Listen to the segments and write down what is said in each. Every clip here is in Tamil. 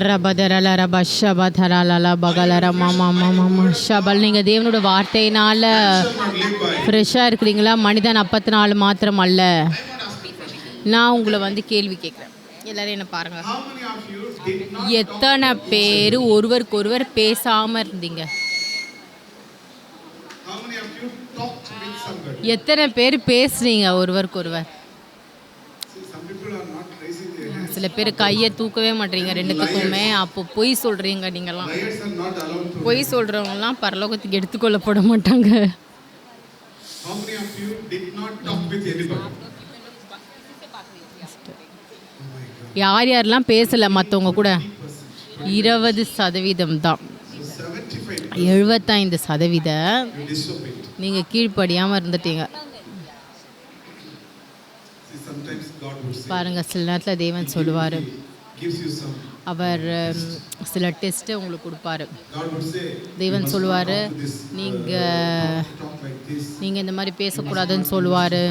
ரபதரல ரப ஷபதரல பகலர மாமா மாமா ஷபல். நீங்கள் தேவனோட வார்த்தையினால் ஃப்ரெஷ்ஷாக இருக்கிறீங்களா? மனிதன் 54 மாத்திரம் அல்ல. நான் உங்களை வந்து கேள்வி கேட்குறேன், எல்லோரும் என்ன பாருங்கள். எத்தனை பேர் ஒருவருக்கு ஒருவர் பேசாமல் இருந்தீங்க? எத்தனை பேர் பேசுனீங்க ஒருவருக்கு ஒருவர்? சில பேர் கையை தூக்கவே மாட்டீங்க ரெண்டுத்துக்குமே. அப்போ பொய் சொல்கிறீங்க. நீங்கள்லாம் பொய் சொல்கிறவங்கலாம் பரலோகத்துக்கு எடுத்துக்கொள்ளப்பட மாட்டாங்க. யார் யாரெல்லாம் பேசலை மற்றவங்க கூட? 20% தான். 75% நீங்கள் கீழ்ப்படியாமல் இருந்துட்டீங்க. பாருங்கள், சில நேரத்தில் தேவன் சொல்லுவார், அவர் சில டெஸ்ட்டை உங்களுக்கு கொடுப்பாரு. தேவன் சொல்லுவார், நீங்கள் இந்த மாதிரி பேசக்கூடாதுன்னு சொல்லுவார்.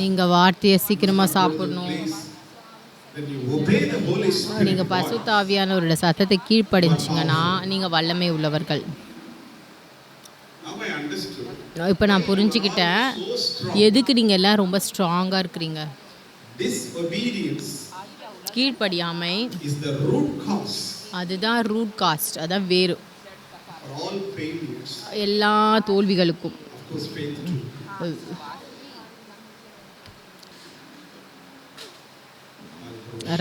நீங்கள் வார்த்தையை சீக்கிரமாக சாப்பிடணும். நீங்கள் பரிசுத்த ஆவியானவரோட சத்தத்தை கீழ்ப்படிஞ்சிங்கன்னா நீங்கள் வல்லமை உள்ளவர்கள். இப்போ நான் புரிஞ்சுக்கிட்டேன் எதுக்கு நீங்கள் எல்லாம் ரொம்ப ஸ்ட்ராங்காக இருக்கிறீங்க. கீழ்ப்படியாமை அதுதான் ரூட் காஸ்ட், அதான் வேறு எல்லா தோல்விகளுக்கும்.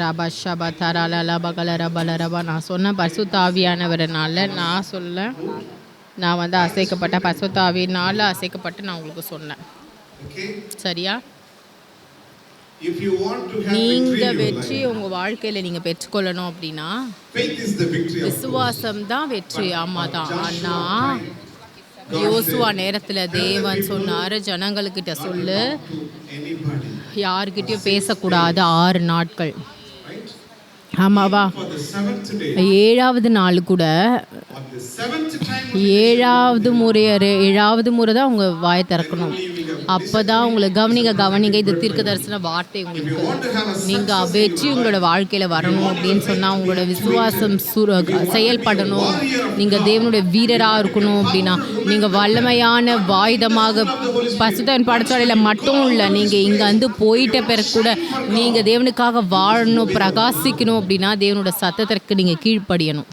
ரபா ஷபா தராலா பகல ரபல ரபா. நான் சொன்ன பரிசுத்த ஆவியானவரனால நான் சொல்ல, நான் வந்து அசைக்கப்பட்ட பரிசுத்த ஆவியினால் அசைக்கப்பட்டு நான் உங்களுக்கு சொன்னேன். சரியா? நீங்கள் வெற்றி உங்கள் வாழ்க்கையில் நீங்கள் பெற்றுக்கொள்ளணும் அப்படின்னா விசுவாசம் தான் வெற்றி. ஆமாம் தான். ஆனால் யோசுவா நேரத்தில் தேவன் சொன்னார், ஜனங்கள்கிட்ட சொல்லு, யாருக்கிட்டையும் பேசக்கூடாது 6 நாட்கள். ஆமாவா? 7வது நாள் கூட 7வது முறை தான் உங்கள் வாயை திறக்கணும். அப்போ தான் உங்களை கவனிங்க இது தீர்க்க தரிசன வார்த்தை உங்களுக்கு. நீங்கள் வெற்றி உங்களோட வாழ்க்கையில் வரணும் அப்படின்னு சொன்னால் உங்களோட விசுவாசம் செயல்படணும். நீங்கள் தேவனுடைய வீரராக இருக்கணும் அப்படின்னா நீங்கள் வல்லமையான வாயுதமாக பசுத்தன் பாடசாலையில் மட்டும் இல்லை, நீங்கள் இங்கே வந்து போயிட்ட பிறகு கூட நீங்கள் தேவனுக்காக வாழணும், பிரகாசிக்கணும் அப்படின்னா தேவனோட சத்தத்திற்கு நீங்கள் கீழ்ப்படியணும்.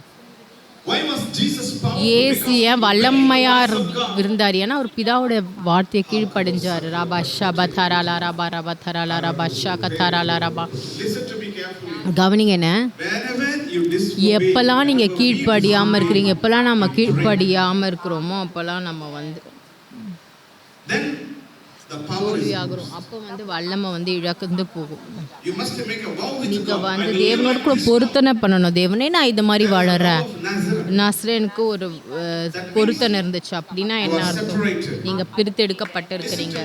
இயேசு ஏன் வல்லமையாக இருந்தார்? ஏன்னா அவர் பிதாவோட வார்த்தையை கீழ்ப்படிஞ்சார். ரபா ஷபா தராலா ரபா ரபா தராலா ரபா ஷக தராலா ரபா. கவனிங்க, என்ன எப்போல்லாம் நீங்கள் கீழ்ப்படியாமல் இருக்கிறீங்க, எப்போல்லாம் நம்ம கீழ்ப்படியாமல் இருக்கிறோமோ அப்போல்லாம் நம்ம வந்து தோல்வியாகிறோம். அப்போ வந்து வல்லமை வந்து இழந்து போகும். நீங்கள் வந்து தேவனோட கூட பொருத்தனை பண்ணணும். தேவனே, நான் இது மாதிரி வளர்கிறேன். நஸ்ரேனுக்கு ஒரு பொருத்தனை இருந்துச்சு அப்படின்னா என்ன அர்த்தம்? நீங்கள் பிரித்தெடுக்கப்பட்டு இருக்கிறீங்க.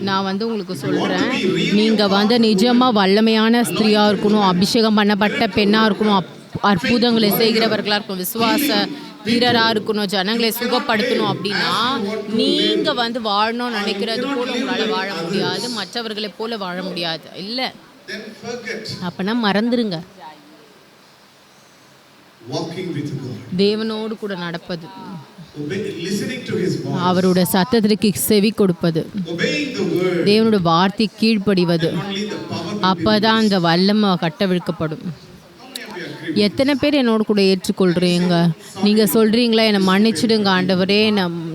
நான் வந்து உங்களுக்கு சொல்கிறேன், நீங்கள் வந்து நிஜமாக வல்லமையான ஸ்திரீயாக இருக்கணும், அபிஷேகம் பண்ணப்பட்ட பெண்ணாக இருக்கணும், அற்புதங்களை செய்கிறவர்களாக இருக்கணும், விசுவாச வீரராக இருக்கணும், ஜனங்களை சுகப்படுத்தணும் அப்படின்னா நீங்கள் வந்து வாழணும்னு நினைக்கிறது போல உங்களால் வாழ முடியாது, மற்றவர்களை போல வாழ முடியாது. இல்லை, அப்போனா மறந்துடுங்க. தேவனோடு கூட நடப்பது, அவரோட சத்தத்திற்கு செவி கொடுப்பது, தேவனோட வார்த்தை கீழ்ப்படிவது, அப்போதான் அந்த வல்லமை கட்டவிழ்க்கப்படும். எத்தனை பேர் என்னோட கூட ஏற்றுக்கொள்கிறீங்க? நீங்கள் சொல்கிறீங்களா, என்னை மன்னிச்சிடுங்க ஆண்டவரே,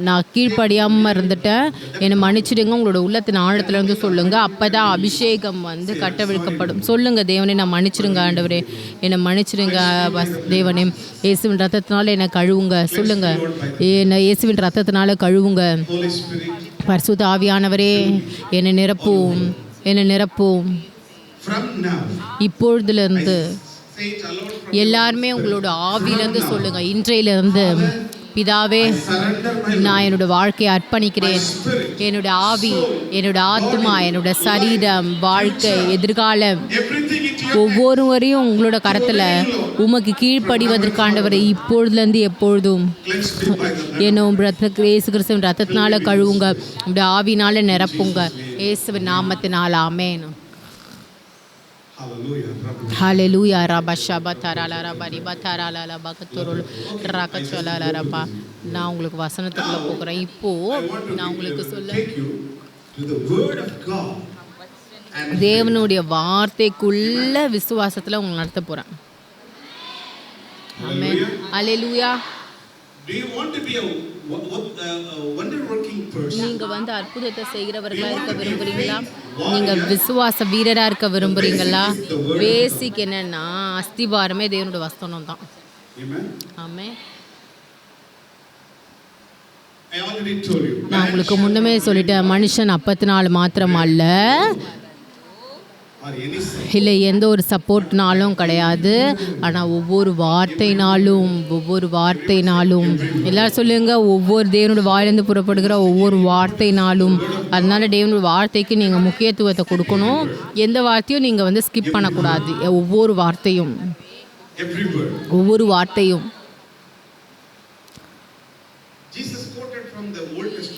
நான் கீழ்ப்படியாமல் இருந்துட்டேன், என்னை மன்னிச்சிடுங்க. உங்களோட உள்ளத்தின் ஆழத்துலேருந்து சொல்லுங்கள். அப்போ தான் அபிஷேகம் வந்து கட்டவிழ்க்கப்படும். சொல்லுங்கள், தேவனே நான் மன்னிச்சிடுங்க ஆண்டவரே, என்னை மன்னிச்சிடுங்க தேவனே, இயேசுவின் ரத்தத்தினால என்னை கழுவுங்க. சொல்லுங்கள், என்னை இயேசுவின் ரத்தத்தினால கழுவுங்க. பரிசுத்த ஆவியானவரே என்னை நிரப்பும், என்னை நிரப்பும். இப்பொழுதுலேருந்து எல்லாருமே உங்களோட ஆவியிலேருந்து சொல்லுங்கள், இன்றையிலிருந்து பிதாவே நான் என்னோட வாழ்க்கையை அர்ப்பணிக்கிறேன். என்னோட ஆவி, என்னோட ஆத்மா, என்னோட சரீரம், வாழ்க்கை, எதிர்காலம் ஒவ்வொருவரையும் உங்களோட கரத்தில் உமக்கு கீழ்ப்படிவதற்காண்டவரை இப்பொழுதுலேருந்து எப்பொழுதும் என்ன இயேசு கிறிஸ்துவின் ரத்தத்தினால கழுவுங்க, உங்களோட ஆவினால் நிரப்புங்க, இயேசுவின் நாமத்தினால். ஆமென். ஹalleluya ரபஷப தரலர பரிப தரலல பகத்துருள் ரகச்சலலரபா. நான் உங்களுக்கு வசனத்துக்குள்ள போகிறேன். இப்போ நான் உங்களுக்கு தேவனுடைய வார்த்தைக்குள்ள விசுவாசத்துல உங்களை நடத்த போறேன். ஆமென். ஹalleluya. நீங்க அற்புதத்தை செய்கிறவர்களா இருக்க விரும்புறீங்களா? நீங்க விசுவாச வீரரா இருக்க விரும்புறீங்களா? பேசிக் என்னன்னா அஸ்திபாரமே தேவனுடைய வசனம் தான். ஆமென். நான் உங்களுக்கு முன்னமே சொல்லிட்டேன், மனுஷன் அப்பத்தினால மாத்திரம் அல்ல, இல்லை எந்த ஒரு சப்போர்ட்னாலும் கிடையாது, ஆனால் ஒவ்வொரு வார்த்தைனாலும் எல்லாரும் சொல்லுங்க, ஒவ்வொரு தேவனுடைய வாயிலிருந்து புறப்படுகிற ஒவ்வொரு வார்த்தைனாலும். அதனால தேவனுடைய வார்த்தைக்கு நீங்கள் முக்கியத்துவத்தை கொடுக்கணும். எந்த வார்த்தையும் நீங்கள் ஸ்கிப் பண்ணக்கூடாது. ஒவ்வொரு வார்த்தையும்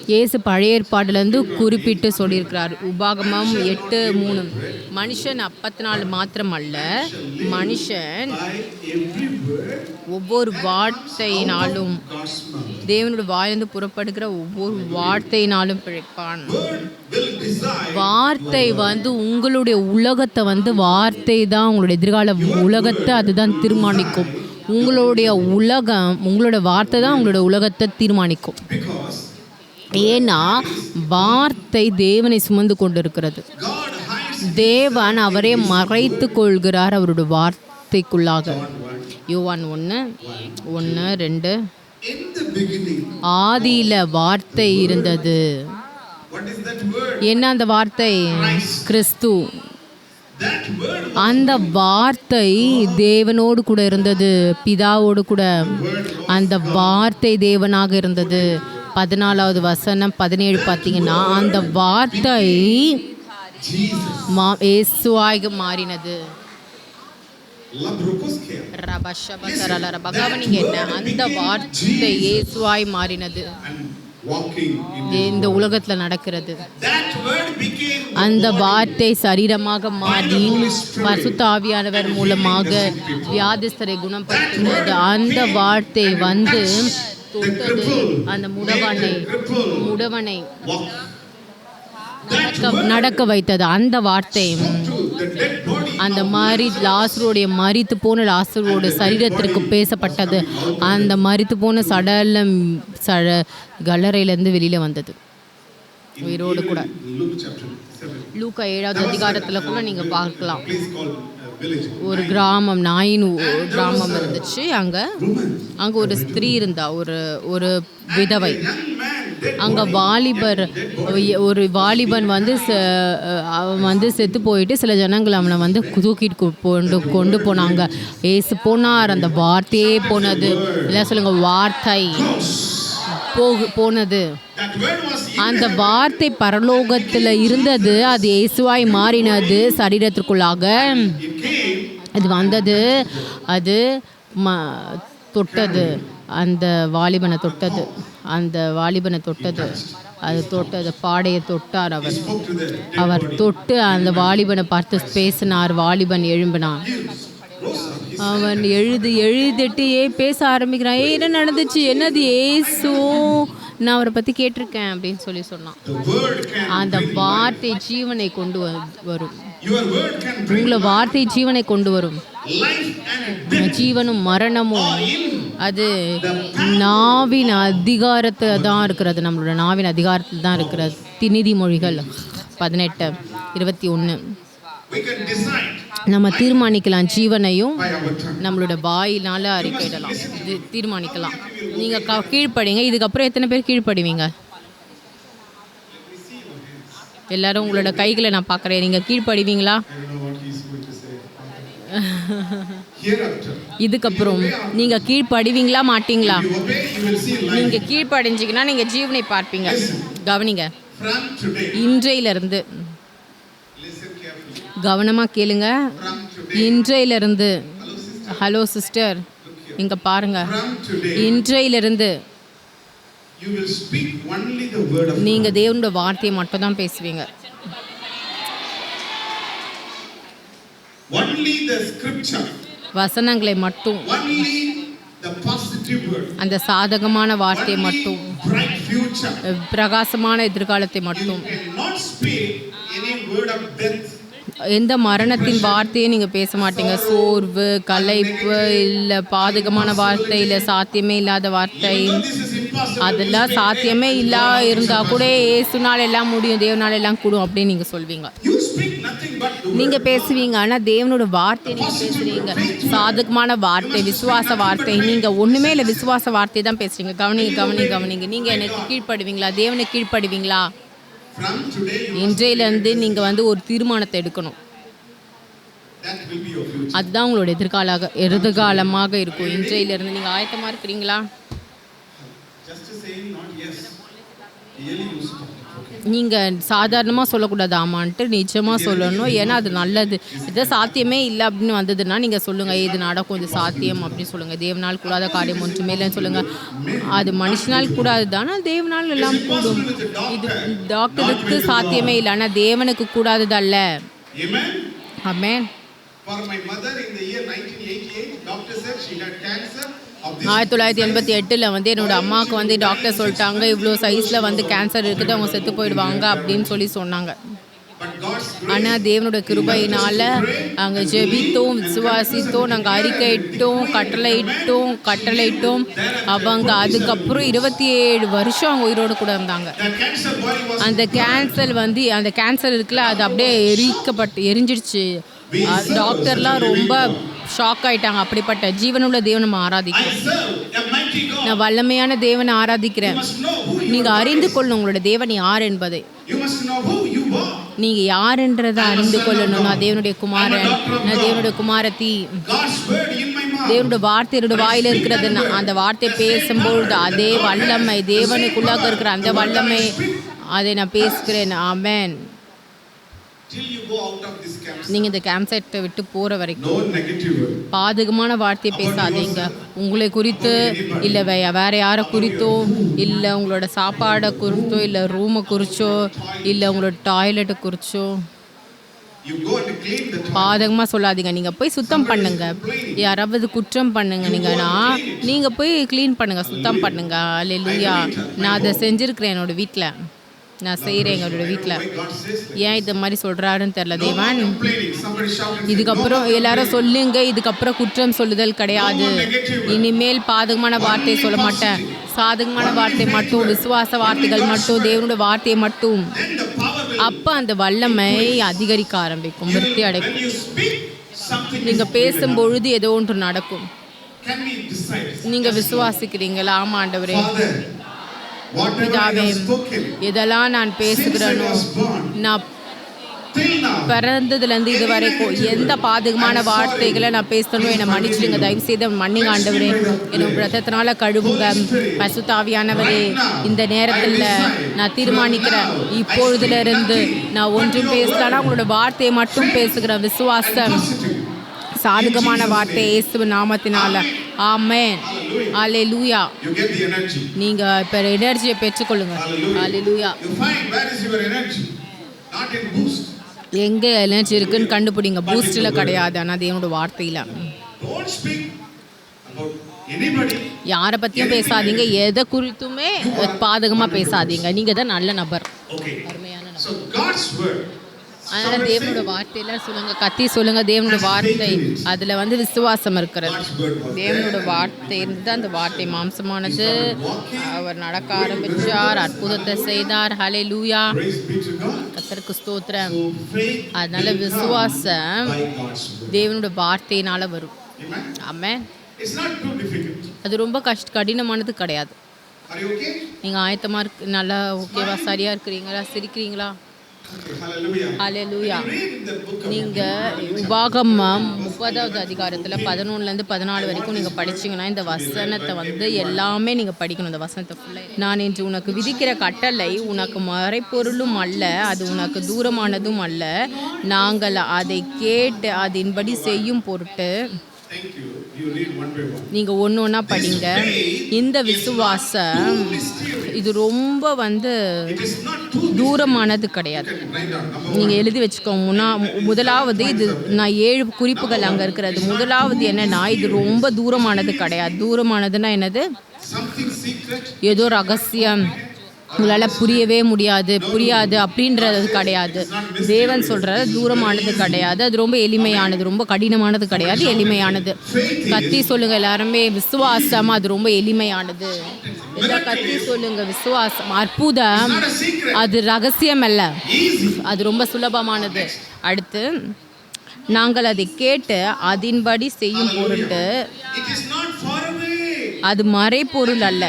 இயேசு பழைய ஏற்பாடுலேருந்து குறிப்பிட்டு சொல்லியிருக்கிறார். உபாகமம் 8:3, மனுஷன் அப்பத்தினால் மாத்திரம் அல்ல, மனுஷன் ஒவ்வொரு வார்த்தையினாலும், தேவனுடைய வாயிலிருந்து புறப்படுகிற ஒவ்வொரு வார்த்தையினாலும் பிழைப்பான். வார்த்தை உங்களுடைய உலகத்தை வார்த்தை தான் உங்களுடைய எதிர்கால உலகத்தை அதுதான் தீர்மானிக்கும். உங்களுடைய வார்த்தை தான் உங்களுடைய உலகத்தை தீர்மானிக்கும். ஏன்னா வார்த்தை தேவனை சுமந்து கொண்டிருக்கிறது. தேவன் அவரே மறைத்து கொள்கிறார் அவருடைய வார்த்தைக்குள்ளாக. யோவான் 1:1-2, ஆதியில வார்த்தை இருந்தது. என்ன அந்த வார்த்தை? கிறிஸ்து. அந்த வார்த்தை தேவனோடு கூட இருந்தது, பிதாவோடு கூட. அந்த வார்த்தை தேவனாக இருந்தது. 14வது வசனம் 17 பார்த்தீங்கன்னா, அந்த வார்த்தை இயேசுவாக மாறினது. கவனிங்க, என்ன அந்த வார்த்தை இயேசுவாய் மாறினது இந்த உலகத்துல நடக்கிறது. அந்த வார்த்தை சரீரமாக மாறி பரிசுத்த ஆவியானவர் மூலமாக வியாதிஸ்தரை குணப்படுத்தினது. அந்த வார்த்தை தொட்டது அந்த முடவனை நடக்க வைத்தது. அந்த வார்த்தை அந்த மாதிரி லாசருடைய மரித்து போன லாசருடைய சரீரத்திற்கு பேசப்பட்டது. அந்த மரித்து போன கல்லறையிலேருந்து வெளியில் வந்தது உயிரோடு கூட. லூக்கா 7வது அதிகாரத்தில் கூட நீங்கள் பார்க்கலாம். ஒரு கிராமம், நாயின் கிராமம் இருந்துச்சு. அங்கே ஒரு ஸ்திரீ இருந்தா, ஒரு விதவை. அங்கே ஒரு வாலிபன் அவன் செத்து போயிட்டு சில ஜனங்கள் அவனை தூக்கிட்டு கொண்டு போனாங்க. ஏசு போனார், அந்த வார்த்தையே போனது. எல்லாம் சொல்லுங்க, வார்த்தை போனது. அந்த வார்த்தை பரலோகத்தில் இருந்தது, அது இயேசுவாய் மாறினது சரீரத்திற்குள்ளாக. அது வந்தது, அது தொட்டது, அந்த வாலிபனை தொட்டது. அது தொட்டது, பாடையை தொட்டார் அவர் தொட்டு அந்த வாலிபனை பார்த்து பேசினார். வாலிபன் எழும்பினான். அவன் எழுதிட்டு பேச ஆரம்பிக்கிறான். என்ன நடந்துச்சு? என்னது? ஏசு, நான் அவரை பற்றி கேட்டிருக்கேன் அப்படின்னு சொன்னான். அந்த வார்த்தை ஜீவனை கொண்டு வரும். உங்களை வார்த்தை ஜீவனை கொண்டு வரும். ஜீவனும் மரணமும் அது நாவின் அதிகாரத்தில் தான் இருக்கிறது. நம்மளோட நாவின் அதிகாரத்தில் தான் இருக்கிறது. நீதிமொழிகள் 18:21. நம்ம தீர்மானிக்கலாம், ஜீவனையும் நம்மளோட வாயினால அறிக்கையிடலாம், தீர்மானிக்கலாம். நீங்கள் கீழ்ப்படிங்க. இதுக்கப்புறம் எத்தனை பேர் கீழ்ப்படுவீங்க? எல்லாரும் உங்களோட கைகளை நான் பார்க்குறேன். நீங்கள் கீழ்ப்படுவீங்களா? இதுக்கப்புறம் நீங்கள் கீழ்ப்படுவீங்களா மாட்டீங்களா? நீங்கள் கீழ்ப்படிஞ்சிங்கன்னா நீங்கள் ஜீவனை பார்ப்பீங்க. கவனிங்க, இன்றையிலிருந்து கவனமாக கேளுங்க. இன்றையிலிருந்து, ஹலோ சிஸ்டர், இங்கே பாருங்க, இன்றையிலிருந்து நீங்கள் தேவனுடைய வார்த்தையை மட்டும் தான் பேசுவீங்க. Only the scripture, வசனங்களை மட்டும், only the positive word, அந்த சாதகமான வார்த்தை only மட்டும், bright future. பிரகாசமான எதிர்காலத்தை You மட்டும், cannot speak any word of death. எந்த மரணத்தின் வார்த்தையை நீங்கள் பேச மாட்டீங்க. சோர்வு, களைப்பு, இல்லை பாதகமான வார்த்தை, இல்லை சாத்தியமே இல்லாத வார்த்தை, Even though this is impossible, அதெல்லாம் சாத்தியமே இல்லா இருந்தால் கூட ஏசுனால எல்லாம் முடியும், தேவனால எல்லாம் கூடும் அப்படின்னு நீங்கள் சொல்வீங்க. you speak nothing but the word. நீங்கள் பேசுவீங்க, ஆனால் தேவனோட வார்த்தையை நீங்கள் பேசுவீங்க. சாதகமான வார்த்தை, விசுவாச வார்த்தை. நீங்கள் ஒன்றுமே இல்லை, விசுவாச வார்த்தை தான் பேசுறீங்க. கவனிங்க. நீங்கள் எனக்கு கீழ்ப்படுவீங்களா? தேவனுக்கு கீழ்ப்படுவீங்களா? From today, இன்றையிலேருந்து நீங்கள் ஒரு தீர்மானத்தை எடுக்கணும். that will be your future. அதுதான் உங்களோட எதிர்காலமாக இருக்கும். இன்றையிலிருந்து நீங்கள் ஆயத்தமாக இருக்கிறீங்களா? Just saying not yes. Really you speak. நீங்கள் சாதாரணமாக சொல்லக்கூடாது, ஆமான்ட்டு நிச்சயமாக சொல்லணும். ஏன்னா அது நல்லது. இது சாத்தியமே இல்லை அப்படின்னு வந்ததுன்னா நீங்கள் சொல்லுங்கள், இது நடக்கும், இது சாத்தியம் அப்படின்னு சொல்லுங்கள். தேவனால் கூடாத காரியம் ஒன்றுமே இல்லைன்னு சொல்லுங்கள். அது மனுஷனால் கூடாது தானே, தேவனால் எல்லாம் கூடும். இது டாக்டருக்கு சாத்தியமே இல்லை, ஆனால் தேவனுக்கு கூடாதது அல்ல. Amen. Amen. For my mother in the year 1988, doctor said she had cancer of this. 1988 என்னோட அம்மாவுக்கு டாக்டர் சொல்லிட்டாங்க, இவ்வளோ சைஸில் கேன்சர் இருக்குது, அவங்க செத்து போயிடுவாங்க அப்படின்னு சொன்னாங்க. But God's grace, ஆனால் தேவனோட கிருபையினால் அங்கே ஜெபித்தோம், விசுவாசித்தோம், நாங்கள் அறிக்கையிட்டோம், கட்டளையிட்டோம். அவங்க அதுக்கப்புறம் 27 வருஷம் அவங்க உயிரோடு கூட இருந்தாங்க. that cancer body was அந்த கேன்சர் இருக்குல்ல, அது அப்படியே எரிஞ்சிடுச்சு. டாக்டர்லாம் ரொம்ப ஷாக் ஆயிட்டாங்க. அப்படிப்பட்ட ஜீவனுள்ள தேவனை நம்ம I ஆராதிக்கிறோம். serve a mighty God. நான் வல்லமையான தேவனை ஆராதிக்கிறேன். You must know who you நீங்கள் are. அறிந்து கொள்ளணும் உங்களோட தேவன் யார் என்பதை. You must know who you are. நீங்கள் யாருன்றதை அறிந்து கொள்ளணும். நான் தேவனுடைய குமாரன், நான் தேவனுடைய குமாரத்தி. God's word in my mouth. தேவனுடைய வார்த்தை என்னோட வாயில் இருக்கிறது. அந்த வார்த்தை பேசும்பொழுது அதே வல்லமை, தேவனுக்குள்ளாக இருக்கிற அந்த வல்லமை, அதை நான் பேசுகிறேன். ஆமென். Till you go out of this camp. நீங்கள் இந்த கேம்ப் சைட்டை விட்டு போகிற வரைக்கும் No negative word. பாதகமான வார்த்தையை பேசாதீங்க. உங்களை குறித்து இல்லை வேற யாரை குறித்தோ, இல்லை உங்களோட சாப்பாடை குறித்தோ, இல்லை ரூமை குறிச்சோ, இல்லை உங்களோட டாய்லெட்டை குறிச்சோ You go and clean the toilet. பாதகமாக சொல்லாதீங்க. நீங்கள் போய் சுத்தம் பண்ணுங்க. யாராவது குற்றம் பண்ணுங்கன்னா நீங்கள் போய் க்ளீன் பண்ணுங்க, சுத்தம் பண்ணுங்க. அல்லேலூயா. நான் அதை செஞ்சுருக்கிறேன் என்னோடய வீட்டில், நான் செய்கிறேன் எங்களோட வீட்டில். Why God says that? ஏன் இந்த மாதிரி சொல்கிறாருன்னு தெரில தேவன். Complaining. Somebody shouted. இதுக்கப்புறம் எல்லாரும் சொல்லுங்க, இதுக்கப்புறம் குற்றம் சொல்லுதல் கிடையாது. இனிமேல் பாதகமான வார்த்தை சொல்ல மாட்டேன். சாதகமான வார்த்தை மட்டும், விசுவாச வார்த்தைகள் மட்டும், தேவனுடைய வார்த்தையை மட்டும். Then the power will. அப்போ அந்த வல்லமை அதிகரிக்க ஆரம்பிக்கும், விருத்தி When அடைக்கும். you speak, something is நீங்கள் பேசும்பொழுது ஏதோ ஒன்று நடக்கும். Can we decide? நீங்கள் விசுவாசிக்கிறீங்களா? ஆமாம் ஆண்டவரே. Father, whatever I பிதாவே, have spoken, எதெல்லாம் நான் since I பேசுகிறேனோ, was born, நான் till now, பிறந்ததுலேருந்து இது வரைக்கும் எந்த பாதகமான வார்த்தைகளை நான் பேசணும் என்னை மன்னிச்சிடுங்க. தயவு செய்து மன்னிங்க ஆண்டவரே. என்னோட ரத்தத்தினால கழுவுங்க. பசுத்தாவியானவரே, இந்த நேரத்தில் நான் தீர்மானிக்கிறேன், இப்பொழுதுலேருந்து நான் ஒன்றும் பேசலன்னா உங்களோட வார்த்தையை மட்டும் பேசுகிறேன். விசுவாசம், சாதகமான வார்த்தை இயேசுவின் நாமத்தினால. ஆமென். அல்லேலூயா. you get the energy. நீங்கள் இப்போ எனர்ஜியை பெற்றுக்கொள்ளுங்க. அல்லேலூயா. You find where is your energy? Not in boost. எங்கே எனர்ஜி இருக்குன்னு கண்டுபிடிங்க. பூஸ்டில் கிடையாது, ஆனால் தேவனோட வார்த்தையில். Don't speak about anybody. யாரை பற்றியும் பேசாதீங்க, எதை குறித்துமே பாதகமாக பேசாதீங்க. நீங்கள் தான் நல்ல நபர், Okay. அருமையான நபர். So God's word. அதனால் தேவனோட வார்த்தையெல்லாம் சொல்லுங்கள், கத்தி சொல்லுங்கள். தேவனோட வார்த்தை அதில் விசுவாசம் இருக்கிறது. God's word was தேவனோட வார்த்தை இருந்து அந்த வார்த்தை மாம்சமானது. அவர் நடக்க ஆரம்பித்தார், அற்புதத்தை செய்தார். ஹல்லேலூயா. Praise be to God. கர்த்தருக்கு ஸ்தோத்திரம். So faith அதனால will come விசுவாசம் by God's word. தேவனோட வார்த்தையினால் வரும். Amen. Amen. It's not too difficult. அது ரொம்ப கடினமானது கிடையாது. Are you okay? நீங்கள் ஆயத்தமாக நல்லா ஓகேவா, சரியாக இருக்கிறீங்களா, சிரிக்கிறீங்களா? Hallelujah. Hallelujah. You read in the book of நீங்கள் உபாகமம் 30வது அதிகாரத்தில் 11லேருந்து 14 வரைக்கும் நீங்கள் படிச்சீங்கன்னா இந்த வசனத்தை எல்லாமே நீங்கள் படிக்கணும். இந்த வசனத்தை ஃபுல்லாக. நான் இன்று உனக்கு விதிக்கிற கட்டளை உனக்கு மறைப்பொருளும் அல்ல, அது உனக்கு தூரமானதும் அல்ல. நாங்கள் அதை கேட்டு அதன்படி செய்யும் பொருட்டு. Thank you. You read one by one. நீங்க ஒன்று ஒன்றா படிங்க. இந்த விசுவாசம் இது ரொம்ப It is not too தூரமானது கிடையாது. write down. Number நீங்கள் எழுதி வச்சுக்கோங்க. முதலாவது இது நான் 7 குறிப்புகள் அங்கே இருக்கிறது. முதலாவது என்னன்னா இது ரொம்ப தூரமானது கிடையாது. தூரமானதுன்னா என்னது? something secret. ஏதோ ரகசியம் உங்களால் புரியாது அப்படின்றது கிடையாது. தேவன் சொல்கிறாரு தூரமானது கிடையாது, அது ரொம்ப எளிமையானது, ரொம்ப கடினமானது கிடையாது, எளிமையானது. கத்தி சொல்லுங்க எல்லாருமே, விசுவாசம் அது ரொம்ப எளிமையானது. எல்லா கத்தி சொல்லுங்க, விசுவாசம் அற்புதம், Not a secret. அது ரகசியம் அல்ல, Easy. அது ரொம்ப சுலபமானது. அடுத்து நாங்கள் அதை கேட்டு அதன்படி செய்யும் பொருட்டு It is not far away. அது மறைப்பொருள் அல்ல.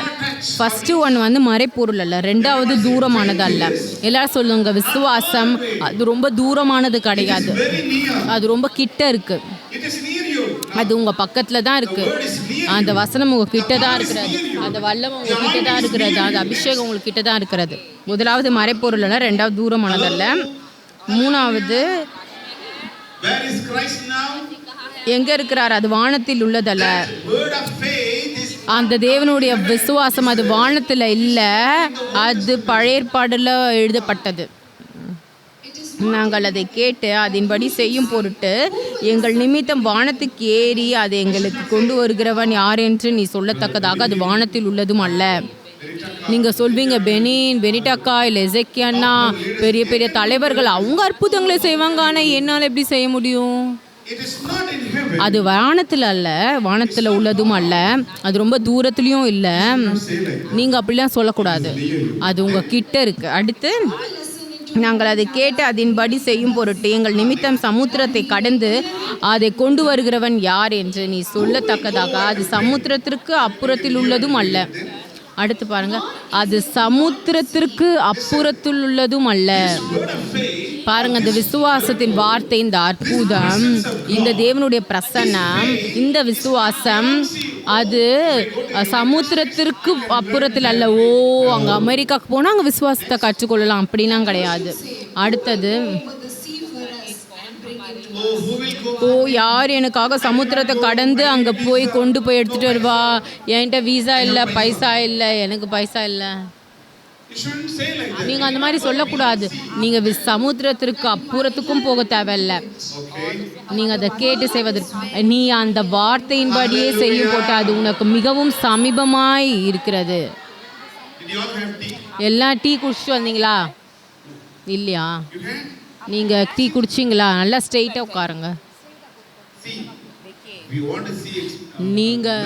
ஃபஸ்ட்டு ஒன் மறைப்பொருள் அல்ல, ரெண்டாவது தூரமானது அல்ல. எல்லாரும் சொல்லுங்க, விசுவாசம் அது ரொம்ப தூரமானது கிடையாது, Very near. அது ரொம்ப கிட்ட இருக்கு. It is near you. அது உங்கள் பக்கத்தில் தான் இருக்குது. Word is near. அந்த வசனம் உங்கள் கிட்ட தான் இருக்கிறது, அந்த வல்லம் உங்கள் கிட்ட தான் இருக்கிறது, அந்த அபிஷேகம் உங்களுக்கு கிட்ட தான் இருக்கிறது. முதலாவது மறைப்பொருள் அல்ல, ரெண்டாவது தூரமானதல்ல. மூணாவது Where is Christ now? எங்கே இருக்கிறார்? அது வானத்தில் உள்ளதல்ல. Word of faith is அந்த தேவனுடைய விசுவாசம் அது வானத்தில் இல்லை, அது பழைய ஏற்பாடில் எழுதப்பட்டது. நாங்கள் அதை கேட்டு அதன்படி செய்யும் பொருட்டு எங்கள் நிமித்தம் வானத்துக்கு ஏறி அதை எங்களுக்கு கொண்டு வருகிறவன் யார் என்று நீ சொல்லத்தக்கதாக அது வானத்தில் உள்ளதும் அல்ல. நீங்கள் சொல்வீங்க, பெனிடாக்கா இல்லை எசேக்கியானா பெரிய பெரிய தலைவர்கள் அவங்க அற்புதங்களை செய்வாங்க, ஆனால் என்னால் எப்படி செய்ய முடியும்? it is not in heaven. அது வானத்தில் அல்ல, வானத்தில் உள்ளதும் அல்ல, அது ரொம்ப தூரத்துலேயும் இல்லை. நீங்கள் அப்படிலாம் சொல்லக்கூடாது, அது உங்கள் கிட்ட இருக்குது. அடுத்து நாங்கள் அதை கேட்டு அதன்படி செய்யும் பொருட்டு எங்கள் நிமித்தம் சமுத்திரத்தை கடந்து அதை கொண்டு வருகிறவன் யார் என்று நீ சொல்லத்தக்கதாக அது சமுத்திரத்திற்கு அப்புறத்தில் உள்ளதும் அல்ல. அடுத்து பாருங்க, அது சமுத்திரத்திற்கு அப்புறத்தில் உள்ளதும் அல்ல. பாருங்க, இந்த விசுவாசத்தின் வார்த்தை, இந்த அற்புதம், இந்த தேவனுடைய பிரசன்னம், இந்த விசுவாசம் அது சமுத்திரத்திற்கு அப்புறத்தில் அல்ல. ஓ, அங்கே அமெரிக்காவுக்கு போனால் அங்கே விசுவாசத்தை கற்றுக்கொள்ளலாம் அப்படிலாம் கிடையாது. அடுத்தது, ஓ யார் எனக்காக சமுத்திரத்தை கடந்து அங்கே போய் கொண்டு போய் எடுத்துகிட்டு வருவா? என்கிட்ட வீசா இல்லை, பைசா இல்லை, எனக்கு பைசா இல்லை. You shouldn't say like that. நீங்கள் அந்த மாதிரி சொல்லக்கூடாது. நீங்கள் சமுத்திரத்திற்கு அப்புறத்துக்கும் போக தேவையில்லை. நீங்கள் அதை கேட்டு செய்வதற்கு நீ அந்த வார்த்தையின்படியே செய்யும் போட்டு அது உனக்கு மிகவும் சமீபமாய் இருக்கிறது. Did you all have tea? எல்லாம் டீ குடிச்சிட்டு வந்தீங்களா? இல்லையா? You had? நீங்கள் டீ குடிச்சிங்களா? நல்லா ஸ்ட்ரெயிட்டாக உட்காருங்க. See, we want to see நீங்கள்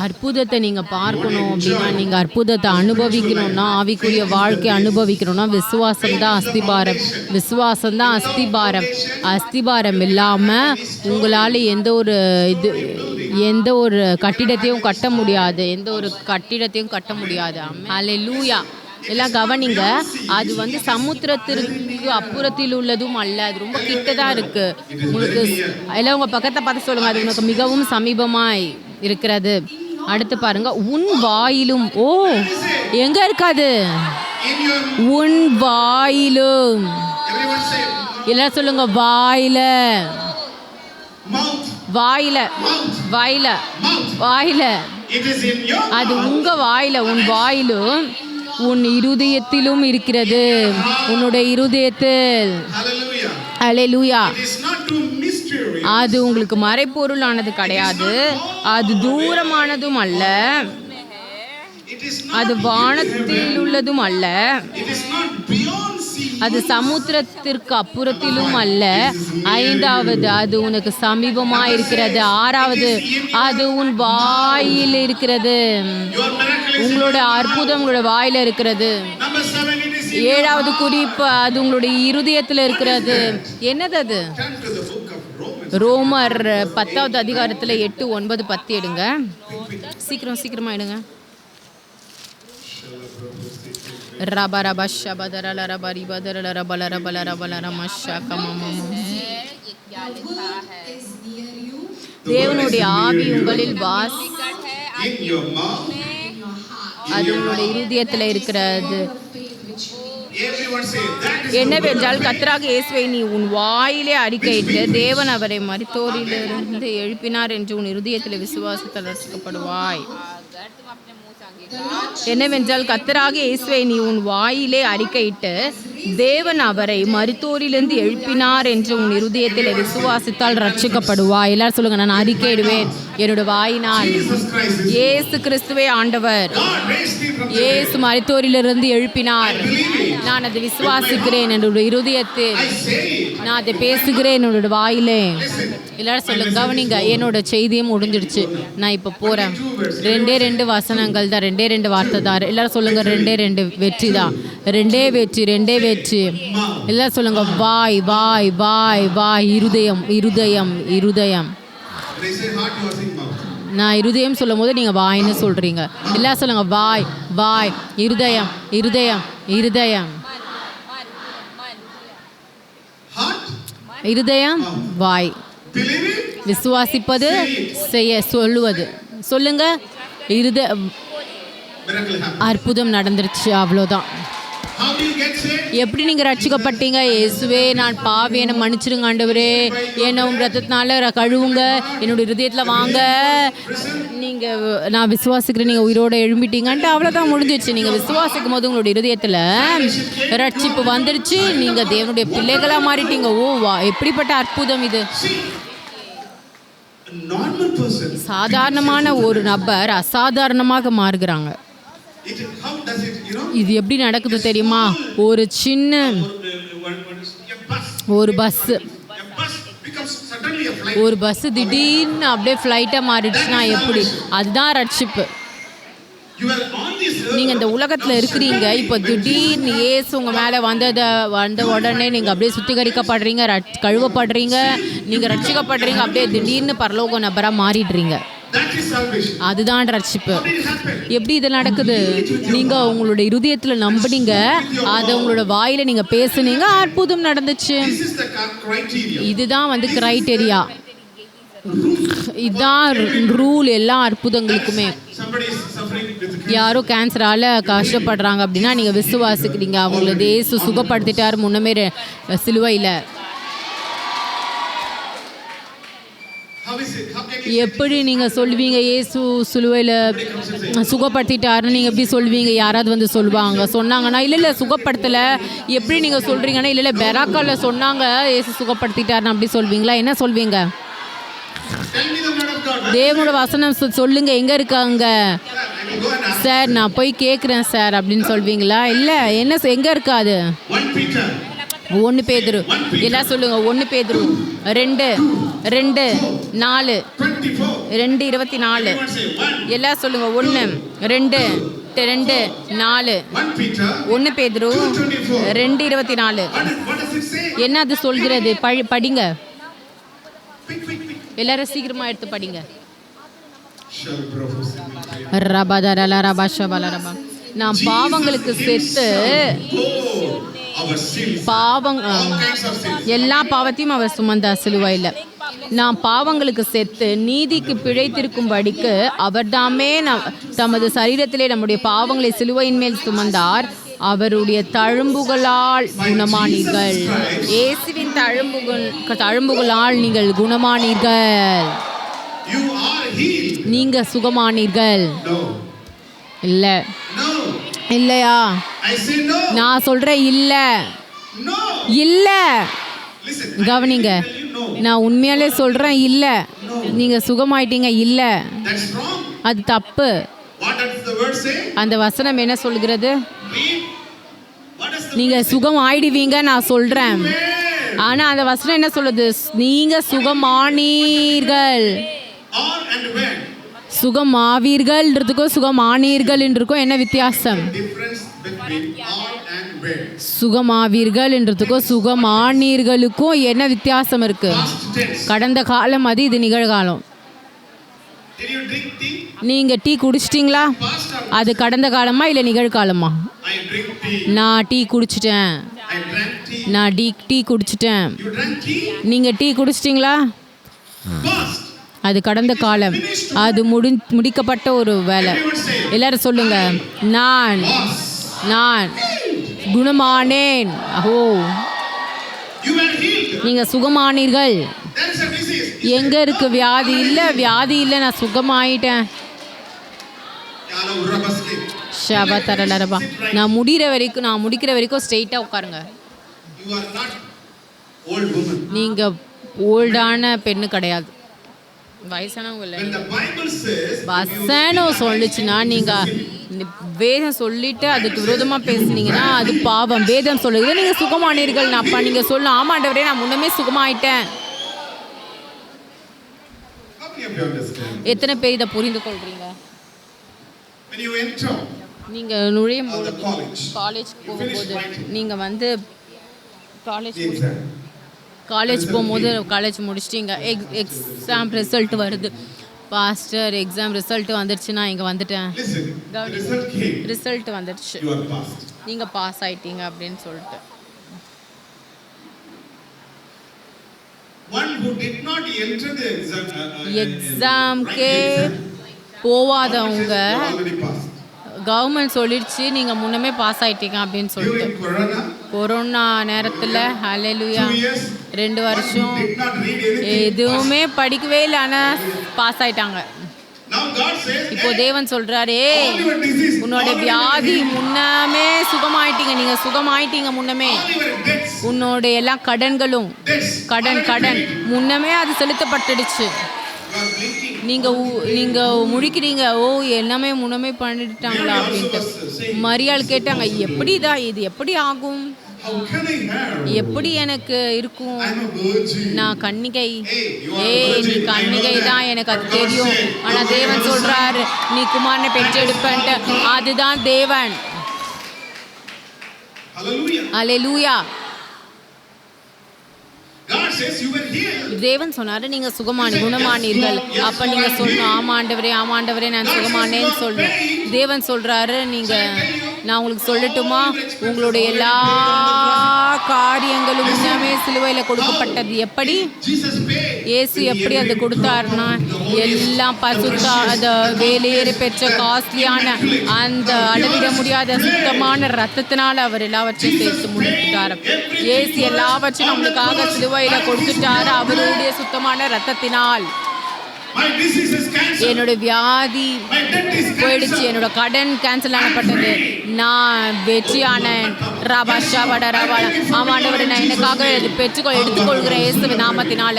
அற்புதத்தை நீங்கள் பார்க்கணும் அப்படின்னா, நீங்கள் அற்புதத்தை அனுபவிக்கணும்னா, ஆவிக்குரிய வாழ்க்கை அனுபவிக்கணும்னா விசுவாசம் தான் அஸ்திபாரம். விசுவாசம் தான் அஸ்திபாரம். அஸ்திபாரம் இல்லாமல் உங்களால் எந்த ஒரு கட்டிடத்தையும் கட்ட முடியாது, அல்லேலூயா. எல்லாம் கவனிங்க, அது சமுத்திரத்திற்கு அப்புறத்தில் உள்ளதும் அல்ல, அது ரொம்ப கிட்டதான் இருக்கு உங்களுக்கு. எல்லாம் உங்க பக்கத்தை பார்த்து சொல்லுங்க, அது உனக்கு மிகவும் சமீபமாய் இருக்கிறது. அடுத்து பாருங்க, உன் வாயிலும். ஓ, எங்க இருக்காது? உன் வாயிலும். everyone say எல்லாம் சொல்லுங்க, வாயில, mouth, வாயில, வாயில, வாயில. it is in your அது உங்க வாயில, உன் வாயிலும் உன் இருதயத்திலும் இருக்கிறது. உன்னுடைய இருதயத்தில். hallelujah. Hallelujah. It is not too mysterious. அது உங்களுக்கு மறைப்பொருளானது கிடையாது, அது தூரமானதும் அல்ல, It is அது not வானத்தில் உள்ளதும் அல்ல, it is not beyond sea. அது சமுத்திரத்திற்கு அப்புறத்திலும் அல்ல. ஐந்தாவது, அது உனக்கு சமீபமா இருக்கிறது. ஆறாவது, அது உன் வாயில் இருக்கிறது. Your miracle is உங்களோட அற்புதம் உங்களோட வாயில இருக்கிறது. number 7. It is in ஏழாவது குறிப்பு, அது உங்களுடைய இருதயத்தில் இருக்கிறது. என்னது அது? turn to the book of Romans. ரோமர் 10வது அதிகாரத்தில் 8, 9, 10 எடுங்க. சீக்கிரமா எடுங்க. ரபா ரபா ஷபதரல ரபா ரிபதரல ரபல ரபல ரபல ரமஷா கமமம். தேவனுடைய ஆவி உங்களில் In your mouth. அது உங்களுடைய இருதயத்தில் இருக்கிறது. Everyone say that is என்னவென்றால் கர்த்தராக இயேசுவை நீ உன் வாயிலே அறிக்கையிட்டு தேவன் அவரை மரித்தோரிலிருந்து எழுப்பினார் என்று உன் இருதயத்தில் விசுவாசத்தால் ரட்சிக்கப்படுவாய். என்னவென்றால் கர்த்தராக இயேசுவை நீ உன் வாயிலே அறிக்கையிட்டு தேவன் அவரை மரித்தோரிலிருந்து எழுப்பினார் என்று உன் இருதயத்தில் விசுவாசித்தால் ரட்சிக்கப்படுவாய். எல்லாரும் சொல்லுங்க, நான் அறிக்கையிடுவேன் என்னோட வாயினால் Jesus Christ is இயேசு கிறிஸ்துவே ஆண்டவர், God raised me from the இயேசு மரித்தோரிலிருந்து எழுப்பினார், believe it. நான் அதை விசுவாசிக்கிறேன் என்னோட இருதயத்தில், I say it. நான் அதை பேசுகிறேன் என்னோட வாயிலே. Listen. எல்லாரும் சொல்லுங்க, கவனிங்க, என்னோட செய்தியும் முடிஞ்சிடுச்சு, நான் இப்போ போகிறேன். 2 வசனங்கள் தான், 2 வார்த்தை தான். எல்லாரும் சொல்லுங்க, 2 வெற்றி தான், 2 வெற்றி, 2 வெற்றி. எல்லாரும் சொல்லுங்க, வாய் வாய் வாய் வாய், இருதயம் இருதயம் இருதயம். When I say heart, you are saying mouth. நான் இருதயம் சொல்லும் போது நீங்கள் வாய்ன்னு சொல்கிறீங்க. எல்லாம் சொல்லுங்க, வாய் வாய், இருதயம் இருதயம் இருதயம். Heart, இருதயம் வாய். believe it. விசுவாசிப்பது, செய்ய சொல்லுவது. சொல்லுங்க, Miracle happen. அற்புதம் நடந்துருச்சு, அவ்வளோதான். How do you get saved? எப்படி நீங்கள் ரட்சிக்கப்பட்டீங்க? இயேசுவே நான் பாவி, என்னை மன்னிச்சிருங்க ஆண்டவரே, என்னை உன் ரத்தத்தினால கழுவுங்க, என்னோட இருதயத்தில் வாங்க, நீங்கள் நான் விசுவாசிக்கிறேன் நீங்கள் உயிரோட எழும்பிட்டீங்கன்ட்டு அவ்வளோதான், முடிஞ்சிச்சு. நீங்கள் விசுவாசிக்கும் போது உங்களோட இருதயத்தில் ரட்சிப்பு வந்துடுச்சு, நீங்கள் தேவனுடைய பிள்ளைகளாக மாறிட்டீங்க. ஓ வா, எப்படிப்பட்ட அற்புதம் இது! See, a normal person, சாதாரணமான ஒரு நபர் அசாதாரணமாக மாறுகிறாங்க. how does it, you know? இது எப்படி நடக்குது தெரியுமா? ஒரு சின்ன ஒரு bus, A bus becomes suddenly a flight. ஒரு பஸ் திடீர்னு அப்படியே ஃப்ளைட்டாக மாறிடுச்சுன்னா எப்படி? அதுதான் ரட்சிப்பு. You are on this earth. நீங்கள் இந்த உலகத்தில் இருக்கிறீங்க, இப்போ திடீர்னு இயேசு உங்கள் மேலே வந்த உடனே நீங்கள் அப்படியே சுத்திகரிக்கப்படுறீங்க, கழுவப்படுறீங்க, நீங்கள் ரட்சிக்கப்படுறீங்க, அப்படியே திடீர்னு பரலோக நபராக மாறிடுறீங்க. That is salvation. அதுதான் ரட்சிப்பு. How did it happen? எப்படி இது நடக்குது? நீங்கள் உங்களோட இருதயத்தில் நம்பினீங்க, அதை உங்களோட வாயில் நீங்கள் பேசுனீங்க, அற்புதம் நடந்துச்சு. This is the criteria. இதுதான் கிரைட்டேரியா, இதுதான் ரூல் எல்லா அற்புதங்களுக்குமே. Somebody is suffering with யாரோ கேன்சரால் கஷ்டப்படுறாங்க அப்படின்னா நீங்கள் விசுவாசிக்கிறீங்க, அவங்கள இயேசு சுகப்படுத்திட்டார் முன்னமே சிலுவையில். how is it? How can you எப்படி நீங்கள் சொல்வீங்க இயேசு சிலுவையில் சுகப்படுத்திட்டாருன்னு நீங்கள் எப்படி சொல்வீங்க? யாராவது வந்து சொன்னாங்கன்னா இல்லை சுகப்படுத்தலை, எப்படி நீங்கள் சொல்கிறீங்கன்னா இல்லை பெராக்காவில் சொன்னாங்க இயேசு சுகப்படுத்திட்டாருன்னு அப்படி சொல்வீங்களா? என்ன சொல்வீங்க? tell me the word of God? தேவனோட வசனம் சொல்லுங்க, எங்கே இருக்காங்க I will go and ask. Sir, நான் போய் கேட்குறேன் சார் அப்படின்னு சொல்வீங்களா? இல்லை, என்ன எங்கே இருக்காது? 1 Peter 1 பேதுரு. எல்லாம் சொல்லுங்க, 1 பேதுரு 2 4 24. 2:24. Everyone say 1. எல்லாம் சொல்லுங்க, 1 2 4. 1 Peter 1 பேதுரு 2:24. what does it say? என்ன அது சொல்கிறது? படிங்க, Quick, quick, quick. எல்லாரும் சீக்கிரமா எடுத்து படிங்க. Shall prophecy. ரபதரல ரபஷபலரப. நாம் பாவங்களுக்கு செத்து, Our sins. பாவம் All kinds of sins. எல்லா பாவத்தையும் அவர் சுமந்தார் சிலுவையில். நாம் பாவங்களுக்கு செத்து நீதிக்கு பிழைத்திருக்கும்படிக்கு அவர்தாமே தமது சரீரத்திலே நம்முடைய பாவங்களை சிலுவையின் மேல் சுமந்தார். அவருடைய தழும்புகளால் குணமானீர்கள். இயேசுவின் தழும்புகளால் நீங்கள் குணமானீர்கள். You are healed. நீங்க சுகமானீர்கள். No. இல்ல, No. இல்லையா? I say no. நான் சொல்றேன் இல்ல, No. இல்ல. Listen. கவனிங்க, I tell you no. நான் உண்மையாலே சொல்றேன் இல்ல, நீங்க சுகமாயிட்டீங்க இல்ல, That's wrong. அது தப்பு. What does the word say? அந்த வசனம் என்ன சொல்கிறது? Read. What does the நீங்க சுகம் ஆயிடுவீங்க நான் சொல்றேன். word? ஆனா அந்த வசனம் என்ன சொல்லுது? நீங்க சுகமானீர்கள். Or and when? சுகமாவீர்கள்ன்றதுக்கும் சுகமானீர்கள்ன்றதுக்கும் என்ன வித்தியாசம்? Difference between or and when. சுகமாவீர்கள்ன்றதுக்கும் சுகமானீர்களுக்கும் என்ன வித்தியாசம் இருக்கு? Past tense. கடந்த காலம் அது, இது நிகழ்காலம். Did you drink tea? நீங்க டீ குடிச்சிட்டிங்களா? Past or அது கடந்த காலமா இல்லை நிகழ்காலமா? I drink tea. நான் டீ குடிச்சிட்டேன், I drank tea. நான் டீ குடிச்சிட்டேன். You drank tea? நீங்க டீ குடிச்சிட்டிங்களா? Past. அது கடந்த காலம், அது முடிக்கப்பட்ட ஒரு வேலை. Everyone say எல்லாரும் சொல்லுங்க, நான் was. நான் குணமானேன். ஓ, You were healed. நீங்க சுகமானீர்கள். There is a disease. எங்க இருக்கு வியாதி? இல்ல, வியாதி இல்ல, நான் சுகமாயிட்டேன். Yala urabaske. ஷபதரலரபா. நான் முடிக்கிற வரைக்கும் ஸ்ட்ரெயிட்டா உட்காருங்க. You are not old woman. நீங்க ஓல்டான பெண்ணு கிடையாது, வயசானவங்க இல்லை. When the Bible says, வசனம் சொல்லுச்சுன்னா நீங்க வேதம் சொல்லிட்டு அதுக்கு விரோதமாக பேசுனீங்கன்னா அது பாவம். வேதம் சொல்லுது நீங்க சுகமானீர்கள். அப்பா நீங்க சொல்லணும், ஆமாண்டவரே நான் முன்னமே சுகமாயிட்டேன். how many of you understand? எத்தனை பேர் இதை புரிந்து கொள்றீங்க? When you enter நீங்க நுழையும் the college, college you finish போகும்போது writing நீங்க காலேஜ் the exam. காலேஜ் போகும்போது காலேஜ் முடிச்சிட்டிங்க, எக்ஸாம் ரிசல்ட் வருது. பாஸ்டர் எக்ஸாம் ரிசல்ட் வந்துடுச்சுன்னா இங்கே வந்துட்டேன், Listen, the result came. Result வந்துடுச்சு, You are passed. நீங்கள் பாஸ் ஆயிட்டீங்க அப்படின்னு சொல்லிட்டு. One who did not enter the exam, எக்ஸாம்க்கே write the exam, போவாதவங்க you are already passed. Government சொல்லிடுச்சு நீங்கள் முன்னமே பாஸ் ஆயிட்டீங்க அப்படின்னு சொல்லிட்டு. During Corona, கொரோனா நேரத்தில் ஹல்லேலூயா 2 years, 2 வருஷம் did not read anything. எதுவுமே படிக்கவே இல்லை, ஆனால் பாஸ் ஆயிட்டாங்க. Now God says, இப்போ தேவன் சொல்றாரு, all your disease, உன்னோட all your வியாதி disease, முன்னமே சுகமாயிட்டீங்க, நீங்க சுகமாயிட்டீங்க முன்னமே. all your debts, உன்னோட எல்லா கடன்களும் debts, கடன் already paid. முன்னமே அது செலுத்தப்பட்டுடுச்சு. You are blinking. நீங்க முழிக்கிறீங்க, ஓ எல்லாமே முன்னமே பண்ணிட்டாங்களா அப்படின்ட்டு. மரியாள் கேட்டாங்க, இது எப்படி ஆகும், How can I have? எப்படி எனக்கு இருக்கும், I'm a virgin. நான் கன்னிகை. Hey, you are a ஏய் virgin. நீ I know கன்னிகை that. தான், எனக்கு அது But God தெரியும். said, ஆனா you தேவன் will have a சொல்றாரு நீ குமாரனை பெற்றெடுப்பன்ட்டு. அதுதான் தேவன். Hallelujah. Hallelujah. God says you were healed. தேவன் சொன்னாரு நீங்க குணமானீர்கள். அப்ப நீங்க சொல்லணும், ஆமாண்டவரே நான் சுகமானேன்னு சொல்லணும். தேவன் சொல்றாரு நான் உங்களுக்கு சொல்லட்டுமா, உங்களுடைய எல்லா காரியங்களும் முன்னமே சிலுவையில் கொடுக்கப்பட்டது. எப்படி Jesus paid. இயேசு எப்படி அது கொடுத்தாருன்னா, எல்லாம் பசுத்த அந்த வேலையேறி பெற்ற காஸ்ட்லியான அந்த அளவிட முடியாத சுத்தமான ரத்தத்தினால் அவர் எல்லாவற்றையும் சேர்த்து முடித்துட்டார். இயேசு எல்லாவற்றையும் நம்மளுக்காக சிலுவையில் கொடுத்துட்டாரு அவருடைய சுத்தமான ரத்தத்தினால். My disease is cancer. என்னோட வியாதி My debt is போயிடுச்சு, cancer. என்னோட கடன் கேன்சல் ஆனப்பட்டது, நான் வெற்றியானேன். ஆமாண்டவரே நான் எனக்காக எடுத்துக்கொள்கிறேன் இயேசுவின் நாமத்தினால.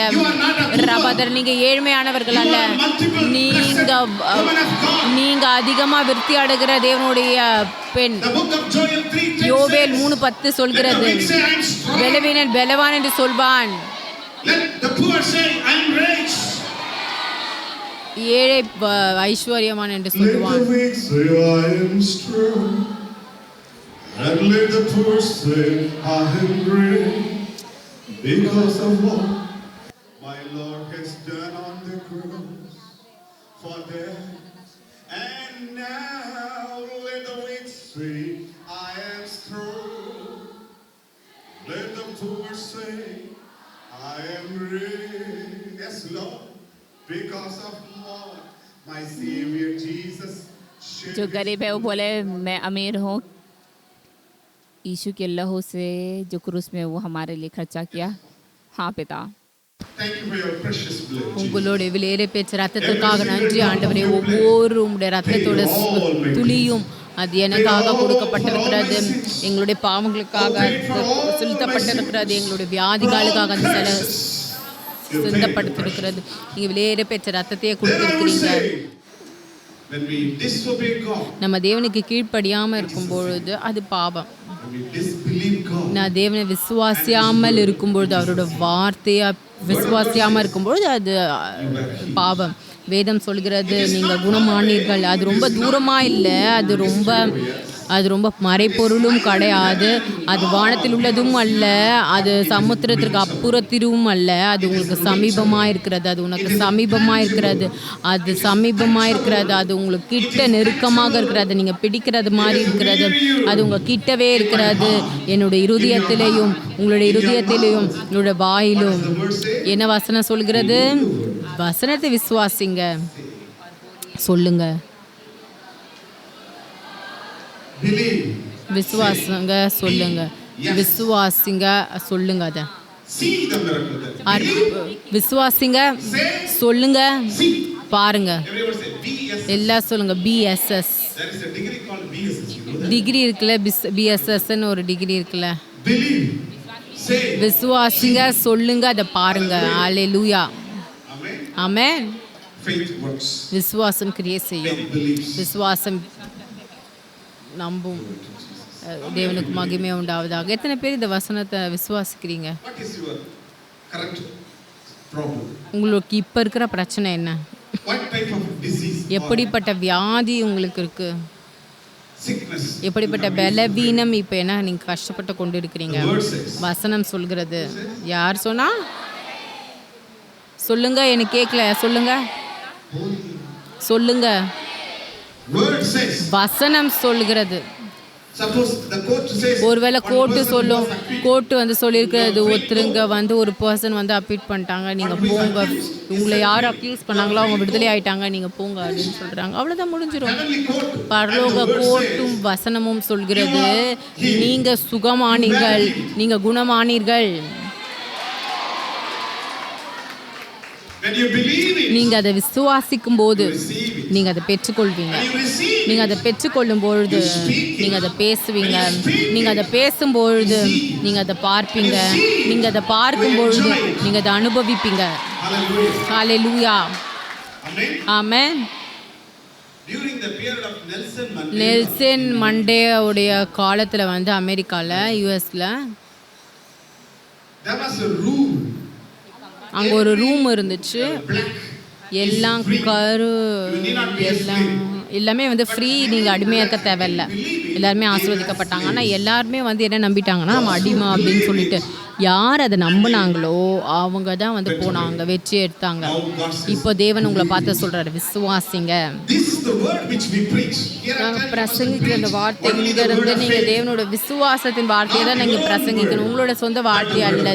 ரபதர் நீங்க ஏழ்மையானவர்கள் அல்ல, நீங்க அதிகமா விருத்தி அடைகிற தேவனுடைய பெண். The book of Joel 3:10 யோவேல் says, 3:10 சொல்கிறது, let the weak say, I'm strong. பலவான் என்று சொல்வான், Let the poor say, I'm rich. ஏழை ஐஸ்வர்யவான் என்று Let சொல்லுவான். the weak say, I am strong. And let the poor say, I am great. Because of what my Lord has done on the cross for them. And now let the weak say, I am strong. Let the poor say, I am rich. Yes, Lord. Because of what my Savior Jesus shed जो his गरीब है वो बोले मैं अमीर हूँ, यीशु के लहू से जो क्रूस में वो हमारे लिए खर्चा किया. हाँ पिता, Thank you for your precious blood. Jesus. உங்களுடைய விலையேற பெற்ற ரத்தத்திற்காக நன்றி ஆண்டவரே. ஒவ்வொரு உங்களுடைய ரத்தத்தோட துளியும் அது எனக்காக கொடுக்கப்பட்டிருக்கிறது, எங்களுடைய பாவங்களுக்காக செலுத்தப்பட்டிருக்கிறது, எங்களுடைய வியாதிகளுக்காக அந்த சிந்தப்படுத்திருக்கிறது. நீங்க விலையேற பெற்ற ரத்தத்தையே Then I will கொடுத்திருக்கிறீங்க. say, when we disobey God, நம்ம தேவனுக்கு கீழ்ப்படியாம இருக்கும் பொழுது அது பாவம். when we disbelieve God, நான் தேவனை விசுவாசியாமல் இருக்கும்பொழுது, அவரோட வார்த்தையை விசுவாசியாமல் இருக்கும்பொழுது அது பாவம். வேதம் சொல்கிறது நீங்க குணமானீர்கள். அது ரொம்ப தூரமா இல்லை, அது ரொம்ப மறைப்பொருளும் கிடையாது, அது வானத்தில் உள்ளதும் அல்ல, அது சமுத்திரத்திற்கு அப்புறத்திலும் அல்ல, அது உங்களுக்கு சமீபமாக இருக்கிறது. அது உனக்கு சமீபமாக இருக்கிறது, அது உங்களுக்கு கிட்ட நெருக்கமாக இருக்கிறது, நீங்கள் பிடிக்கிறது மாதிரி இருக்கிறது, அது உங்கள் கிட்டவே இருக்கிறது. என்னுடைய இருதயத்திலேயும் உங்களுடைய இருதயத்திலேயும் உங்களுடைய வாயிலும். என்ன வசனம் சொல்கிறது? வசனத்தை விசுவாசிங்க, சொல்லுங்க. believe விசுவாசங்க சொல்லுங்க, விசுவாசிங்க சொல்லுங்க. அதை See the miracle there. விசுவாசிங்க சொல்லுங்க, பாருங்க. Everyone say BSS. எல்லாம் சொல்லுங்க BSS. There is a degree called BSS. You know that? Degree இருக்குல்ல, BSSன்னு ஒரு டிகிரி இருக்குல்ல. Believe. Say. விசுவாசிங்க சொல்லுங்க, அதை பாருங்க. ஹalleluya. Amen. ஆமென். Faith works. விசுவாசம் கிரியை செய்யும். Faith believes. விசுவாசம் நம்பும். தேவனுக்கு மகிமை உண்டாவதாக. எத்தனை பேர் இந்த வசனத்தை விசுவாசிக்கிறீங்க? What is your current problem? உங்களுக்கு இப்போ இருக்கிற பிரச்சனை என்ன? What type of disease? எப்படிப்பட்ட வியாதி உங்களுக்கு இருக்கு? Sickness. எப்படிப்பட்ட பலவீனம் இப்போ என்ன நீங்கள் கஷ்டப்பட்டு கொண்டு இருக்கிறீங்க? The word says. வசனம் சொல்கிறது. யார் சொன்னா? சொல்லுங்க, எனக்கு கேட்கல. சொல்லுங்க, சொல்லுங்க. Word says. வசனம் சொல்கிறது. Suppose the court says. ஒருவேளை one கோர்ட்டு person சொல்லும், was acquitted. கோர்ட்டு வந்து சொல்லியிருக்கிறது, ஒருத்தருங்க வந்து ஒரு பர்சன் வந்து அப்பீட் பண்ணிட்டாங்க, நீங்கள் போங்க. உங்களை யார் அக்யூஸ் பண்ணாங்களோ அவங்க விடுதலை ஆயிட்டாங்க, நீங்கள் போங்க அப்படின்னு சொல்கிறாங்க. அவ்வளோதான், முடிஞ்சிடும். Heavenly court. பரலோக And the word கோர்ட்டும் says, வசனமும் சொல்கிறது, நீங்கள் சுகமானீர்கள், நீங்கள் குணமானீர்கள். when you believe it, நீங்கள் அதை விசுவாசிக்கும் போது receive it. நீங்கள் அதை பெற்றுக்கொள்வீங்க. When you receive it, நீங்கள் அதை பெற்றுக்கொள்ளும் பொழுது நீங்கள் அதை பேசுவீங்க. நீங்கள் அதை பேசும்பொழுது நீங்கள் அதை பார்ப்பீங்க. நீங்கள் அதை பார்க்கும் பொழுது நீங்கள் அதை அனுபவிப்பீங்க. hallelujah. ஹalleluya. Amen. Amen. During the period of Nelson Mandela, Nelson மண்டேவுடைய காலத்தில் வந்து அமெரிக்காவில், யூஎஸில் there was a rule. அங்கே ஒரு ரூம் இருந்துச்சு. Black. எல்லாம் கரு, எல்லாமே வந்து ஃப்ரீ. நீங்கள் அடிமையாக இருக்க தேவையில்ல. எல்லாருமே ஆசீர்வதிக்கப்பட்டாங்க. ஆனால் எல்லாருமே வந்து என்ன நம்பிட்டாங்கன்னா நம்ம அடிமை அப்படின்னு சொல்லிட்டு யார் அதை நம்பினாங்களோ அவங்க தான் வந்து போனாங்க, வெற்றி எடுத்தாங்க. இப்போ தேவன் உங்களை பார்த்து சொல்கிறாரு, விசுவாசிங்க. This is the word which we preach. Here I நாங்கள் tell you, பிரசங்கிக்கிற அந்த வார்த்தை இங்கிருந்து நீங்கள் தேவனோட விசுவாசத்தின் வார்த்தையை தான் நீங்கள் பிரசங்கிக்கணும். உங்களோட சொந்த வார்த்தை அல்ல,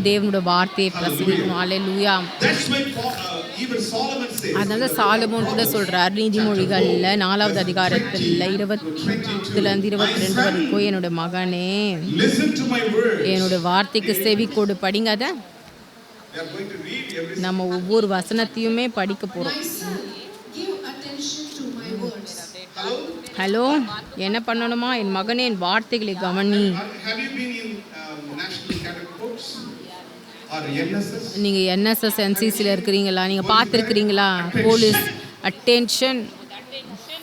தேவனோட வார்த்தையை பிரசங்கிக்கணும். ஹalleluya. that's why even Solomon says. அதனால சாலமோன் கூட சொல்றார், நீதிமொழிகள்ல 4வது அதிகாரத்தில் 20-22 வரைக்கும், என்னோட மகனே Listen to my word. என்னோட வார்த்தைக்கு செவி கொடு. படிங்க. அதை We are going to read every. நம்ம ஒவ்வொரு வசனத்தையுமே படிக்க போறோம். Give attention to my words. Hello. Hello, என்ன பண்ணணுமா? என் மகனே என் வார்த்தைகளை கவனி. Have you been in National Cadet Corps or NSS? நீங்கள் என்எஸ்எஸ் என்சிசியில் இருக்கிறீங்களா? நீங்கள் பார்த்துருக்கிறீங்களா? Police attention,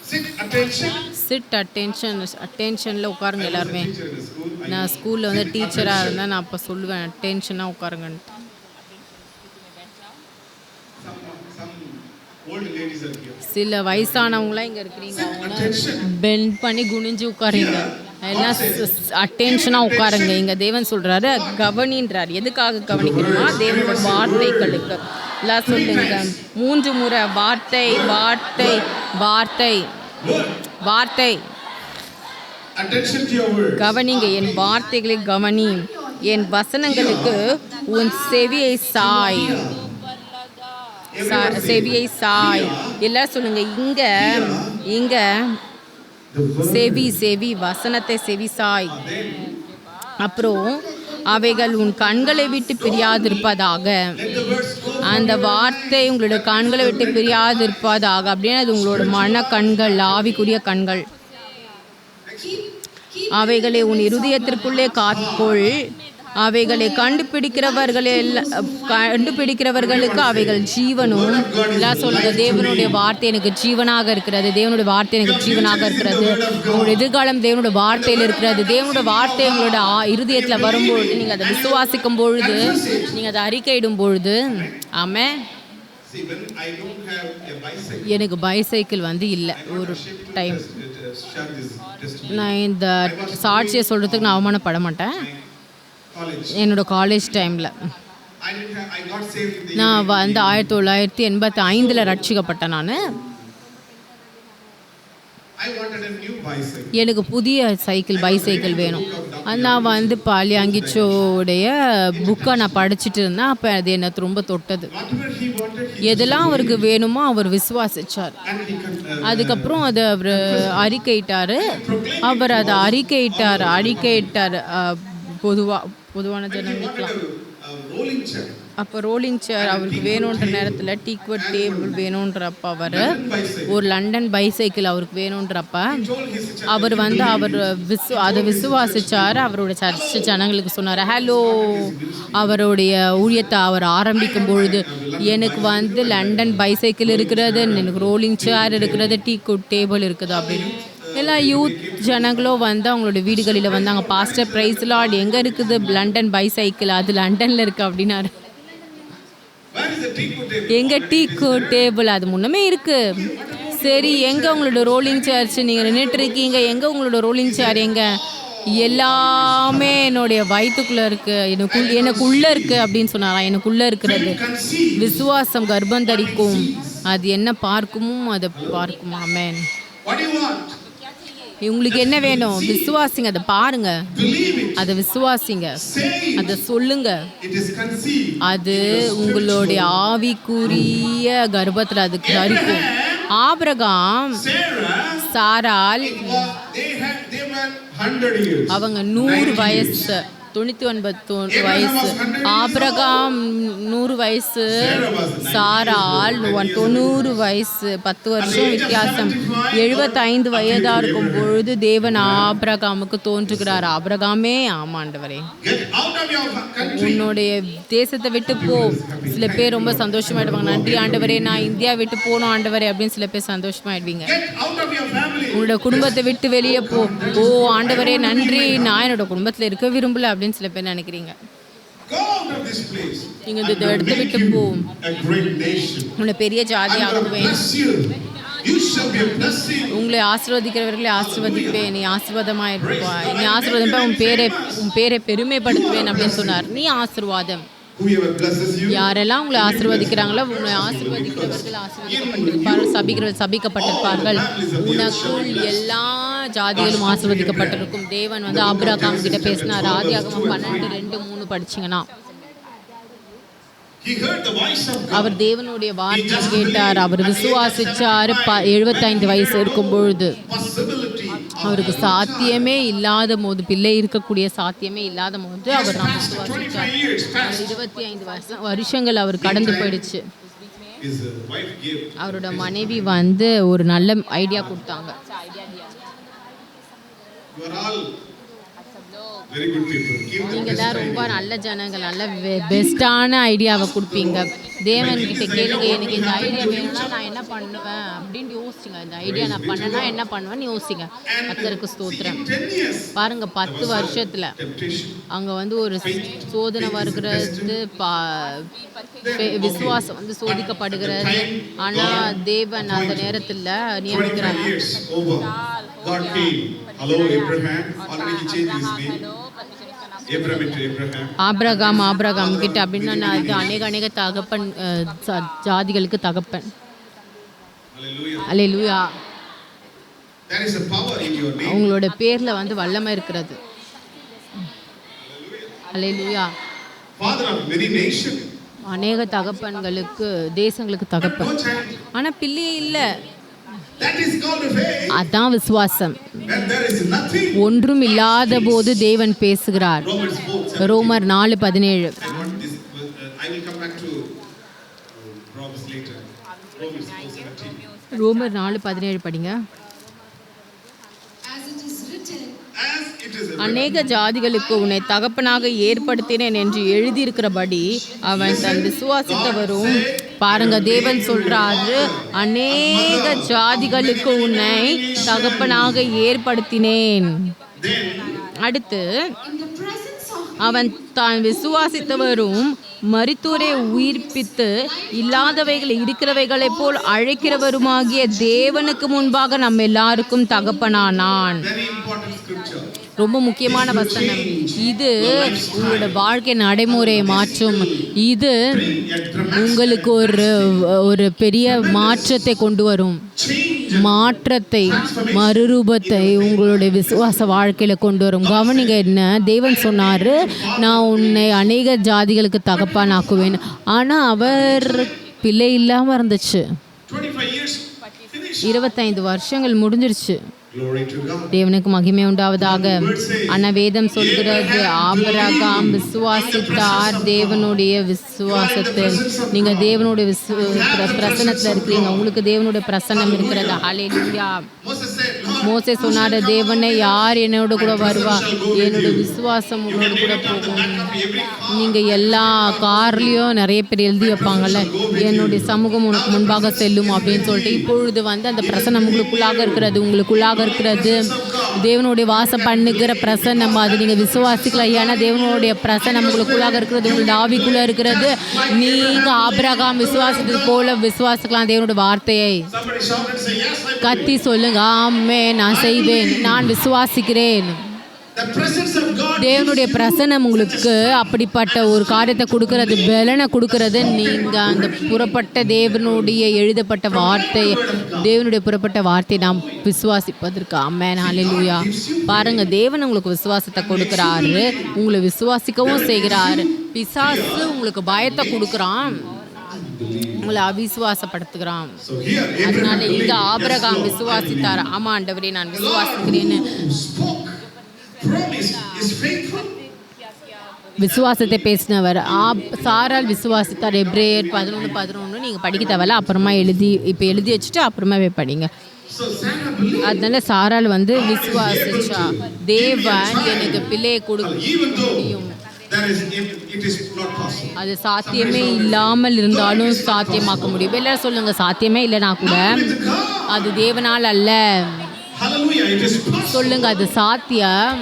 Sit attention. Sit attention, அட்டென்ஷனில் உட்காருங்க எல்லாருமே. Teacher in the school. நான் ஸ்கூலில் வந்து டீச்சராக இருந்தால் நான் அப்போ சொல்லுவேன், அட்டென்ஷனாக உட்காருங்கன்ட்டு. Some old ladies are here. சில வயசானவங்களாம் இங்கே இருக்கிறீங்க, அவங்களாம் Attention. பெண்ட் பண்ணி குனிஞ்சு உட்காருங்க. எல்லாம் அட்டென்ஷனாக உட்காருங்க. இங்கே தேவன் சொல்கிறாரு கவனின்றார். எதுக்காக கவனிக்கணுமா? தேவனோட வார்த்தைகளுக்கு. எல்லாம் சொல்லுங்க 3 முறை, வார்த்தை வார்த்தை வார்த்தை வார்த்தை. Attention to your word. கவனிங்க, என் வார்த்தைகளை கவனி, என் வசனங்களுக்கு உன் செவியை சாய். செவியை சாய். எல்லாரும் சொல்லுங்க, இங்க இங்க செவி செவி, வசனத்தை செவி சாய். அப்புறம் அவைகள் உன் கண்களை விட்டு பிரியாதிருப்பதாக. அந்த வார்த்தை உங்களோட கண்களை விட்டு பிரியாதிருப்பதாக. அப்படின்னு அது உங்களோட மன கண்கள், ஆவிக்குரிய கண்கள். அவைகளை உன் இருதயத்திற்குள்ளே காத்துக்கொள். அவைகளை கண்டுபிடிக்கிறவர்களுக்கு அவைகள் ஜீவனும். எல்லாம் சொல்லுங்க, தேவனுடைய வார்த்தை எனக்கு ஜீவனாக இருக்கிறது. தேவனுடைய வார்த்தை எனக்கு ஜீவனாக இருக்கிறது. உங்களோட எதிர்காலம் தேவனுடைய வார்த்தையில் இருக்கிறது. தேவனுடைய வார்த்தை உங்களோட இருதயத்தில் வரும்பொழுது, நீங்கள் அதை விசுவாசிக்கும் பொழுது, நீங்கள் அதை அறிக்கையிடும் பொழுது, ஆமென். See, when I don't have a bicycle, எனக்கு பைசைக்கிள் வந்து இல்லை. ஒரு டைம் share this testimony. நான் இந்த சாட்சியை சொல்கிறதுக்கு நான் அவமானப்பட மாட்டேன். College. என்னோட காலேஜ் டைமில் I got saved in the நான் வந்து 1985 ரட்சிக்கப்பட்டேன். நான் I wanted a new bicycle. எனக்கு புதிய பைசைக்கிள் வேணும். Book of நான் வந்து பாலியாங்கிச்சோடைய புக்கை நான் படிச்சுட்டு இருந்தேன். அப்போ அது என்னை ரொம்ப தொட்டது. Whatever he wanted, he எதெல்லாம் அவருக்கு வேணுமோ அவர் விசுவாசிச்சார். and he அதுக்கப்புறம் அதை அவர் அறிக்கையிட்டார். அவர் அதை அறிக்கையிட்டார் பொதுவான ஜனங்களுக்குலாம். rolling chair, அப்போ ரோலிங் சேர் அவருக்கு வேணுன்ற நேரத்தில் டீக்வர்ட் டேபிள் வேணுன்றப்ப அவர் ஒரு லண்டன் பைசைக்கிள் அவருக்கு வேணுன்றப்ப அவர் வந்து அதை விசுவாசிச்சார். அவரோட சர்ச்சை ஜனங்களுக்கு சொன்னார். ஹலோ, அவருடைய ஊழியத்தை அவர் ஆரம்பிக்கும் பொழுது எனக்கு வந்து லண்டன் பைசைக்கிள் இருக்கிறது, எனக்கு ரோலிங் சேர் இருக்கிறது, டீக்வர்ட் டேபிள் இருக்குது அப்படின்னு எல்லா யூத் ஜனங்களும் வந்து அவங்களோட வீடுகளில் வந்து அங்கே பாஸ்டர் பிரைஸ் லார்ட் எங்கே இருக்குது லண்டன் பைசைக்கிள், அது லண்டனில் இருக்குது அப்படின்னாரு. where is the teakwood table? எங்கே டீக்வர்ட் டேபிள் அது முன்னமே இருக்குது. சரி, எங்கே உங்களோட ரோலிங் சேர்ஸ் நீங்கள் நின்றுட்டு இருக்கீங்க, எங்கே உங்களோட ரோலிங் சேர் எங்கே? எல்லாமே என்னுடைய வயிற்றுக்குள்ளே இருக்குது, எனக்குள்ளே இருக்குது அப்படின்னு சொன்னாராம். எனக்குள்ளே இருக்கிறது Conceive. விசுவாசம் கர்ப்பம் தரிக்கும், அது என்ன பார்க்குமோ அதை பார்க்குமா. ஆமென். What do you want? உங்களுக்கு என்ன வேணும்? விசுவாசிங்க, அதை பாருங்க, Believe it. அதை விசுவாசிங்க, Say it. அதை சொல்லுங்க. It is conceived. அது உங்களுடைய ஆவிக்குரிய கர்ப்பத்தில் அது தரிக்கும். ஆபிரகாம் Sarah, சாரால் they were 100 years. அவங்க 100 வயசு, 99 வயசு. ஆபிரகாம் 100 வயசு, சாரால் 90 வயசு. 10 வருஷம் வித்தியாசம். 75 வயதாக இருக்கும் பொழுது தேவன் ஆபிரகாமுக்கு தோன்றுகிறார். ஆபிரகாமே, ஆமாண்டவரே Get out of your country. உன்னுடைய தேசத்தை விட்டு போ. சில பேர் ரொம்ப சந்தோஷமாயிடுவாங்க. நன்றி ஆண்டவரே, நான் இந்தியா விட்டு போனோம் ஆண்டவரே அப்படின்னு சில பேர் சந்தோஷமாயிடுவீங்க. Get out of your family. உன்னோட குடும்பத்தை விட்டு வெளியே போ. ஓ ஆண்டவரே நன்றி, நான் என்னோட குடும்பத்தில் இருக்க விரும்பல அப்படின்னு சில பேர் நினைக்கிறீங்க. Go out of this place. நீங்க இந்த இடத்தை விட்டு போ. A great nation. உன்னை பெரிய ஜாதி I will ஆக்குவேன். bless you. You shall be a blessing. உங்களை ஆசீர்வதிக்கிறவர்களை ஆசீர்வதிப்பேன். நீ ஆசீர்வாதமாக இருப்பாய். நீ ஆசீர்வாதம் உன் பேரை பெருமைப்படுத்துவேன் அப்படின்னு சொன்னார். நீ ஆசீர்வாதம். Whoever blesses you. யாரெல்லாம் உங்களை ஆசீர்வதிக்கிறாங்களோ உன்னை ஆசீர்வதிக்கிறவர்கள் ஆசீர்வதிக்கப்பட்டிருப்பார்கள், சபிக்கப்பட்டிருப்பார்கள். உனக்குள் எல்லா ஜாதிகளும் ஆசீர்வதிக்கப்பட்டிருக்கும். தேவன் வந்து ஆபிரகாம் கிட்ட பேசினார். ஆதியாகமம் 12:2-3 படிச்சிங்கன்னா He heard the voice of God. அவர் தேவனுடைய வார்த்தை கேட்டார். அவர் விசுவாசிச்சார். 75 வயசு இருக்கும் பொழுது Possibility. அவருக்கு சாத்தியமே இல்லாத போது, பிள்ளை இருக்கக்கூடிய சாத்தியமே இல்லாத போது அவர் நாம் விசுவாசிச்சார். 25 years past. 25 வருஷங்கள் அவர் கடந்து போயிடுச்சு. His wife gave. அவரோட மனைவி வந்து ஒரு நல்ல ஐடியா கொடுத்தாங்க. You are all very good people. Give the நீங்க best தான் ரொம்ப idea. நல்ல ஜனங்கள், நல்ல பெஸ்ட்டான ஐடியாவை கொடுப்பீங்க. தேவன் கிட்ட கேளுங்க, எனக்கு இந்த ஐடியா வேணும்னா நான் என்ன பண்ணுவேன் அப்படின்னு யோசிச்சுங்க. இந்த ஐடியா நான் பண்ணனா என்ன பண்ணுவேன்னு யோசிங்க. கர்த்தருக்கு ஸ்தோத்திரம். 10 years. பாருங்க 10 வருஷத்துல Temptation. அங்க வந்து ஒரு சோதனை வருகிறது, விசுவாசம் வந்து சோதிக்கப்படுகிறது. ஆனா தேவன் அந்த நேரத்துல 25 நியமிக்கிறார். years over. God came. Hello, Abraham. Already he changed his name. Abraham into Abraham. Abraham கிட்ட அப்படின்னா நான் அது அநேக தகப்பன், ஜாதிகளுக்கு தகப்பன். Hallelujah. Hallelujah. There is a power in your name. அவங்களோட பேர்ல வந்து வல்லமை இருக்கிறது. அல்லேலூயா. Father of many nations. அநேக தகப்பன்களுக்கு, தேசங்களுக்கு No தகப்பன். child. ஆனா பிள்ளையே இல்லை. That is called faith. அதான் விசுவாசம். When there is nothing. ஒன்றும் இல்லாத போது தேவன் பேசுகிறார். Romans 4. ரோமர் 4:17. I want this. I will come back to Romans later. Romans 4:17. ரோமர் 4:17 படிங்க. As it is written, As it is written, அநேக ஜாதிகளுக்கு உன்னை தகப்பனாக ஏற்படுத்தினேன் என்று எழுதியிருக்கிறபடி அவன் தன் விசுவாசித்தவரும். பாருங்க, தேவன் சொல்றாரு, அநேக ஜாதிகளுக்கு உன்னை தகப்பனாக ஏற்படுத்தினேன். அடுத்து in the presence of அவன் தான் விசுவாசித்தவரும் மரித்தோரை உயிர்ப்பித்து இல்லாதவைகளை இருக்கிறவைகளைப் போல் அழைக்கிறவருமாகிய தேவனுக்கு முன்பாக நம்ம எல்லாருக்கும் தகப்பனானான். very important scripture. ரொம்ப முக்கியமான வசனம் இது. உங்களோட வாழ்க்கை நடைமுறையை மாற்றும். இது உங்களுக்கு ஒரு பெரிய மாற்றத்தை கொண்டு வரும். Change மாற்றத்தை, மறுரூபத்தை உங்களுடைய விசுவாச வாழ்க்கையில் கொண்டு வரும். கவனிங்க, என்ன தேவன் சொன்னார், நான் உன்னை அநேக ஜாதிகளுக்கு தகப்பானாக்குவேன். ஆனால் அவர் பிள்ளை இல்லாமல் இருந்துச்சு. 25 years finished. 25 வருஷங்கள் முடிஞ்சிருச்சு. Glory to God. தேவனுக்கு மகிமை உண்டாவதாக. ஆனால் வேதம் சொல்கிறது, ஆபிரகாம் விசுவாசித்தார். தேவனுடைய விசுவாசத்தை, நீங்கள் தேவனுடைய பிரசன்னத்தில் இருக்கிறீங்க, உங்களுக்கு தேவனுடைய பிரசன்னம் இருக்கிறது. ஹல்லேலூயா. Moses said, Lord, மோசே சொன்னார், தேவனே யார் என்னோட கூட வருவா? என்னோட விசுவாசம் உங்களோட கூட போகும். நீங்கள் எல்லா கார்லேயும் நிறைய பேர் எழுதி வைப்பாங்கல்ல, என்னுடைய சமூகம் உனக்கு முன்பாக செல்லும் அப்படின்னு சொல்லிட்டு. இப்பொழுது வந்து அந்த பிரசன்னம் உங்களுக்குள்ளாக இருக்கிறது, உங்களுக்குள்ளாக இருக்கிறது. தேவனுடைய வாசம் பண்ணுகிற பிரசன்னம், அது நீங்கள் விசுவாசிக்கலாம். ஏன்னா தேவனுடைய பிரசன்னம் உங்களுக்குள்ளாக இருக்கிறது, உங்களுடைய ஆவிக்குள்ளே இருக்கிறது. நீங்கள் ஆபிரகாம் விசுவாசத்தை போல விசுவாசிக்கலாம் தேவனுடைய வார்த்தையை. somebody shout and say, yes, I கத்தி சொல்லுங்க, ஆமே நான் செய்வேன், நான் விசுவாசிக்கிறேன். The presence of God. தேவனுடைய பிரசன்னம் உங்களுக்கு அப்படிப்பட்ட ஒரு காரியத்தை கொடுக்கறது, பலனை கொடுக்கறது. நீங்கள் அந்த புறப்பட்ட தேவனுடைய எழுதப்பட்ட வார்த்தை, தேவனுடைய புறப்பட்ட வார்த்தை நாம் விசுவாசிப்பதற்கு. ஆமென், ஹல்லேலூயா. பாருங்க, தேவன் உங்களுக்கு விசுவாசத்தை கொடுக்குறாரு, உங்களை விசுவாசிக்கவும் செய்கிறாரு. பிசாசு உங்களுக்கு பயத்தை கொடுக்குறான், உங்களை அவிசுவாசப்படுத்துகிறான். So here, அதனால Abraham இங்க believed. ஆபிரகாம் விசுவாசித்தார். ஆமா ஆண்டவரே, நான் விசுவாசிக்கிறேன்னு. Who spoke, promise, is faithful. விசுவாசத்தை பேசினவர். சாரால் விசுவாசித்தார். எபிரேயர் 11:11 நீங்கள் படிக்க தேவையில்ல, அப்புறமா இப்போ எழுதி வச்சுட்டு அப்புறமா போய் படிங்க. So Sarah believed. அதனால சாரால் வந்து விசுவாசிச்சா, தேவன் எனக்கு பிள்ளையை கொடுக்க Even though முடியும். there is, it is not possible. அது சாத்தியமே இல்லாமல் இருந்தாலும் சாத்தியமாக்க முடியும். எல்லாரும் சொல்லுங்க, சாத்தியமே இல்லைனா கூட With God. அது தேவனால் அல்ல. Hallelujah. It is possible. சொல்லுங்க, அது சாத்தியம்,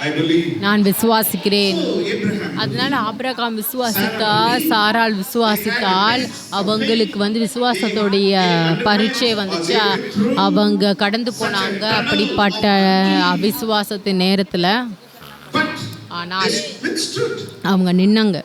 I believe. நான் விசுவாசிக்கிறேன். So Abraham. அதனால ஆபிரகாம் விசுவாசித்தால், சாராள் விசுவாசித்தால், அவங்களுக்கு வந்து விசுவாசத்தோடைய பரீட்சை வந்துச்சு. அவங்க கடந்து போனாங்க அப்படிப்பட்ட அவிசுவாசத்தின் நேரத்தில். But ஆனால் he withstood. அவங்க நின்னாங்க.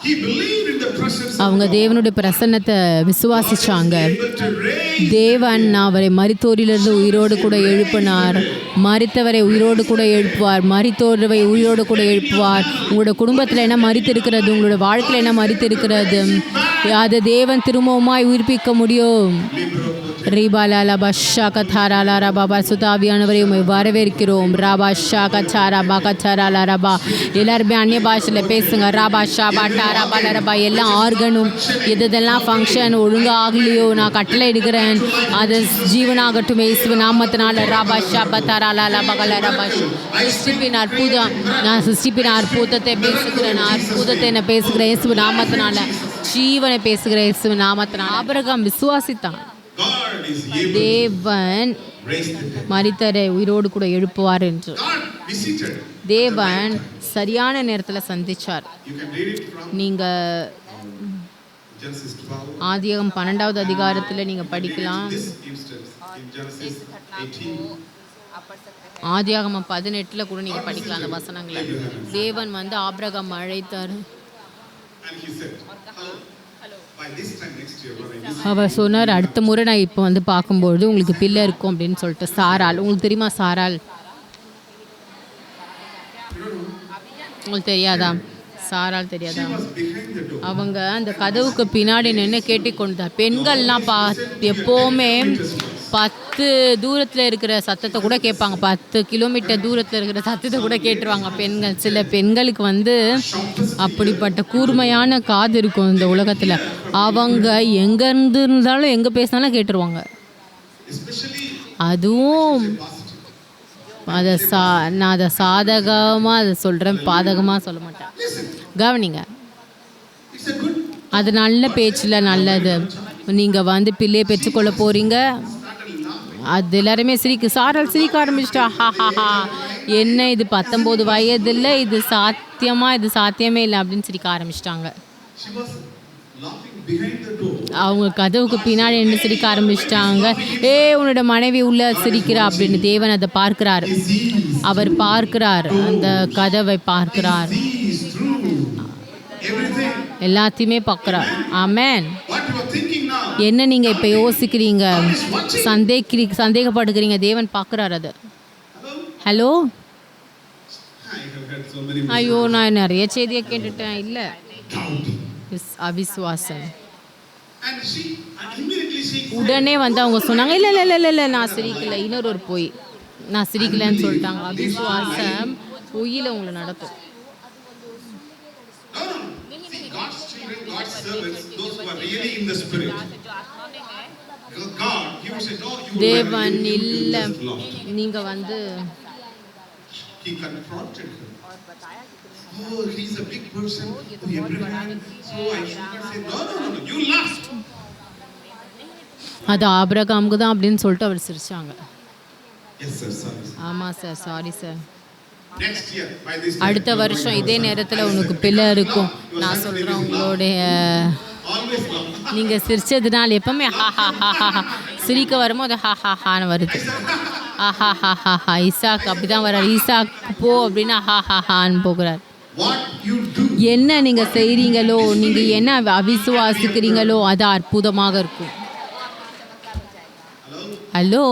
He believed in the presence of அவங்க தேவனுடைய பிரசன்னத்தை விசுவாசிச்சாங்க. able to raise. தேவன் அவரை மரித்தோரிலிருந்து உயிரோடு கூட எழுப்பினார். மரித்தவரை உயிரோடு கூட எழுப்புவார், மரித்தோரை உயிரோடு கூட எழுப்புவார். உங்களோட குடும்பத்தில் என்ன மரித்திருக்கிறது, உங்களோட வாழ்க்கையில் என்ன மரித்திருக்கிறது, அதை தேவன் திரும்பவுமாய் உயிர்ப்பிக்க முடியும். ரீபாலாலா பஷா கத்தாராலா ரபா சுதாவியானவரை உண்மை வரவேற்கிறோம். ராபா ஷா கச்சாரா பா கச்சாராலா ரபா. எல்லாருமே அந்நிய பாஷையில் பேசுங்க. ராபா ஷா பாட்டா ரபா ரபா. எல்லாம் ஆர்கனும் எதெல்லாம் ஃபங்க்ஷன் ஒழுங்காக ஆகலையோ நான் கட்டளை எடுக்கிறேன், அது ஜீவனாகட்டும் இயேசு நாமத்தினால. ராபா ஷா பத்தாராலா பகல ரபா. சிருஷ்டிப்பின் அற்புதம், நான் சிருஷ்டிப்பின் அற்புதத்தை பேசுகிறேன், அற்புதத்தை நான் பேசுகிறேன் இயேசு நாமத்தினால. ஜீவனை பேசுகிறேன் இயேசு நாமத்தினால. ஆபிரகாம் விசுவாசித்தான், God is able தேவன் to raise the dead. மரித்தரை உயிரோடு கூட எழுப்புவார் என்று. God visited. தேவன் சரியான நேரத்தில் சந்திச்சார். You can read it from நீங்கள் Genesis 12. ஆதியாகமம் 12வது அதிகாரத்தில் நீங்கள் படிக்கலாம். This instance in Genesis 18. ஆதியாகமம் 18 கூட நீங்கள் படிக்கலாம் அந்த வசனங்களை. தேவன் வந்து ஆபிரகாம் அழைத்தார். And he said, hello. By this time next year, when I visit, அவர் சொன்னார், அடுத்த முறை நான் இப்போ வந்து பார்க்கும்போது உங்களுக்கு பிள்ளை இருக்கும் அப்படின்னு சொல்லிட்டு. சாராள், உங்களுக்கு தெரியுமா சாராள்? உங்களுக்கு தெரியாதா? சாராள் தெரியாதா? was behind the door. அவங்க அந்த கதவுக்கு பின்னாடி நின்று கேட்டுக்கொண்டார். பெண்கள்லாம் எப்போவுமே 10 தூரத்தில் இருக்கிற சத்தத்தை கூட கேட்பாங்க, 10 கிலோமீட்டர் தூரத்தில் இருக்கிற சத்தத்தை கூட கேட்டுருவாங்க பெண்கள். சில பெண்களுக்கு வந்து அப்படிப்பட்ட கூர்மையான காது இருக்கும் இந்த உலகத்தில். அவங்க எங்கேருந்து இருந்தாலும் எங்கே பேசினாலும் கேட்டுருவாங்க. Especially அதுவும் அதை நான் அதை சாதகமாக அதை சொல்கிறேன், பாதகமாக சொல்ல மாட்டேன். கவனிங்க, it's a good. அது நல்ல பேச்சில் நல்லது. நீங்கள் வந்து பிள்ளையை பெற்றுக்கொள்ள போகிறீங்க, அது எல்லாருமே சாராள் சிரிக்க ஆரம்பிச்சிட்டா. ஹா என்ன இது 19 வயதில் இது சாத்தியமாக, இது சாத்தியமே இல்லை அப்படின்னு சிரிக்க ஆரம்பிச்சிட்டாங்க. She was laughing behind the door. அவங்க கதவுக்கு பின்னாடி நின்று சிரிக்க ஆரம்பிச்சிட்டாங்க. உன்னோட மனைவி உள்ள சிரிக்கிறா அப்படின்னு. தேவன் அதை பார்க்கிறார், அவர் பார்க்கிறார், அந்த கதவை பார்க்கிறார், Sees through everything. எல்லாத்தையுமே பார்க்கிறார். ஆமென். What you are thinking now, என்ன நீங்கள் இப்போ யோசிக்கிறீங்க, சந்தேகப்படுகிறீங்க, தேவன் பார்க்குறாரு அதை. Hello, I have heard so many ஐயோ நான் நிறைய செய்தியை கேட்டுட்டேன். இல்லை, doubting. அவிசுவாசம். And immediately she உடனே வந்து அவங்க சொன்னாங்க, இல்லை இல்லை இல்லை இல்லை இல்லை நான் சிரிக்கல. இன்னொரு போய் நான் சிரிக்கலன்னு சொல்லிட்டாங்க. அவிசுவாசம் பொய்யில் உங்களை நடத்தும். no. See, God's children, God's servants, those who are really in the spirit. God, He would say, no, you will தேவன் not இல்லை, do this, Lord. நீங்கள் வந்து He confronted her. Oh, he's a big person. Oh, Abraham. So I should not say, no. You laughed. அது ஆபிரகாமுக்கு தான் அப்படின்னு சொல்லிட்டு அவர் சிரிச்சாங்க. Yes, sir. Sorry. ஆமாம் sir, sorry sir. Next year, by this time, அடுத்த வருஷம் இதே நேரத்தில் உனக்கு பிள்ளை இருக்கும். நான் சொல்கிறேன், உங்களுடைய always laugh. நீங்கள் சிரிச்சதுனால எப்பவுமே ஹா ஹா ஹா ஹா ஹா, சிரிக்க வரும்போது ஹா ஹா ஹான்னு வருது. ஹா ஹா ஹா ஹா, ஈசாக் அப்படி தான் வர்றார். ஈசாக் போ அப்படின்னா ஹா ஹா ஹான்னு போகிறார். What you do, என்ன நீங்கள் செய்கிறீங்களோ, நீங்கள் என்ன அவிசுவாசிக்கிறீங்களோ அது அற்புதமாக இருக்கும். ஹலோ,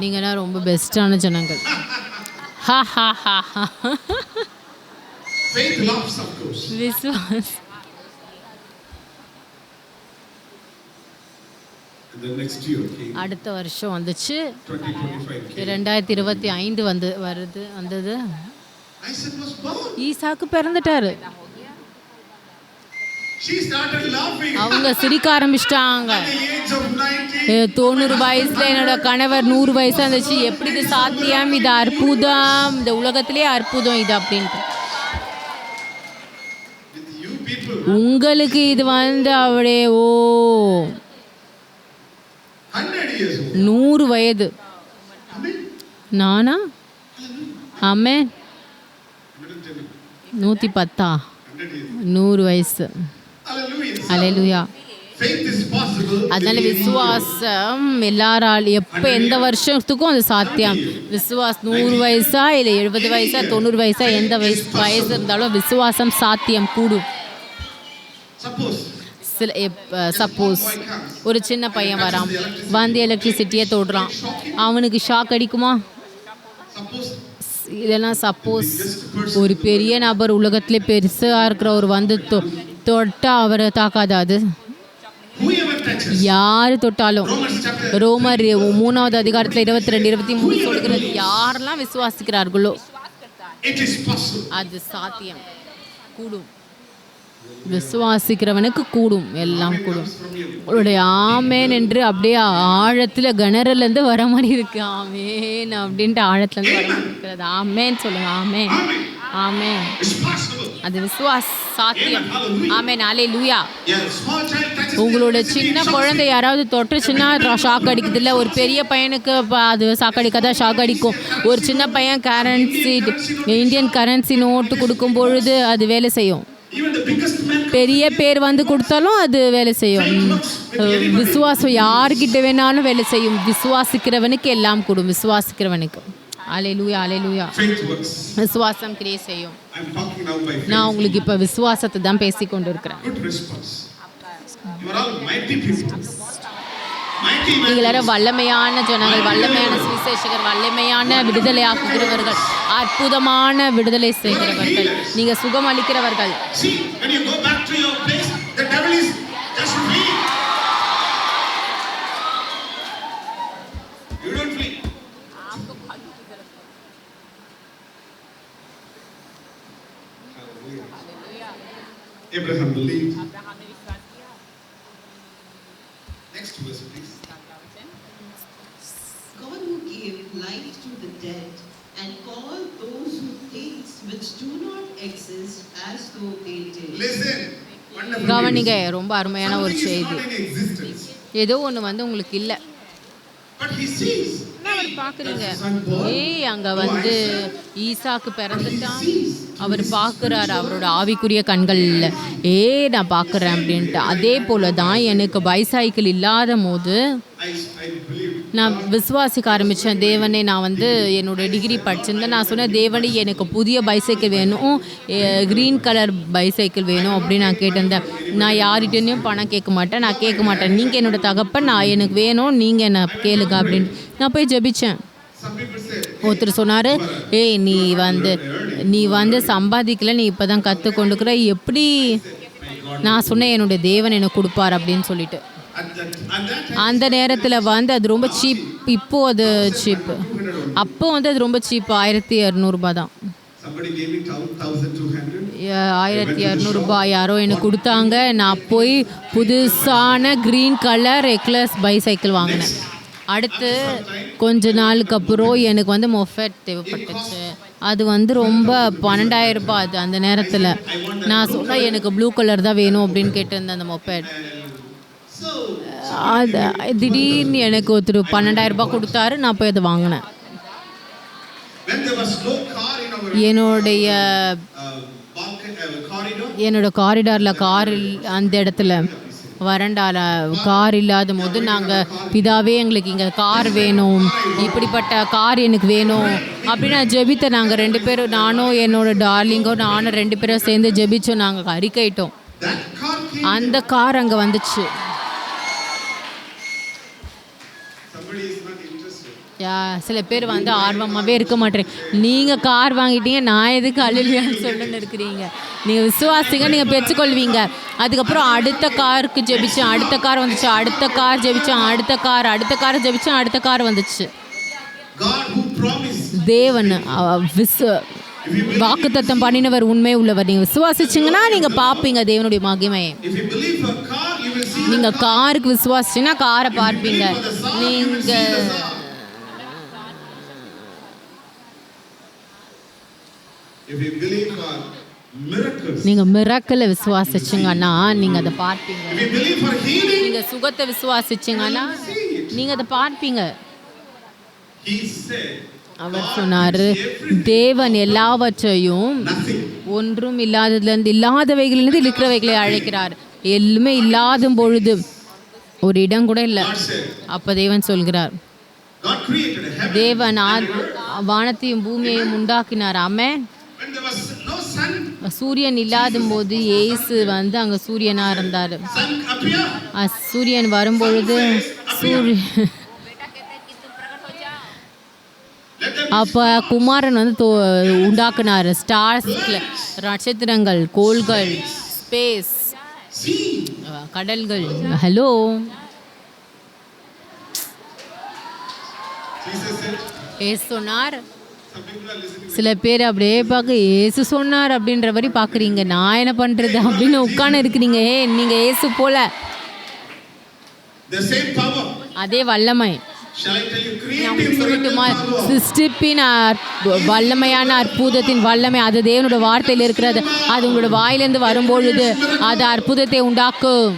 நீங்கன்னா ரொம்ப பெஸ்டான ஜனங்கள். ஹா ஹா ஹா ஹா. faith laughs, of course. விசுவாஸ் And the next year came, அடுத்த வருஷம் வந்துச்சு. 2025 came. 2025 வந்தது. Isaac was born. Isaac பிறந்துட்டாரு. She started laughing. அவங்க சிரிக்க ஆரம்பிச்சிட்டாங்க. At the age of 90. 90 வயசுல என்னோட கணவர் 100 வயசா இருந்துச்சு. எப்படி இது சாத்தியம், இது அற்புதம், இந்த உலகத்திலே அற்புதம் இது அப்படின்ட்டு. With you people, உங்களுக்கு இது வந்து அவளே 100 years old. 100 வயது. Amen. நானா? ஆமே. 110. 110. 100 years. 100 வயசு. Hallelujah. Hallelujah. Faith is possible. அதனால விசுவாசம் எல்லாரால் எப்போ எந்த வருஷத்துக்கும் அது சாத்தியம். 100 வயசா இல்லை 70 வயசா 90 வயசா எந்த வயசு இருந்தாலும் விசுவாசம் சாத்தியம் கூடும். சப்போஸ் ஒரு சின்ன பையன் வரான், வந்து எலக்ட்ரிசிட்டியை தொடுறான், அவனுக்கு ஷாக் அடிக்குமா? இல்லைன்னா சப்போஸ் ஒரு பெரிய நபர் உலகத்திலே பெருசாக இருக்கிறவர் வந்து தொட்டால் அவரை தாக்காது. அது யார் தொட்டாலும் ரோமர் 3வது அதிகாரத்தில் 22, 23 சொல்கிறது, யாரெல்லாம் விசுவாசிக்கிறார்களோ அது சாத்தியம் கூடும். விசுவாசிக்கிறவனுக்கு கூடும், எல்லாம் கூடும். உங்களுடைய ஆமேன் என்று அப்படியே ஆழத்தில் கிணறுலேருந்து வர மாதிரி இருக்கு. ஆமேன் அப்படின்ட்டு ஆழத்துலேருந்து வர மாதிரி இருக்கிறது. ஆமேன் சொல்லுங்க. ஆமேன், ஆமேன். அது விசுவாச சாத்தியம். ஆமேன், அல்லேலூயா. உங்களோட சின்ன குழந்தை யாராவது தொட்டுச்சுன்னா ஷாக் அடிக்குது இல்லை? ஒரு பெரிய பையனுக்கு அது ஷாக் அடிக்காதா? ஷாக் அடிக்கும். ஒரு சின்ன பையன் கரன்சி, இந்தியன் கரன்சி நோட்டு கொடுக்கும் பொழுது அது வேலை செய்யும். பெரிய பேர் வந்து கொடுத்தாலும் அது வேலை செய்யும். விசுவாசம் யார்கிட்ட வேணாலும் வேலை செய்யும். விசுவாசிக்கிறவனுக்கு எல்லாம் கூடும். விசுவாசிக்கிறவனுக்கு. அல்லேலூயா, அல்லேலூயா. விசுவாசம் கிரியை செய்யும். நான் உங்களுக்கு இப்போ விசுவாசத்தை தான் பேசி கொண்டு இருக்கிறேன். நீங்கள் எல்லாரும் வல்லமையான ஜனங்கள், வல்லமையான சுவிசேஷகர், வல்லமையான விடுதலை ஆக்குகிறவர்கள், அற்புதமான விடுதலை செய்கிறவர்கள், நீங்கள் சுகம் அளிக்கிறவர்கள். Abraham believed. Next verse, please. God who gave life to the dead and called those who things which do not exist as though they did. Listen. Wonderful. கவனிங்க, ரொம்ப அருமையான ஒரு Something is செய்தி. not in existence. ஏதோ ஒன்று வந்து உங்களுக்கு இல்லை, But he sees. அவர் பார்க்குறீங்க. That's the son born. அங்கே வந்து ஈசாக்கு பிறந்துட்டான். அவர் பார்க்குறாரு அவரோட ஆவிக்குரிய கண்களில். நான் பார்க்குறேன் அப்படின்ட்டு. அதே போல தான் எனக்கு பைசைக்கிள் இல்லாத போது I believe நான் விசுவாசிக்க ஆரம்பித்தேன். தேவனே, நான் வந்து என்னோடய டிகிரி படிச்சிருந்தேன். நான் சொன்னேன், தேவனே எனக்கு புதிய பைசைக்கிள் வேணும், க்ரீன் கலர் பைசைக்கிள் வேணும் அப்படின்னு நான் கேட்டிருந்தேன். நான் யார்கிட்டேயும் பணம் கேட்க மாட்டேன், நான் கேட்க மாட்டேன். நீங்கள் என்னோட தகப்பன், நான் எனக்கு வேணும், நீங்கள் என்ன கேளுங்க அப்படின்னு நான் போய் ஜெபித்தேன். ஒருத்தர் சொன்னார், ஏய் நீ வந்து சம்பாதிக்கல, நீ இப்போ தான் கற்றுக்கொண்டுக்கிற, எப்படி? நான் சொன்னேன், என்னுடைய தேவன் எனக்கு கொடுப்பார் அப்படின்னு சொல்லிட்டு. அந்த நேரத்தில் வந்து அது ரொம்ப சீப். இப்போது அது சீப்பு, அப்போ வந்து அது ரொம்ப சீப். 1200 தான். 1200 யாரோ எனக்கு கொடுத்தாங்க. நான் போய் புதுசான க்ரீன் கலர் எக்லஸ் பைசைக்கிள் வாங்கினேன். அடுத்து கொஞ்ச நாளுக்கு அப்புறம் எனக்கு வந்து மொஃபெட் தேவைப்பட்டுச்சு. அது வந்து ரொம்ப 12,000 அது. அந்த நேரத்தில் நான் சொன்னேன், எனக்கு ப்ளூ கலர் தான் வேணும் அப்படின்னு கேட்டிருந்தேன். அந்த மொஃபெட் அது திடீர்னு எனக்கு ஒருத்தர் 12,000 கொடுத்தாரு. நான் போய் அதை வாங்கினேன். என்னோட காரிடாரில் கார் அந்த இடத்துல வரண்டால கார் இல்லாத போது நாங்கள், பிதாவே எங்களுக்கு இங்கே கார் வேணும், இப்படிப்பட்ட கார் எனக்கு வேணும் அப்படின்னு நான் ஜெபித்தேன். நாங்கள் 2 பேரும், நானும் என்னோட டார்லிங்கோ நானும் 2 பேரும் சேர்ந்து ஜெபிச்சோம். நாங்கள் அறிக்கையிட்டோம். அந்த கார் அங்கே வந்துச்சு. சில பேர் வந்து ஆர்வமாகவே இருக்க மாட்டேறீங்க. நீங்கள் கார் வாங்கிட்டீங்க, நான் எதுக்கு அழுலியான்னு சொல்லுன்னு இருக்கிறீங்க. நீங்கள் விசுவாசிங்க, நீங்கள் பெற்றுக்கொள்வீங்க. அதுக்கப்புறம் அடுத்த காருக்கு ஜெபிச்சேன், அடுத்த கார் வந்துச்சு. அடுத்த கார் ஜெபிச்சேன், அடுத்த கார் ஜெபிச்சேன், அடுத்த கார் வந்துச்சு. தேவன் வாக்குத்தத்தம் பண்ணினவர், உண்மை உள்ளவர். நீங்கள் விசுவாசிச்சிங்கன்னா நீங்கள் பார்ப்பீங்க தேவனுடைய மகிமையை. நீங்கள் காருக்கு விசுவாசிச்சிங்கன்னா காரை பார்ப்பீங்க. நீங்கள் மிராக்கிளை விசுவாசிச்சிங்கன்னா நீங்கள் அதை பார்ப்பீங்க. நீங்கள் சுகத்தை விசுவாசிச்சிங்கன்னா நீங்கள் அதை பார்ப்பீங்க. அவர் சொன்னார், தேவன் எல்லாவற்றையும் ஒன்றும் இல்லாததுலேருந்து இல்லாதவைகளிலிருந்து இருக்கிறவைகளை அழைக்கிறார். எல்லாம் இல்லாத பொழுது ஒரு இடம் கூட இல்லை. அப்போ தேவன் சொல்கிறார், தேவன் வானத்தையும் பூமியையும் உண்டாக்கினார். ஆமென். சூரியன் இல்லாத போது இயேசு வந்து அங்கே சூரியனாக இருந்தார். சூரியன் வரும்பொழுது அப்போ குமாரன் வந்து உண்டாக்குனார். ஸ்டார்ஸ், நட்சத்திரங்கள், கோள்கள், ஸ்பேஸ், கடல்கள். ஹலோ, ஏசு சொன்னார். சில பேர் அப்படியே பார்க்க ஏசு சொன்னார் அப்படின்ற மாதிரி பார்க்குறீங்க. நான் என்ன பண்ணுறது அப்படின்னு உட்காந்து இருக்கிறீங்க. நீங்கள் ஏசு போல அதே வல்லமை. சொல்லட்டுமா? சிருஷ்டிப்பின் வல்லமையான அற்புதத்தின் வல்லமை அது தேவனோட வார்த்தையில் இருக்கிறது. அது உங்களோட வாயிலிருந்து வரும்பொழுது அது அற்புதத்தை உண்டாக்கும்.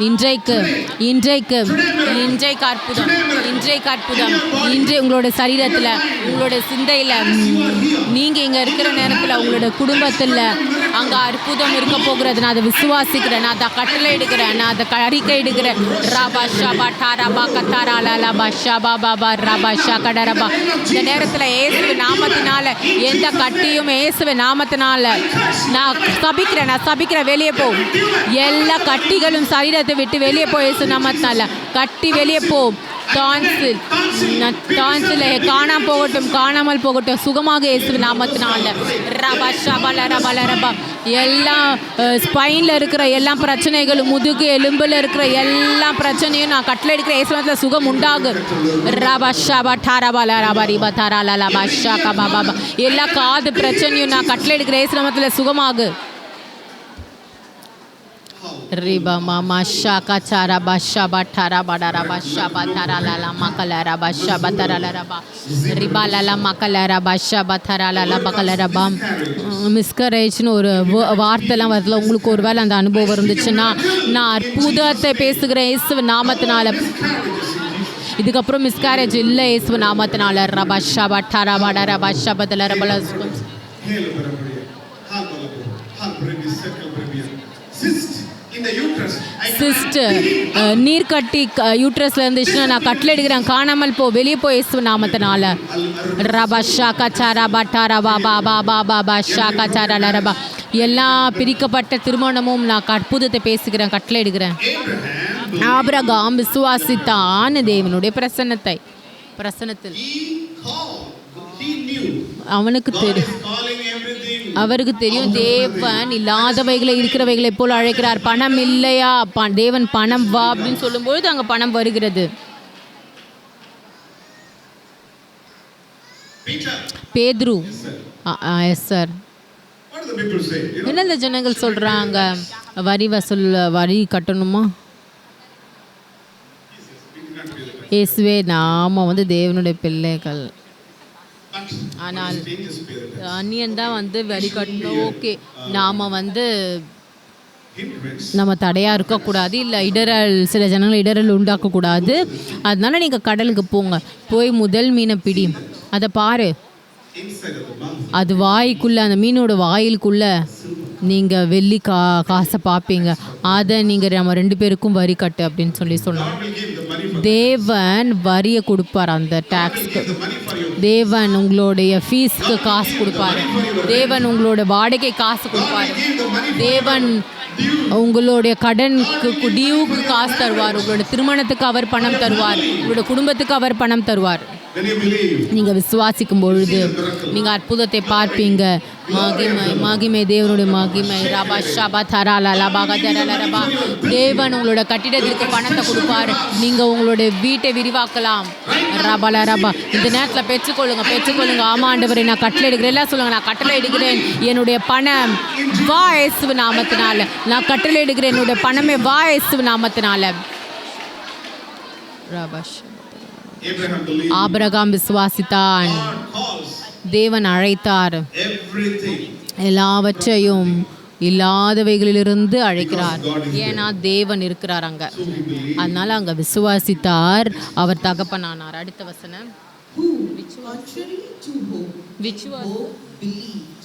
இன்றைக்கு அற்புதம், இன்றைய உங்களோட சரீரத்தில், உங்களோட சிந்தையில், நீங்கள் இங்கே இருக்கிற நேரத்தில், உங்களோட குடும்பத்தில் அங்கே அற்புதம் இருக்க போகிறது. நான் அதை விசுவாசிக்கிறேன், நான் அதை கட்டளை எடுக்கிறேன், நான் அதை அறிக்கை எடுக்கிறேன். ராபா ஷாபா டாராபா கத்தாரா லாபா ஷாபா பாபா ராபா ஷா கடரபா. இந்த நேரத்தில் இயேசுவின் நாமத்தினால எந்த கட்டியும் இயேசுவின் நாமத்தினால நான் சபிக்கிறேன். வெளியே போ. எல்லா கட்டிகளும் சரீரத்தை விட்டு வெளியே போ. இயேசு நாமத்தினால கட்டி வெளியே போ. டான்ஸில் காணாமல் போகட்டும் சுகமாக இயேசு நாமத்தினால. ரபா ஷபல ரபல ரபா. எல்லாம் ஸ்பைனில் இருக்கிற எல்லா பிரச்சனைகளும், முதுகு எலும்பில் இருக்கிற எல்லா பிரச்சனையும் நான் கட்டளை எடுக்கிற இயேசு நாமத்தில் சுகம் உண்டாகும். ரபா ஷபா டாரபால ரபா ரிபா தாரால லபா ஷாகா பாபா. எல்லா காது பிரச்சனையும் நான் கட்டளை எடுக்கிற இயேசு நாமத்தில் சுகமாகு. Riba mama shaka chara basha batara badara basha batara lala makala basha batara laba riba lala makala basha batara lala bakala raba. மிஸ்கரேஜ்னு ஒரு வார்த்தைலாம் வரல. உங்களுக்கு ஒரு வேளை அந்த அனுபவம் இருந்துச்சுன்னா, நான் அற்புதத்தை பேசுகிறேன் இயேசு நாமத்தினால. இதுக்கப்புறம் மிஸ்கரேஜ் இல்லை இயேசு நாமத்தினால. ரபஷா பட்டாரா badara basha batala rabala. In the uterus. uterus. I sister நீர் கட்டி யூட்ரஸ்ல இருந்துச்சுன்னா நான் கட்டில் எடுக்கிறேன், காணாமல் போ, வெளியே போய் இயேசு நாமத்தினால. ரபா ஷாக்கா சாரா பட்டா ரபா பாபா பாபா பா ஷாக்கா சாரா ரபா. எல்லா பிரிக்கப்பட்ட திருமணமும் நான் அற்புதத்தை பேசுகிறேன், கட்டில் எடுக்கிறேன். ஆபிரகாம் விசுவாசித்தான் தேவனுடைய பிரசன்னத்தில். He called. He knew. அவனுக்கு God தெரியும், is calling everything. அவருக்கு தெரியும் தேவன் இல்லாதவைகளை இருக்கிறவைகளை போல் அழைக்கிறார். பணம் இல்லையா, தேவன் பணம் வா அப்படின்னு சொல்லும்பொழுது அங்கே பணம் வருகிறது. Peter. பேதுரு, yes sir. What do the people say? You know, என்ன இந்த ஜனங்கள் சொல்கிறாங்க, வரி கட்டணுமா? இயேசுவே நாம தேவனுடைய பிள்ளைகள், but ஆனால் change the spirit. அந்நியன் தான் வரி கட்டணும். ஓகே, நாம் Hindrance. நம்ம தடையாக இருக்கக்கூடாது, இல்லை இடரல், சில ஜனங்கள் இடரல் உண்டாக்கக்கூடாது. அதனால நீங்கள் கடலுக்கு போங்க, போய் முதல் மீனை பிடி, அதை பாரு, Inside of the mouth. அது வாய்க்குள்ளே, அந்த மீனோட வாயிலுக்குள்ளே நீங்கள் வெள்ளி காசை பார்ப்பீங்க, அதை நீங்கள் நம்ம 2 பேருக்கும் வரி கட்டு அப்படின்னு சொன்னாங்க. God will give the money for தேவன் வரியை கொடுப்பார், அந்த டேக்ஸ்க்கு. the money for you. தேவன் உங்களுடைய ஃபீஸ்க்கு காசு கொடுப்பாரு, தேவன் உங்களோட வாடகை காசு கொடுப்பாரு, Give the money தேவன் உங்களுடைய கடனுக்கு டியூக்கு காசு தருவார், உங்களோட திருமணத்துக்கு அவர் பணம் தருவார், உங்களோட குடும்பத்துக்கு அவர் பணம் தருவார். when you believe. நீங்கள் விசுவாசிக்கும் பொழுது நீங்கள் அற்புதத்தை பார்ப்பீங்க. மகிமை தேவனுடைய மகிமை. ரபா ஷபா தராலா லபாக தரலரபா. தேவன் உங்களோட கட்டிடத்திற்கு பணத்தை கொடுப்பார், நீங்கள் உங்களுடைய வீட்டை விரிவாக்கலாம். ரபால ரபா. இந்த நேரத்தில் பெற்றுக்கொள்ளுங்க. ஆமா ஆண்டவரே, நான் கட்டளை எடுக்கிறேன். எல்லாம் சொல்லுங்க, நான் கட்டளை எடுக்கிறேன், என்னுடைய பணம் வா இயேசு நாமத்தினால. நான் கட்டளை எடுக்கிறேன், என்னுடைய பணமே வா இயேசு நாமத்தினால. ரபா Abraham believed. ஆபிரகாம் விசுவாசித்தான், God calls தேவன் அழைத்தார், everything. எல்லாவற்றையும் இல்லாதவைகளிலிருந்து அழைக்கிறார். ஏன்னா தேவன் இருக்கிறார் அங்க, So he believed. அதனால அங்க விசுவாசித்தார், அவர் தகப்பனானார். அடுத்த வசனம். Who, contrary to hope, Which was- hope believed,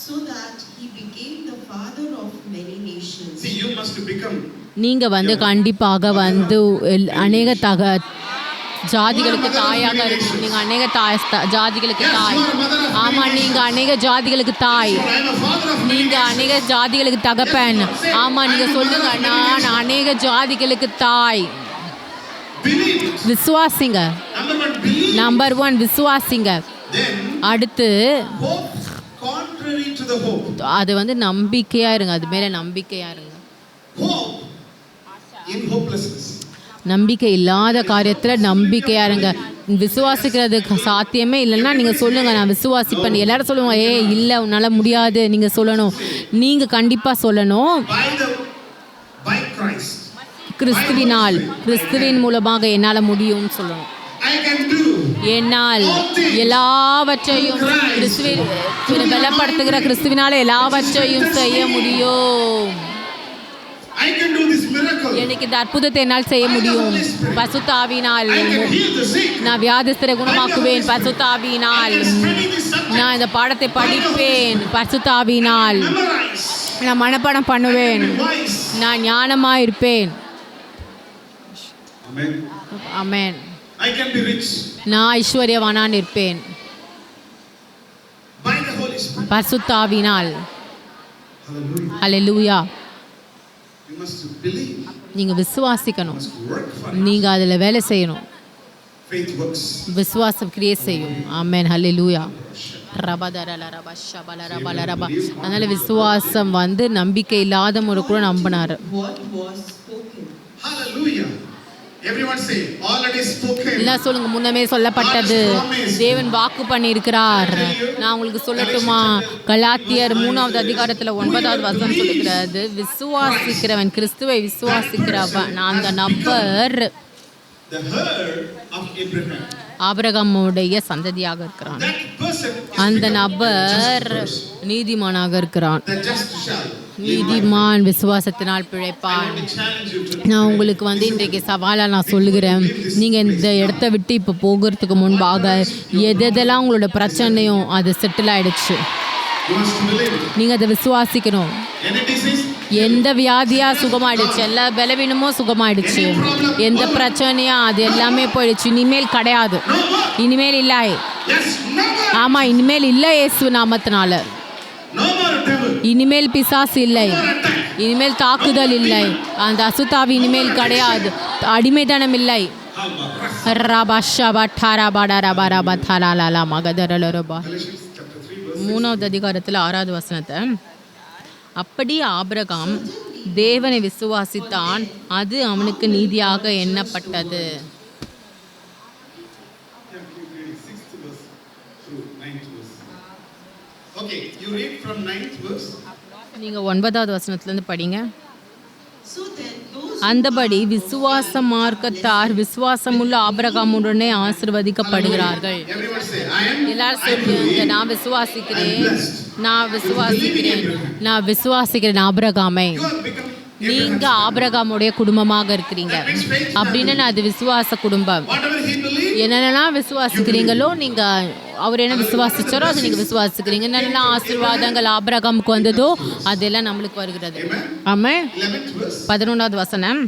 so that he became the father of many nations. See, you must become. நீங்க கண்டிப்பாக அநேக ஜாதிகளுக்கு தாயாக இருக்கும். நீங்க அநேக ஜாதிகளுக்கு தாய். ஆமா, நீங்க அநேக ஜாதிகளுக்கு தாய், I am a father of. நீங்க அநேக ஜாதிகளுக்கு தகப்பன். ஆமா, நீங்க சொல்லுங்க, நான் அநேக ஜாதிகளுக்கு தாய். Believe. விசுவாசிங்க. Number 1, believe. நம்பர் 1 விசுவாசிங்க. Then அடுத்து hope contrary to the hope. அது நம்பிக்கையா இருங்க, அது மேல நம்பிக்கையா இருங்க. Hope in hopelessness. நம்பிக்கை இல்லாத காரியத்தில் நம்பிக்கையா இருங்க. விசுவாசிக்கிறதுக்கு சாத்தியமே இல்லைன்னா நீங்கள் சொல்லுங்கள், நான் விசுவாசிப்பேன். எல்லாரும் சொல்லுவாங்க, இல்லை உன்னால் முடியாது. நீங்கள் சொல்லணும், நீங்கள் கண்டிப்பாக சொல்லணும். By Christ. கிறிஸ்துவின் மூலமாக என்னால் முடியும்னு சொல்லணும். I can do. என்னால் எல்லாவற்றையும் பலப்படுத்துகிற கிறிஸ்துவினால் எல்லாவற்றையும் செய்ய முடியும். I can do this miracle. எனக்கு இந்த அற்புதத்தை என்னால் செய்ய முடியும். பரிசுத்த ஆவியினால் I can heal the sick. நான் வியாதிஸ்தரை குணமாக்குவேன். பரிசுத்த ஆவியினால் Study this subject. நான் இந்த பாடத்தை படிப்பேன். பரிசுத்த ஆவியினால் Memorize. நான் மனப்பாடம் பண்ணுவேன். Wise. நான் ஞானமாக இருப்பேன். Amen. Amen. I can be rich. நான் ஐஸ்வர்யவானான் இருப்பேன். By the Holy Spirit. பரிசுத்த ஆவியினால். Hallelujah. Hallelujah. You must believe. நீங்கள் விசுவாசிக்கணும், You must work for it. நீங்கள் அதில் வேலை செய்யணும். Faith works. விசுவாசம் கிரியேட் செய்யும். ஆமென். ஹல்லேலூயா. ரபதரல ரப ஷபல ரபல ரப. அதனால விசுவாசம் நம்பிக்கை இல்லாத முறை கூட நம்பினார். What was spoken? Hallelujah. Everyone say, already spoken. எல்லாம் சொல்லுங்க, முன்னமே சொல்லப்பட்டது. தேவன் வாக்கு பண்ணியிருக்கிறார். நான் உங்களுக்கு சொல்லட்டுமா? கலாத்தியர் 3வது அதிகாரத்தில் 9வது வசனம் சொல்லுகிறது, விசுவாசிக்கிறவன், கிறிஸ்துவை விசுவாசிக்கிறவன் அந்த நபர் The herd of Abraham. ஆபிரகாமுடைய சந்ததியாக இருக்கிறான். That person is அந்த become நபர் a just person. நீதிமானாக இருக்கிறான். The just shall. நீதிமான் விசுவாசத்தினால் பிழைப்பான். I challenge you to. நான் உங்களுக்கு இன்றைக்கு சவாலாக நான் சொல்லுகிறேன், நீங்கள் இந்த இடத்த விட்டு இப்போ போகிறதுக்கு முன்பாக எதெல்லாம் உங்களோட பிரச்சனையும் அது செட்டில் ஆயிடுச்சு. You must believe it. நீங்கள் அதை விசுவாசிக்கணும். Any disease, எந்த வியாதியா சுகமாயிடுச்சு, எல்லா பலவீனமும் சுகமாயிடுச்சு, எந்த பிரச்சனையா அது எல்லாமே போயிடுச்சு. இனிமேல் கிடையாது, இனிமேல் இல்லை. Yes, no more. ஆமா, இனிமேல் இல்லை. இயேசு நாமத்தினால No more devil. இனிமேல் பிசாசு இல்லை, இனிமேல் தாக்குதல் இல்லை, அந்த அசுத்தாவி இனிமேல் கிடையாது, அடிமைத்தனம் இல்லை. ரபா ஷபா டாரா பாடா ரபா ரபா தாலாலா மகதரலரபா. Galatians chapter 3 verse 3வது அதிகாரத்தில் 6வது வசனத்தை, அப்படி ஆபிரகாம் தேவனை விசுவாசித்தான், அது அவனுக்கு நீதியாக எண்ணப்பட்டது. 6th verse through 9th verse. Okay, you read from 9th verse. நீங்கள் 9வது வசனத்துலேருந்து படிங்க. So then those அந்தபடி விசுவாச மார்க்கத்தார் விசுவாசமுள்ள ஆபிரகாமுடனே ஆசீர்வதிக்கப்படுகிறார்கள். Everyone say, I am. எல்லாரும் சொல்லுங்க, நான் விசுவாசிக்கிறேன், நான் விசுவாசிக்கிறேன், நான் விசுவாசிக்கிறேன் ஆபிரகாமை. You have become நீங்க ஆபிரகாமுடைய குடும்பமாக இருக்கிறீங்க அப்படின்னு, அது விசுவாச குடும்பம். whatever he believes. என்னென்னலாம் விசுவாசிக்கிறீங்களோ, நீங்க அவர் என்ன விசுவாசிச்சாரோ அது நீங்க விசுவாசிக்கிறீங்க. என்னென்னலாம் ஆசீர்வாதங்கள் ஆபிரகாமுக்கு வந்ததோ அதெல்லாம் நம்மளுக்கு வருகிறது. ஆமென். 11th verse. 11வது வசனம்,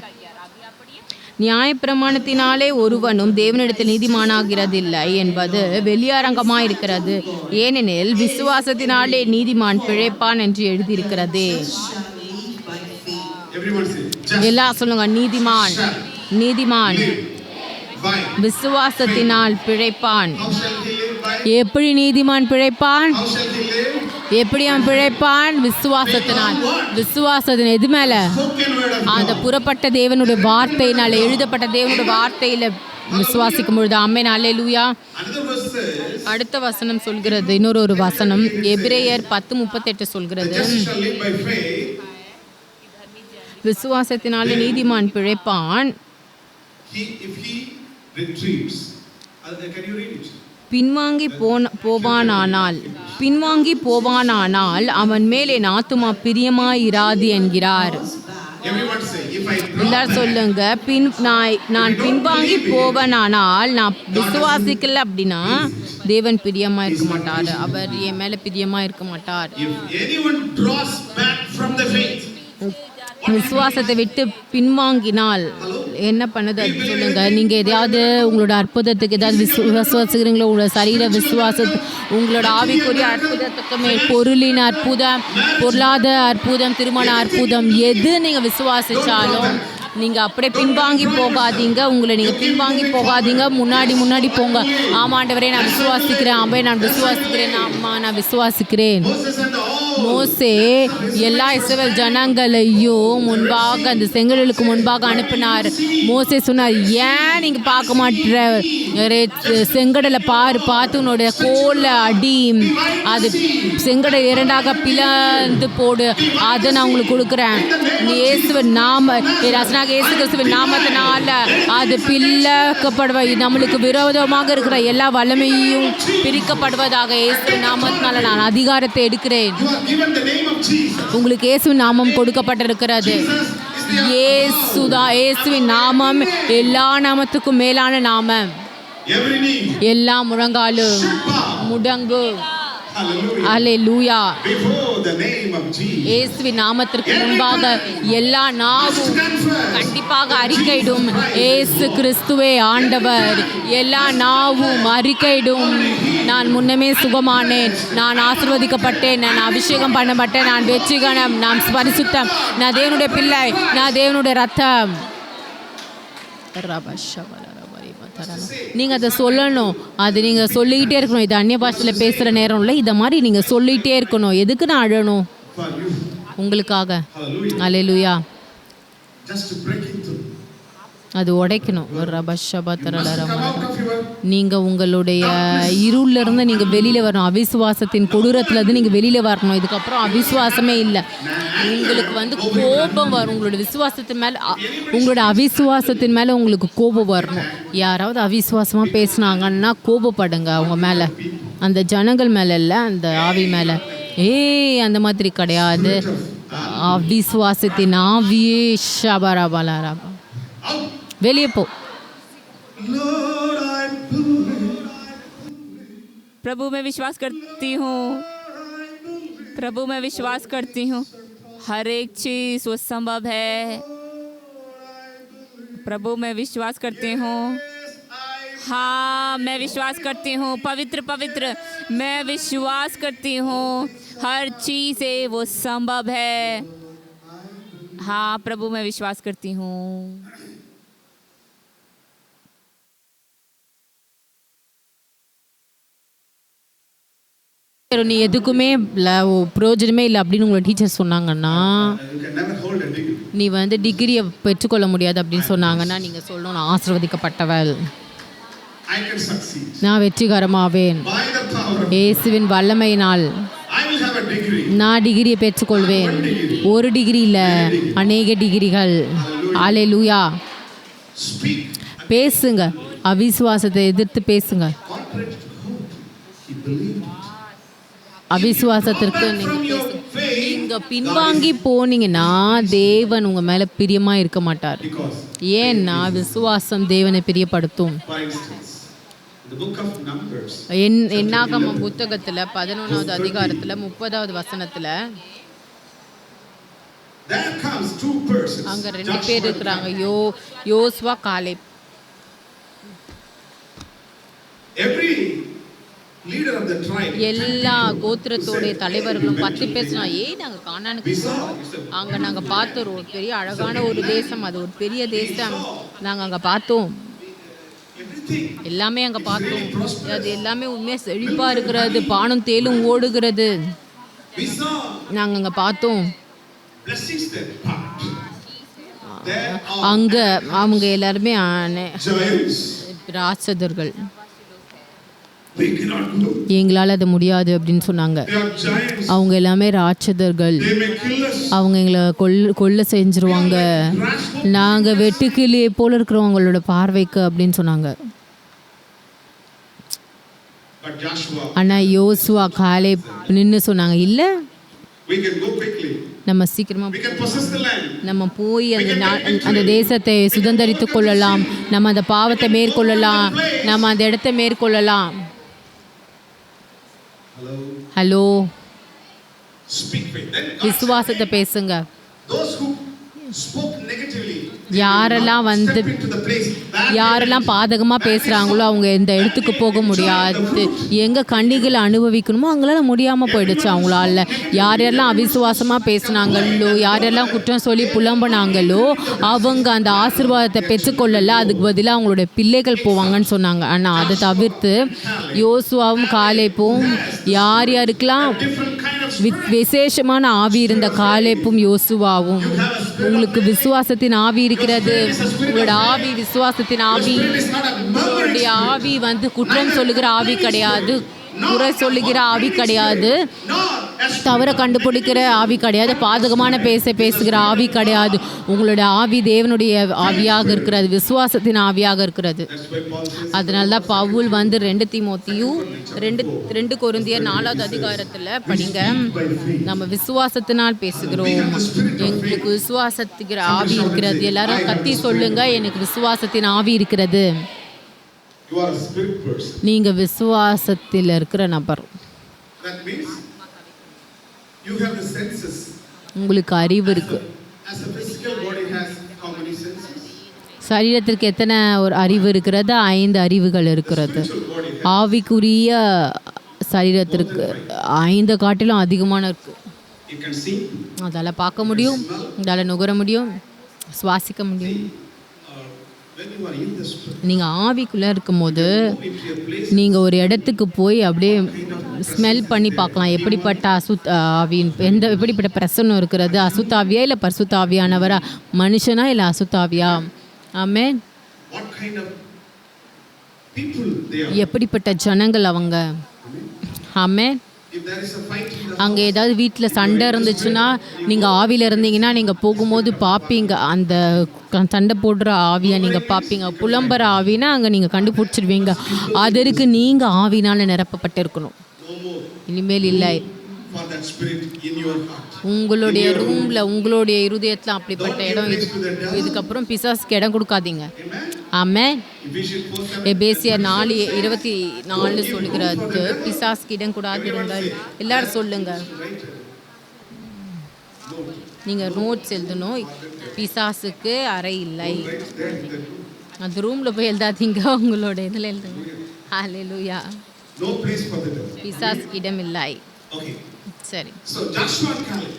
நியாயப்பிரமாணத்தினாலே ஒருவனும் தேவனிடத்தில் நீதிமானாகிறதில்லை என்பது வெளியரங்கமாயிருக்கிறது, ஏனெனில் விசுவாசத்தினாலே நீதிமான் பிழைப்பான் என்று எழுதியிருக்கிறதே. shall live by faith. Everyone say, just எல்லாம் சொல்லுங்க, நீதிமான், நீதிமான் by. விசுவாசத்தினால் பிழைப்பான். How shall he live by? எப்படி நீதிமான் பிழைப்பான்? How shall he live? எப்படி அவன் பிழைப்பான்? விசுவாசத்தினால். விசுவாசத்தின் எது மேல? Spoken word of அந்த புறப்பட்ட தேவனுடைய வார்த்தையினால, எழுதப்பட்ட தேவனுடைய வார்த்தையில விசுவாசிக்கும் பொழுது. ஆமென், அல்லேலூயா. Another verse says, அடுத்த வசனம் சொல்கிறது, இன்னொரு வசனம் எபிரேயர் 10:38 சொல்கிறது, just shall live by faith. விசுவாசத்தினாலே நீதிமான் பிழைப்பான், If he retreats. Can you read it? பின்வாங்கி போவானானால் அவன் மேலே என் ஆத்துமா பிரியமாயிராது என்கிறார். Everyone say, if I draw எல்லாரும் back, சொல்லுங்க, நான் பின்வாங்கி போவனானால், நான் விசுவாசிக்கல அப்படின்னா தேவன் பிரியமா இருக்க மாட்டார், அவர் என் மேல பிரியமா இருக்க மாட்டார். if anyone draws back from the faith, விசுவாசத்தை விட்டு பின்வாங்கினால் என்ன பண்ணுது அது சொல்லுங்க. நீங்க எதையாவது உங்களோட அற்புதத்துக்கு ஏதாவது விசுவாசிக்கிறீங்களோ, உங்களோட சரீர விசுவாசத்து, உங்களோட ஆவிக்குரிய அற்புதத்துக்கு மேல் பொருளின் அற்புதம், பொருளாதார அற்புதம், திருமண அற்புதம், எது நீங்க விசுவாசிச்சாலும் நீங்க அப்படியே பின்வாங்கி போகாதீங்க. உங்களை நீங்க பின்வாங்கி போகாதீங்க, முன்னாடி போங்க. ஆமாண்டவரே நான் விசுவாசிக்கிறேன், ஆமே நான் விசுவாசிக்கிறேன், அம்மா நான் விசுவாசிக்கிறேன். Moses and all மோசே எல்லா இஸ்ரவேல் ஜனங்களையும் முன்பாக அந்த செங்கடலுக்கு முன்பாக அனுப்பினார். மோசே சொன்னார், ஏன் நீங்க பார்க்க மாட்டேற, செங்கடலை பார்த்து உன்னோட கோலை அடி, அது செங்கடலை இரண்டாக பிளந்து போடு, அதை நான் உங்களுக்கு கொடுக்குறேன். இயேசுவின் நாம இயேசு கிறிஸ்துவின் நாமத்தினால அது பிளக்கப்படுவ, நம்மளுக்கு விரோதமாக இருக்கிற எல்லா வல்லமையும் பிரிக்கப்படுவதாக. இயேசுவின் நாமத்தினால நான் அதிகாரத்தை எடுக்கிறேன். you have given the name of Jesus. உங்களுக்கு இயேசுவின் நாமம் கொடுக்கப்பட்டிருக்கிறது. இயேசுவின் நாமம் எல்லா நாமத்துக்கும் மேலான நாமம். Every knee எல்லா முழங்காலும் முடங்கு. hallelujah hallelujah. before the name of Jesus. இயேசுவின் நாமத்திற்கு முன்பாக எல்லா நாவும் கண்டிப்பாக அறிக்கையிடும், இயேசு கிறிஸ்துவே ஆண்டவர். எல்லா நாவும் அறிக்கையிடும், நான் முன்னமே சுகமானேன், நான் ஆசீர்வதிக்கப்பட்டேன், நான் அபிஷேகம் பண்ணப்பட்டேன், நான் வெற்றிகரம், நான் பரிசுத்தம், நான் தேவனுடைய பிள்ளை, நான் தேவனுடைய ரத்தம். நீங்கள் அதை சொல்லணும், அது நீங்கள் சொல்லிக்கிட்டே இருக்கணும். இது அந்நிய பாஷையில் பேசுகிற நேரம் இல்லை, இதை மாதிரி நீங்கள் சொல்லிகிட்டே இருக்கணும். எதுக்கு நான் அழணும்? For you. உங்களுக்காக. Hallelujah. Hallelujah. Just to break into. அது உடைக்கணும். Must come out of your நீங்கள் உங்களுடைய இருளிலிருந்து நீங்கள் வெளியில் வரணும். அவிசுவாசத்தின் கொடூரத்துலேருந்து நீங்கள் வெளியில் வரணும். இதுக்கப்புறம் அவிசுவாசமே இல்லை. உங்களுக்கு கோபம் வரும். உங்களோட விசுவாசத்தின் மேலே, உங்களோட அவிசுவாசத்தின் மேலே உங்களுக்கு கோபம் வரணும். யாராவது அவிசுவாசமாக பேசுனாங்கன்னா கோபப்படுங்க அவங்க மேலே, அந்த ஜனங்கள் மேலே இல்லை, அந்த ஆவி மேலே. அந்த மாதிரி கிடையாது. அவிசுவாசத்தின் ஆவியே ஷபரபலரபா, வெளியே போ. Lord, I believe. प्रभु मैं विश्वास करती हूँ, प्रभु मैं विश्वास करती हूँ, हर एक चीज वो संभव है। प्रभु मैं विश्वास करती हूँ। हाँ मैं विश्वास करती हूँ। पवित्र पवित्र मैं विश्वास करती हूँ, हर चीज से वो संभव है। हाँ प्रभु मैं विश्वास करती हूँ। நீ எதுக்குமே பிரயோஜனமே இல்லை அப்படின்னு உங்களை டீச்சர் சொன்னாங்கன்னா, You can never hold a degree. நீ வந்து டிகிரியை பெற்றுக்கொள்ள முடியாது அப்படின்னு சொன்னாங்கன்னா, நீங்கள் சொல்லணும் நான் ஆசீர்வதிக்கப்பட்டவள், I can succeed. நான் வெற்றிகரமாவேன், By the power of இயேசுவின் வல்லமையினால் I will have a degree. நான் டிகிரியை பெற்றுக்கொள்வேன். ஒரு டிகிரி இல்லை, அநேக டிகிரிகள். அல்லேலூயா. Speak. பேசுங்க, அவிசுவாசத்தை எதிர்த்து பேசுங்க. Contrary to hope. He believed it. அவிசுவாசத்திற்கு நீங்க பின்வாங்கி போனீங்கன்னா தேவன் உங்க மேல பிரியமா இருக்க மாட்டார். Because, ஏன்னா விசுவாசம் தேவனை பிரியப்படுத்தும். for instance, in the book of Numbers, என்னாகமம் புத்தகத்துல 11வது அதிகாரத்துல 30வது வசனத்துல there comes two persons. அங்க 2 Joshua பேர் இருக்கிறாங்க, யோசுவா Caleb. Every leader of the tribe. எல்லா கோத்திரத்தோடைய தலைவர்களும் 10 பேர் சொன்னாங்க, நாங்க கானானுக்கு போனோம், அங்க நாங்க பார்த்தோம் ஒரு பெரிய அழகான ஒரு தேசம், அது ஒரு பெரிய தேசம், நாங்க அங்க பார்த்தோம், Everything. எல்லாமே அங்க பார்த்தோம், அது எல்லாமே உண்மையா செழிப்பா இருக்கிறது, பானும் தேலும் ஓடுகிறது, We saw நாங்க அங்க பார்த்தோம். blessings that part. There are அங்க அவங்க எல்லாருமே giants. ராட்சதர்கள், We cannot do. எங்களால் அது முடியாது அப்படின்னு சொன்னாங்க. They are giants. அவங்க எல்லாமே ராட்சதர்கள், They may kill us. அவங்க எங்களை கொல்ல செஞ்சிருவாங்க, நாங்கள் வெட்டுக்கிளியை போல இருக்கிறவங்களோட பார்வைக்கு அப்படின்னு சொன்னாங்க. But Joshua, ஆனால் யோசுவா காலேப் நின்று சொன்னாங்க, இல்லை we can go quickly. நம்ம சீக்கிரமாக We can possess the land. நம்ம போய் அந்த தேசத்தை சுதந்தரித்து கொள்ளலாம், நம்ம அந்த பாவத்தை மேற்கொள்ளலாம், நம்ம அந்த இடத்தை மேற்கொள்ளலாம். Hello. Hello, Speak faith. Then God விசுவாசத்தை பேசுங்க. said, those who spoke negatively, யாரெல்லாம் வந்து step into the place where யாரெல்லாம் பாதகமாக பேசுகிறாங்களோ அவங்க இந்த இடத்துக்கு போக முடியாது. எங்கே கண்ணிகளை அனுபவிக்கணுமோ அவங்களால முடியாமல் போயிடுச்சு அவங்களால. யாரெல்லாம் அவிசுவாசமாக பேசுனாங்களோ, யாரெல்லாம் குற்றம் சொல்லி புலம்புனாங்களோ அவங்க அந்த ஆசீர்வாதத்தை பெற்றுக்கொள்ளலை, அதுக்கு பதிலாக அவங்களோட பிள்ளைகள் போவாங்கன்னு சொன்னாங்க. ஆனால் அதை தவிர்த்து யோசுவாவும் காலேப்பும் யார் யாருக்கெல்லாம் different kind of விசேஷமான ஆவி இருந்த காலேப்பும் யோசுவாவும், உங்களுக்கு விசுவாசத்தின் ஆவி இருக்கிறது, உங்களோட ஆவி விசுவாசத்தின் ஆவி, உங்களுடைய ஆவி வந்து குற்றம் சொல்லுகிற ஆவி கிடையாது, குறை சொல்லுகிற ஆவி கிடையாது, தவற கண்டுபிடிக்கிற ஆவி கிடையாது, பாதகமான பேசுகிற ஆவி கிடையாது. உங்களோட ஆவி தேவனுடைய ஆவியாக இருக்கிறது, விசுவாசத்தின் ஆவியாக இருக்கிறது. அதனால தான் பவுல் வந்து 2 தீமோத்தேயு 2 கொரிந்தியர் 4வது அதிகாரத்தில் படிங்க, நம்ம விசுவாசத்தினால் பேசுகிறோம், எங்களுக்கு விசுவாசத்துக்கிற ஆவி இருக்கிறது. எல்லாரும் கத்தி சொல்லுங்க, எனக்கு விசுவாசத்தின் ஆவி இருக்கிறது. you are a spirit person. நீங்க விசுவாசத்தில் இருக்கிற நபர். That means you have the senses. உங்களுக்கு அறிவு இருக்கு. As a physical body has how many senses? சரீரத்திற்கு எத்தனை ஒரு அறிவு இருக்கிறது? 5 அறிவுகள் இருக்கிறது. Spiritual body has ஆவிக்குரிய சரீரத்திற்கு 5 காட்டிலும் அதிகமான இருக்கு. you can see, அதால் பார்க்க முடியும், அதால் நுகர முடியும், சுவாசிக்க முடியும். when you are in the spirit, நீங்கள் ஆவிக்குள்ளே இருக்கும்போது into a place நீங்கள் ஒரு இடத்துக்கு போய் அப்படியே ஸ்மெல் பண்ணி பார்க்கலாம், எப்படிப்பட்ட ஆவியின் எப்படிப்பட்ட பிரசன்னம் இருக்கிறது, அசுத்தாவியா இல்லை பரிசுத்தாவியானவரா, மனுஷனா இல்லை அசுத்தாவியா. ஆமென். what kind of people they are. எப்படிப்பட்ட ஜனங்கள் அவங்க. ஆமென். If there is a fight in the அங்கே ஏதாவது வீட்டில் சண்டை இருந்துச்சுன்னா நீங்கள் ஆவியில் இருந்தீங்கன்னா நீங்கள் போகும்போது பார்ப்பீங்க, அந்த சண்டை போடுற ஆவியை நீங்கள் பார்ப்பீங்க. புலம்புற ஆவினா அங்கே நீங்கள் கண்டுபிடிச்சிடுவீங்க. அதற்கு நீங்கள் ஆவினால் நிரப்பப்பட்டிருக்கணும். no more இனிமேல் இல்லை. for that spirit in your heart. உங்களுடைய ரூமில் உங்களுடைய இருதயத்தில் அப்படிப்பட்ட இடம் இதுக்கப்புறம் பிசாசுக்கு இடம் கொடுக்காதீங்க. ஆமென். Ephesians 4:7. எபேசியர் 4:24 சொல்லுகிறது, பிசாசுக்கு இடம் கூடாது இருந்தால் எல்லாரும் சொல்லுங்க. No. நீங்கள் நோட்ஸ் எழுதணும். பிசாசுக்கு அறை இல்லை. Right there in the room. அந்த ரூமில் போய் எழுதாதீங்க, உங்களோட இதில் எழுதுங்க. ஹalleluya. No place for the devil. பிசாசுக்கு இடம் இல்லை. Okay. சரி, So Joshua and Caleb,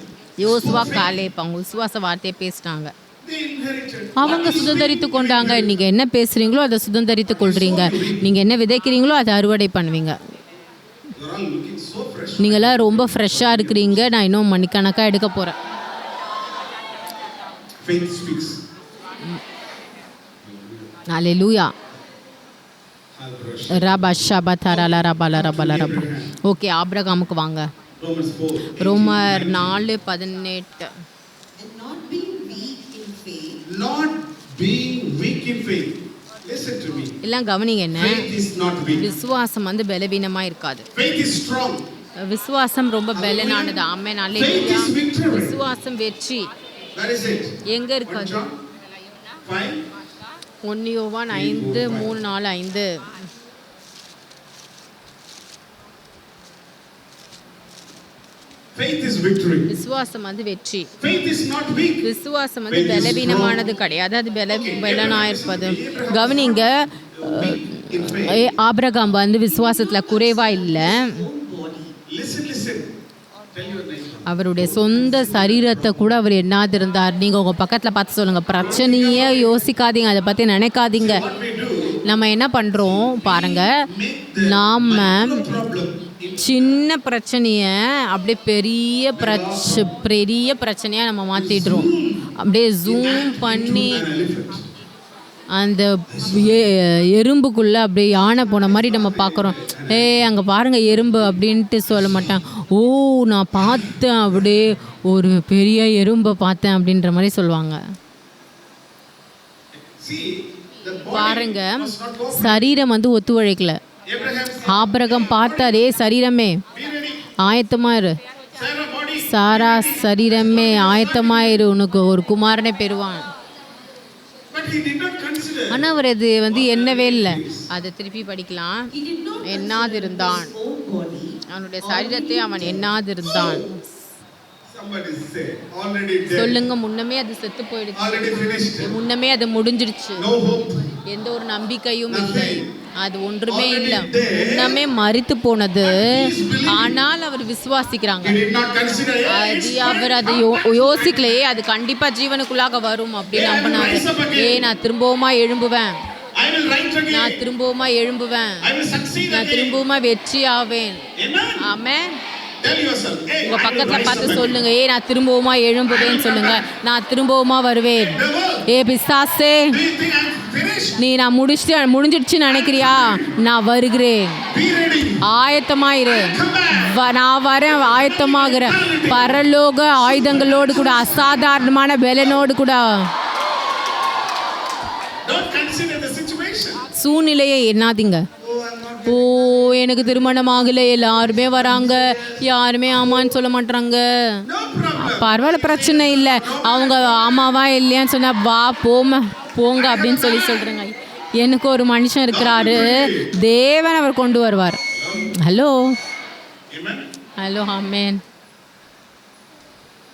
Joshua Caleb அவங்க விசுவாச வார்த்தையை பேசினாங்க. they inherited. அவங்க சுதந்தரித்து கொண்டாங்க. நீங்கள் என்ன பேசுகிறீங்களோ அதை சுதந்தரித்து கொள்றீங்க. நீங்கள் என்ன விதைக்கிறீங்களோ அதை அறுவடை பண்ணுவீங்க. You're all looking so fresh. நீங்களாம் ரொம்ப ஃப்ரெஷ்ஷாக இருக்கிறீங்க. நான் இன்னும் மணிக்கணக்காக எடுக்க போகிறேன். Faith speaks. ஹalleluya. Hallelujah. ரபா ஷபா தரலா ரபா ரபா ரபா. ஓகே, ஆபிரகாமுக்கு வாங்க. Romans 4. ரோமர் 4:18. And not being weak in faith, Not being weak in faith. Listen to me. எல்லாம் கவனிங்க. என்ன Faith is not weak. விசுவாசம் வந்து பலவீனமாக இருக்காது. Faith is strong. விசுவாசம் ரொம்ப பலனானது. ஆமென். Faith hallelujah. is victory. விசுவாசம் வெற்றி. Where is it? எங்க 1 இருக்காது? John 5. 1 யோவான் 5, 3, 4, 5. Faith is victory. விசுவாசம் வந்து வெற்றி. Faith is not weak. விசுவாசம் வந்து பலவீனமானது கிடையாது, அது பலனாயிருப்பது. கவனிங்க, ஆபிரகாம் வந்து விசுவாசத்தில் குறைவா இல்லை. Listen, listen. Tell your neighbor. அவருடைய சொந்த சரீரத்தை கூட அவர் எண்ணாதிருந்தார். நீங்கள் உங்கள் பக்கத்தில் பார்த்து சொல்லுங்கள், பிரச்சனையே யோசிக்காதீங்க, அதை பற்றி நினைக்காதீங்க. What we do, நம்ம என்ன பண்ணுறோம் பாருங்க, நாம் problem. சின்ன பிரச்சனையை அப்படியே பெரிய பிரச்சனையாக நம்ம மாற்றிடுறோம். அப்படியே ஜூம் பண்ணி An elephant. அந்த எறும்புக்குள்ளே அப்படியே யானை போன மாதிரி நம்ம பார்க்குறோம். அங்கே பாருங்கள் எறும்பு அப்படின்ட்டு சொல்ல மாட்டேன். ஓ, நான் பார்த்தேன், அப்படியே ஒரு பெரிய எறும்பை பார்த்தேன் அப்படின்ற மாதிரி சொல்லுவாங்க. See, the body பாருங்க, was not cooperating. சரீரம் வந்து ஒத்துழைக்கல. Abraham said, ஆபிரகாம் பார்த்தாரே, சரீரமே be ready. ஆயத்தமா இரு, Sarah body. சாரா சரீரமே ஆயத்தமா இரு, உனக்கு ஒரு குமாரனை பெறுவான். But he did not consider. ஆனால் அவர் அது வந்து என்னவே இல்லை. அதை திருப்பி படிக்கலாம். he did not எண்ணாதிருந்தான், his own body. அவனுடைய சரீரத்தை அவன் எண்ணாதிருந்தான். Somebody say, already dead. சொல்லுங்க, முன்னமே அது செத்து போயிடுச்சு, Already finished. முன்னமே அது முடிஞ்சிடுச்சு, No hope. எந்த ஒரு நம்பிக்கையும் இல்லை, அது ஒன்றுமே இல்லை, முன்னமே மரித்து போனது. ஆனால் அவர் விசுவாசிக்கிறாங்க. He did not consider. அது அவர் அதை யோசிக்கலையே, அது கண்டிப்பா ஜீவனுக்குள்ளாக வரும் அப்படின்னு நம்பினாரு. நான் திரும்பவுமா எழும்புவேன், I will rise again. நான் திரும்பவுமா எழும்புவேன், I will succeed நான் again. திரும்பவுமா வெற்றி ஆவேன். Amen. ஆமென். Tell yourself, hey, உங்க I will பக்கத்துல rise பார்த்து again. சொல்லுங்க, நான் திரும்பவுமா எழும்புவேன்னு சொல்லுங்க. நான் திரும்பவுமா வருவேன். Devil, பிசாசே, do you think I'm finished? நீ நான் முடிஞ்சிடுச்சுன்னு நினைக்கிறியா? நான் வருகிறேன், Be ready. ஆயத்தமாயிரு. நான் வரேன், ஆயத்தமாகிறேன். பரலோக ஆயுதங்களோடு கூட, அசாதாரணமான பலனோடு கூட. Don't consider the situation. சூழ்நிலையை எண்ணாதீங்க. Oh, I'm not. ஓ, எனக்கு திருமணம் ஆகலை, எல்லாருமே வராங்க, யாருமே ஆமான்னு சொல்ல மாட்டாங்க. No problem. பரவாயில்ல, பிரச்சனை இல்லை. அவங்க ஆமாவா இல்லையான்னு சொன்னா, வா போங்க அப்படின்னு சொல்கிறேங்க. எனக்கு ஒரு மனுஷன் இருக்கிறாரு, தேவன் அவர் கொண்டு வருவார். Hello Amen. Hello, amen.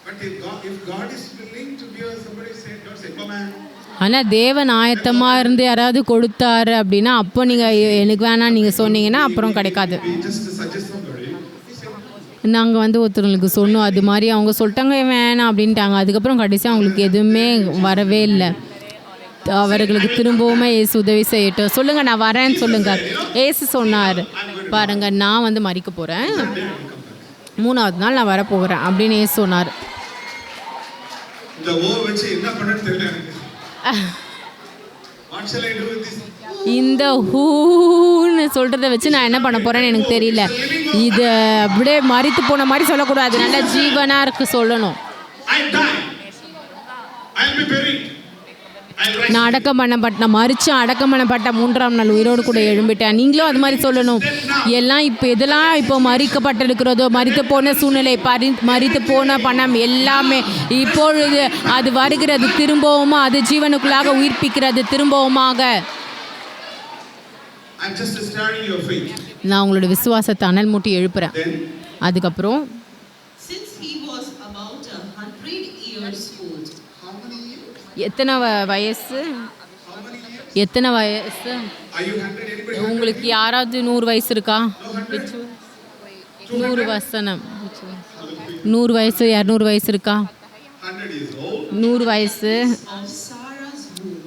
But if God is willing to give somebody say, don't say, come on. ஆனால் தேவன் ஆயத்தமாக இருந்து யாராவது கொடுத்தாரு அப்படின்னா, அப்போ நீங்கள் எனக்கு வேணாம் நீங்கள் சொன்னீங்கன்னா அப்புறம் கிடைக்காது. We just suggest somebody. He said, நாங்கள் வந்து ஒருத்தவங்களுக்கு சொன்னோம், அது மாதிரி அவங்க சொல்லிட்டாங்க வேணாம் அப்படின்ட்டாங்க. அதுக்கப்புறம் கடைசி அவங்களுக்கு எதுவுமே வரவே இல்லை. அவர்களுக்கு திரும்பவுமே ஏசு உதவி செய்யட்டும். சொல்லுங்கள், நான் வரேன்னு சொல்லுங்கள். ஏசு சொன்னார் பாருங்க, நான் வந்து மறிக்க போகிறேன், 3வது நாள் நான் வரப்போகிறேன் அப்படின்னு ஏசு சொன்னார். இந்த ஓ வச்சு என்ன பண்ணணும்னு தெரியல எனக்கு. What shall I do with this? இந்த ஹூன்னு சொல்கிறத வச்சு நான் என்ன பண்ண போகிறேன்னு எனக்கு தெரியல. இது அப்படியே மறித்து போன மாதிரி சொல்லக்கூடாது, நல்ல ஜீவனாக இருக்கு சொல்லணும். I die. I'll be buried. I'll rise. நான் அடக்கம் பண்ணப்பட்ட 3ஆம் நாள் உயிரோடு கூட எழும்பிட்டேன். நீங்களும் அது மாதிரி சொல்லணும். எல்லாம் இதெல்லாம் இப்போ மறிக்கப்பட்டிருக்கிறதோ, மறித்து போன சூழ்நிலை, மறித்து போன பணம் எல்லாமே இப்பொழுது அது வருகிறது திரும்பவுமா, அது ஜீவனுக்குள்ளாக உயிர்ப்பிக்கிறது திரும்பவுமாக. I'm just stirring your faith. நான் உங்களோட விசுவாசத்தை அனல் மூட்டி எழுப்புறேன். Then அதுக்கப்புறம் Since he was about 100 years old. எத்தனை வயசு? எத்தனை வயசு? உங்களுக்கு யாராவது 100 வயசு இருக்கா? 100 வசனம் 100 வயசு 200 வயசு இருக்கா? 100 வயசு. Of Sarah's womb.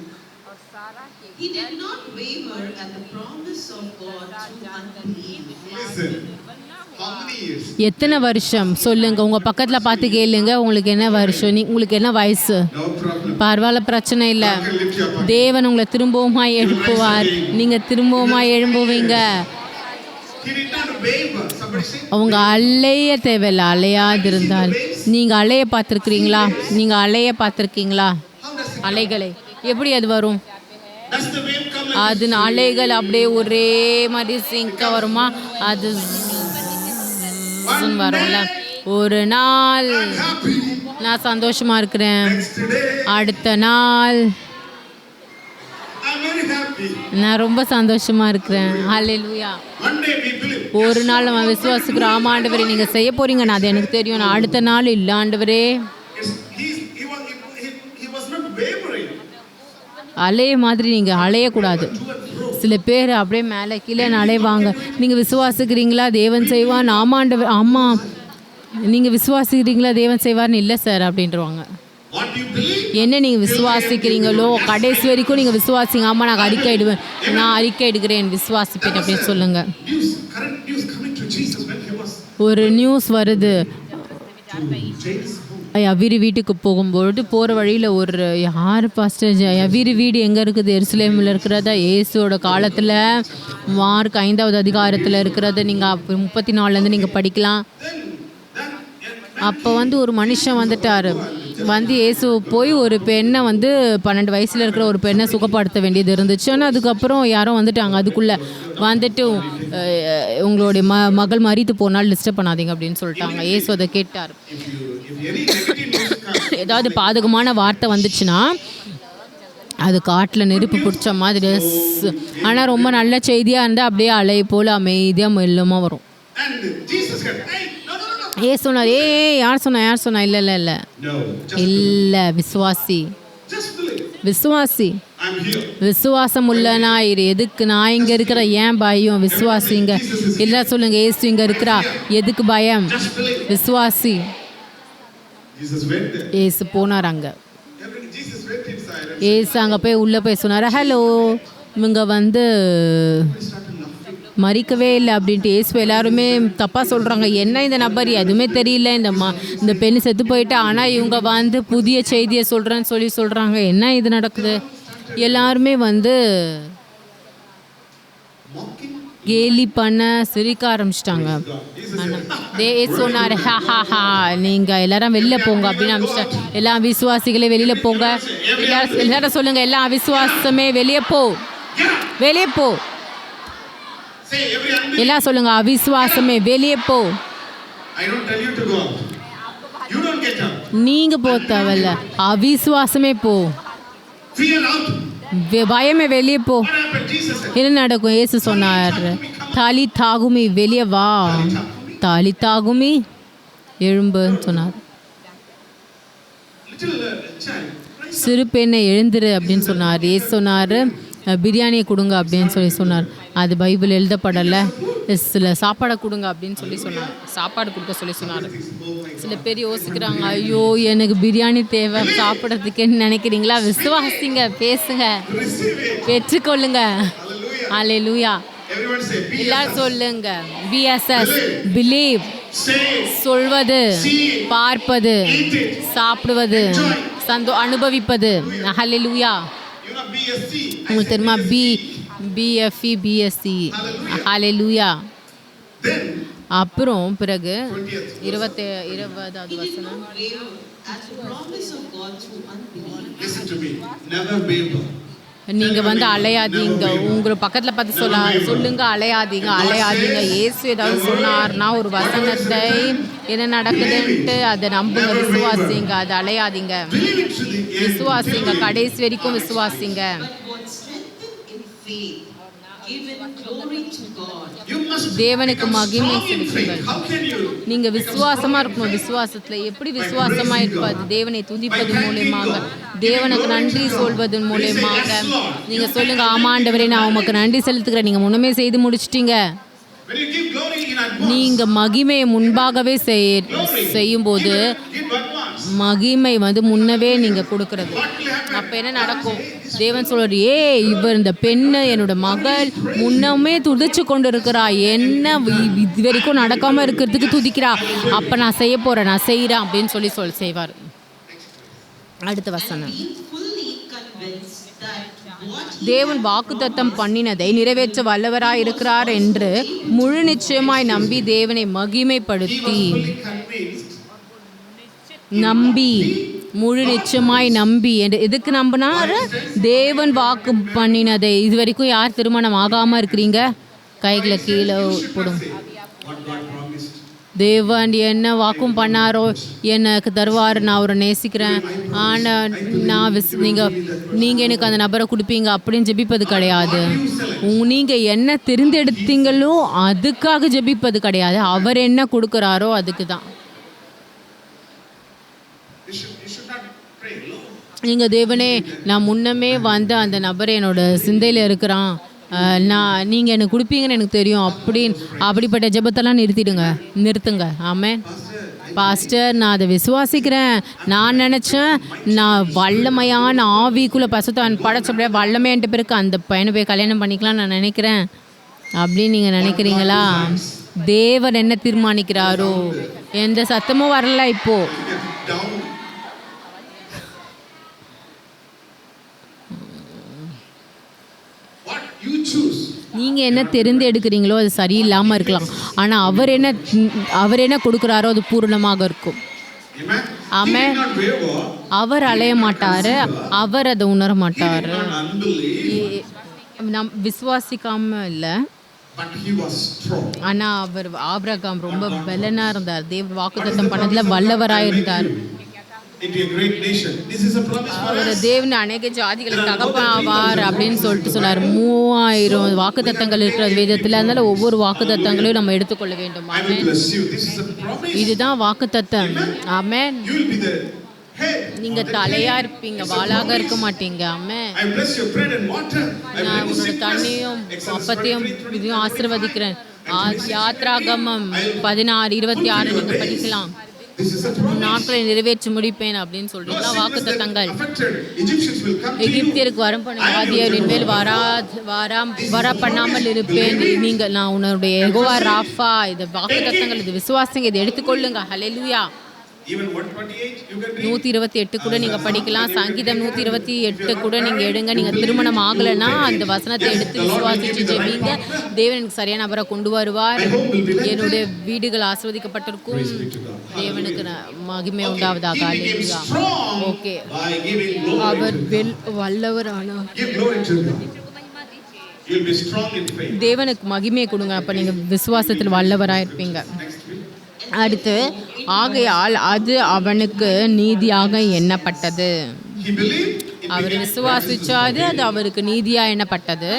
He did not waver at the promise of God through unbelief. Listen. How many years? எத்தனை வருஷம் சொல்லுங்க. உங்க பக்கத்துல பார்த்து கேளுங்க, உங்களுக்கு என்ன வருஷம், உங்களுக்கு என்ன வயசு? No problem. பரவாயில்ல, பிரச்சனை இல்லை. You can lift your hand. தேவன் உங்களை திரும்பவுமாய் எழுப்புவார். நீங்க திரும்பவுமாய் எழும்புவீங்க. He did not waver. Somebody say. அவங்க அலைய தேவையில்லை. அலையாதிருந்தால் நீங்க அலைய பார்த்துருக்கிறீங்களா? நீங்க அலைய பார்த்துருக்கீங்களா? How does it? அலைகளை எப்படி அது வரும்? Does the wave come like அது அலைகள் அப்படியே ஒரே மாதிரி சிங்க வருமா? அது zzz வரும்ல. ஒரு நாள் happy? நான் சந்தோஷமா இருக்கிறேன், Next day, அடுத்த நாள் I'm very happy. நான் ரொம்ப சந்தோஷமா இருக்கிறேன். ஹல்லேலூயா. One day we believe. ஒரு நாள் நம்ம விசுவாசிக்கிறோம், ஆமா ஆண்டவரே நீங்க செய்ய போறீங்க, நான் அது எனக்கு தெரியும். நான் அடுத்த நாள் இல்லை ஆண்டவரே. He was not wavering. அலைய மாதிரி நீங்க அலையக்கூடாது. சில பேர் அப்படியே மேலே கீழே அலைவாங்க. நீங்கள் விசுவாசிக்கிறீங்களா தேவன் செய்வான்? ஆமா ஆண்டவர், ஆமாம். நீங்கள் விசுவாசிக்கிறீங்களா தேவன் செய்வார்னு? இல்லை சார் அப்படின்றவாங்க. What you believe? என்ன நீங்கள் விசுவாசிக்கிறீங்களோ கடைசி வரைக்கும் நீங்கள் விசுவாசிங்க. ஆமாம் நான் அறிக்கையிடுவேன், நான் அறிக்கையிடுகிறேன், விசுவாசிப்பேன் அப்படின்னு சொல்லுங்கள். News, current news coming to Jesus when he was ஒரு நியூஸ் வருது. James' home. யவீரு வீட்டுக்கு போகும்பொழுது போகிற வழியில் ஒரு யார் பாஸ்டர் யவீரு வீடு எங்கே இருக்குது? எருசலேமில் இருக்கிறதா? இயேசுவோட காலத்தில் மார்க் 5வது அதிகாரத்தில் இருக்கிறத நீங்கள் 34 நீங்கள் படிக்கலாம். அப்போ ஒரு மனுஷன் வந்துட்டார். இயேசு போய் ஒரு பெண்ணை 12 வயசில் இருக்கிற ஒரு பெண்ணை சுகப்படுத்த வேண்டியது இருந்துச்சு. ஆனால் அதுக்கப்புறம் யாரோ வந்துட்டாங்க. அதுக்குள்ளே உங்களுடைய மகள் மரித்து போனால் டிஸ்டர்ப் பண்ணாதீங்க அப்படின்னு சொல்லிட்டாங்க. இயேசு அதை கேட்டார். If any negative news comes, ஏதாவது பாதகமான வார்த்தை வந்துச்சுன்னா அது காட்டில் நெருப்பு பிடிச்ச மாதிரி. ஆனால் ரொம்ப நல்ல செய்தியாக இருந்தால் அப்படியே அலை போல் அமைதியாக மெல்லமாக வரும். and Jesus said, hey, no. சொன்னார், யார் சொன்னா? இல்லை இல்லை இல்லை No, இல்லை, விசுவாசி, just believe. விசுவாசி, I'm here. விசுவாசம் உள்ளனா இரு. எதுக்கு நான் இங்கே இருக்கிற? ஏன் பயம்? விசுவாசிங்க. இல்லை சொல்லுங்க, ஏசு இங்கே இருக்கிறா, எதுக்கு பயம்? Just believe. விசுவாசி. Jesus went there. ஏசு போனார் அங்கே. Jesus went inside and ஏசு அங்கே போய் உள்ளே போய் சொன்னார், ஹலோ இவங்க மறிக்கவே இல்லை அப்படின்ட்டு. ஏசு எல்லாருமே தப்பாக சொல்கிறாங்க. என்ன இந்த நபர் எதுவுமே தெரியல, இந்த பெண்ணு செத்து போயிட்டா, ஆனால் இவங்க புதிய செய்தியை சொல்கிறேன்னு சொல்கிறாங்க. என்ன இது நடக்குது? எல்லாருமே mocking கேலி பண்ண சிரிக்க ஆரம்பிச்சிட்டாங்க. சொன்னார், ஹா நீங்கள் எல்லாரும் வெளில போங்க அப்படின்னு ஆரம்பிச்சிட்டாங்க. எல்லாம் விசுவாசிகளே வெளியில் போங்க. எல்லாரும் சொல்லுங்கள், எல்லாம் அவிசுவாசமே வெளியே போ, வெளியே போ. say every unbeliever. எல்லாம் சொல்லுங்க, அவிசுவாசமே வெளியே போ. I don't tell you to go out. You don't get out. நீங்கள் போ தேவையில்ல, அவிசுவாசமே போ. Fear out. பயமே வெளியே போ. What happened? Jesus said, என்ன நடக்கும்? ஏசு சொன்னார், தாலி தாகுமி வெளியே வா, தாலி தாகுமி எழும்புன்னு சொன்னார். little child. சிறு பெண்ணை எழுந்துரு அப்படின்னு சொன்னார். ஏசு சொன்னார், பிரியாணியை கொடுங்க அப்படின்னு சொன்னார். அது பைபிள் எழுதப்படலை. சில சாப்பாடை கொடுங்க அப்படின்னு சொன்னார். சாப்பாடு கொடுக்க சொன்னார். சில பேர் யோசிக்கிறாங்க, ஐயோ எனக்கு பிரியாணி தேவை சாப்பிட்றதுக்குன்னு நினைக்கிறீங்களா? விசுவாசிங்க, பேசுங்க, பெற்றுக்கொள்ளுங்க. அல்லேலூயா. Everyone say, be எல்லாரும் சொல்லுங்க, BSS, பிலீவ், say, சொல்வது, see, பார்ப்பது, eat it, சாப்பிடுவது, அனுபவிப்பது. ஹல்லேலூயா. you know, BSC. உங்களுக்கு தெரியுமா? BFE, BSc. ஹல்லேலூயா. Then, அப்புறம் பிறகு 20th. 20வது வசனம். Waver at the promise of God through unbelief. Listen to me. Never waver. நீங்கள் அலையாதீங்க. உங்களை பக்கத்தில் பார்த்து சொல்லுங்க, அலையாதீங்க, அலையாதீங்க. இயேசு ஏதாவது சொன்னார்னா ஒரு வசனத்தை என்ன நடக்குதுன்ட்டு அதை நம்புங்க, விசுவாசிங்க, அதை அலையாதீங்க, Believe it to the end. விசுவாசிங்க, கடைசி வரைக்கும் விசுவாசிங்க. But was strengthened in faith, given glory to God. You must தேவனுக்கு become மகிமை strong in faith. செலுத்துங்கள். How can you? நீங்க விசுவாசமா இருக்கணும். விசுவாசத்துல எப்படி விசுவாசமா இருப்பது? தேவனை துதிப்பது மூலியமாக, தேவனுக்கு நன்றி சொல்வதன் மூலியமாக. நீங்க சொல்லுங்க, ஆமாண்டவரே நான் உமக்கு நன்றி செலுத்துகிறேன். நீங்க முன்னமே செய்து முடிச்சிட்டீங்க. When you give glory in advance, நீங்க மகிமையை முன்பாகவே செய்யும்போது give advance. மகிமை முன்னவே நீங்க கொடுக்கறது. அப்ப என்ன நடக்கும்? தேவன் சொல்றாரு, இவர் இந்த பெண்ணு என்னோட மகள் முன்னமே துதிச்சு கொண்டு இருக்கிறா, என்ன இது வரைக்கும் நடக்காம இருக்கிறதுக்கு துதிக்கிறா, அப்ப நான் செய்ய போறேன், நான் செய்யறேன் அப்படின்னு சொல்லி செய்வார். அடுத்த வசனம். Being fully convinced that what he தேவன் வாக்குத்தத்தம் பண்ணினதை நிறைவேற்ற வல்லவராய் இருக்கிறார் என்று முழு நிச்சயமாய் நம்பி தேவனை மகிமைப்படுத்தி, நம்பி முழு நிச்சயமாய் நம்பி எதுக்கு நம்பினார்? தேவன் வாக்கு பண்ணினதை. இது வரைக்கும் யார் திருமணம் ஆகாம இருக்கிறீங்க? கைகளை கீழே போடும். What God promised. தேவன் என்ன வாக்கும் பண்ணாரோ எனக்கு தருவார், நான் அவரை நேசிக்கிறேன், ஆனால் நான் நீங்கள் எனக்கு அந்த நபரை கொடுப்பீங்க அப்படின்னு ஜெபிப்பது கிடையாது. நீங்கள் என்ன தெரிந்தெடுத்தீங்களோ அதுக்காக ஜெபிப்பது கிடையாது. அவர் என்ன கொடுக்குறாரோ அதுக்கு தான். You should not pray alone. நீங்கள் தேவனே நான் முன்னமே அந்த நபர் என்னோட சிந்தையில் இருக்கிறான், நீங்கள் எனக்கு கொடுப்பீங்கன்னு எனக்கு தெரியும் அப்படிப்பட்ட ஜெபத்தெல்லாம் நிறுத்துங்க. ஆமென். பாஸ்டர் நான் அதை விசுவாசிக்கிறேன், நான் நினச்சேன் நான் வல்லமையான ஆவிக்குள்ளே பசுத்தான் படைச்சப்படியா வல்லமையான்ட்டு பிறகு அந்த பையனை போய் கல்யாணம் பண்ணிக்கலாம் நான் நினைக்கிறேன் அப்படின்னு நீங்கள் நினைக்கிறீங்களா? தேவன் என்ன தீர்மானிக்கிறாரோ, எந்த சத்தமும் வரல இப்போ. Down. What you choose. நீங்கள் என்ன தெரிந்தெடுக்கிறீங்களோ அது சரியில்லாமல் இருக்கலாம், ஆனால் அவர் என்ன கொடுக்குறாரோ அது பூரணமாக இருக்கும். Amen. Amen. He did not waver. அவர் அலைய மாட்டார், அவர் அதை உணர மாட்டார். Not unbelief, நம் விசுவாசிக்காம இல்லை, but he was strong. ஆனால் அவர் ஆபிரகாம் ரொம்ப பலனாக இருந்தார். தேவ வாக்குத்தத்தம் பண்ணதில் வல்லவராக இருந்தார். Into a great nation. This is a promise for our us. தேவன் அநேக ஜாதிகளுக்கு தகப்பன் ஆவார் அப்படின்னு சொல்லிட்டு சொன்னார். 3000 வாக்குத்தத்தங்கள் இருக்கிற வேதத்தில், அதனால ஒவ்வொரு வாக்குத்தத்தங்களையும் நம்ம எடுத்துக்கொள்ள வேண்டும். I will bless you. This is a promise. இதுதான் வாக்குத்தத்தம். ஆமென். You will be the head. நீங்க தலையா இருப்பீங்க, வாளாக இருக்க மாட்டீங்க. ஆமென். I bless your bread and water. I நான் bless உன்னோட sickness. தண்ணியும் Exodus அப்பத்தையும் 23, இதையும் ஆசீர்வதிக்கிறேன். யாத்ராகமம் 16:26 நீங்க படிக்கலாம். This is a promise. நாட்களை நிறைவேற்றி முடிப்பேன் அப்படின்னு சொல்றீங்களா? வாக்குத்தத்தங்கள். Affected Egyptians will come to you. எகிப்தியருக்கு வரம் பண்ணும் வியாதியரின் மேல் வர பண்ணாமல் இருப்பேன். நான் உன்னுடைய யெகோவா ராஃபா. இது வாக்குத்தத்தங்கள், இது விசுவாசங்க, இதை எடுத்துக்கொள்ளுங்க. ஹல்லேலூயா. Even 128 you can read. 128 கூட நீங்கள் படிக்கலாம். சங்கீதம் 128 கூட நீங்கள் எடுங்க. நீங்கள் திருமணம் ஆகலைன்னா அந்த வசனத்தை எடுத்து விசுவாசிச்சு ஜெபிங்க. தேவன் எனக்கு சரியான நபரை கொண்டு வருவார், என்னுடைய வீடுகள் ஆசீர்வதிக்கப்பட்டிருக்கும். தேவனுக்கு மகிமை உண்டாவதாக. Hallelujah. Okay, By giving glory அவர் to God. வல்லவர் ஆனார். Give glory to God. You'll be strong in faith. தேவனுக்கு மகிமையை கொடுங்க, அப்போ நீங்கள் விசுவாசத்தில் வல்லவராக இருப்பீங்க. அடுத்து, ஆகையால் அது அவனுக்கு நீதியாக எண்ணப்பட்டது. He believed. அவர் விசுவாசிச்சாது, அது அவருக்கு நீதியாக எண்ணப்பட்டது.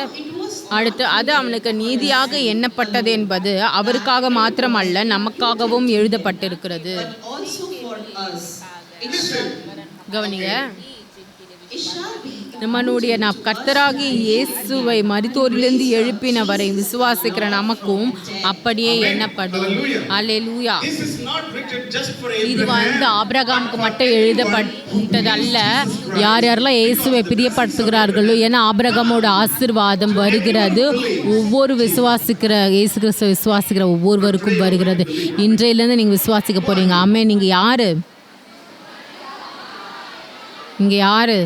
அடுத்து, அது அவனுக்கு நீதியாக எண்ணப்பட்டது என்பது அவருக்காக மாத்திரமல்ல நமக்காகவும் எழுதப்பட்டிருக்கிறது. also for us. கவனிங்க, It shall be நம்மளுடைய கர்த்தராகிய இயேசுவை மரித்தோரிலிருந்து எழுப்பினவரை விசுவாசிக்கிற நமக்கும் அப்படியே எண்ணப்படும். அல்லேலூயா. This is not written just for இது Abraham. ஆபிரகாமுக்கு மட்டும் எழுதப்பட்டதல்ல, யார் யாரெல்லாம் இயேசுவை பிரியப்படுத்துகிறார்களோ, ஏன்னா ஆபிரகாமோட ஆசீர்வாதம் வருகிறது ஒவ்வொரு இயேசு கிறிஸ்துவை விசுவாசிக்கிற ஒவ்வொருவருக்கும் வருகிறது. இன்றையிலேருந்து நீங்கள் விசுவாசிக்க போறீங்க. ஆமே. நீங்கள் யாரு? இங்கே யாரு?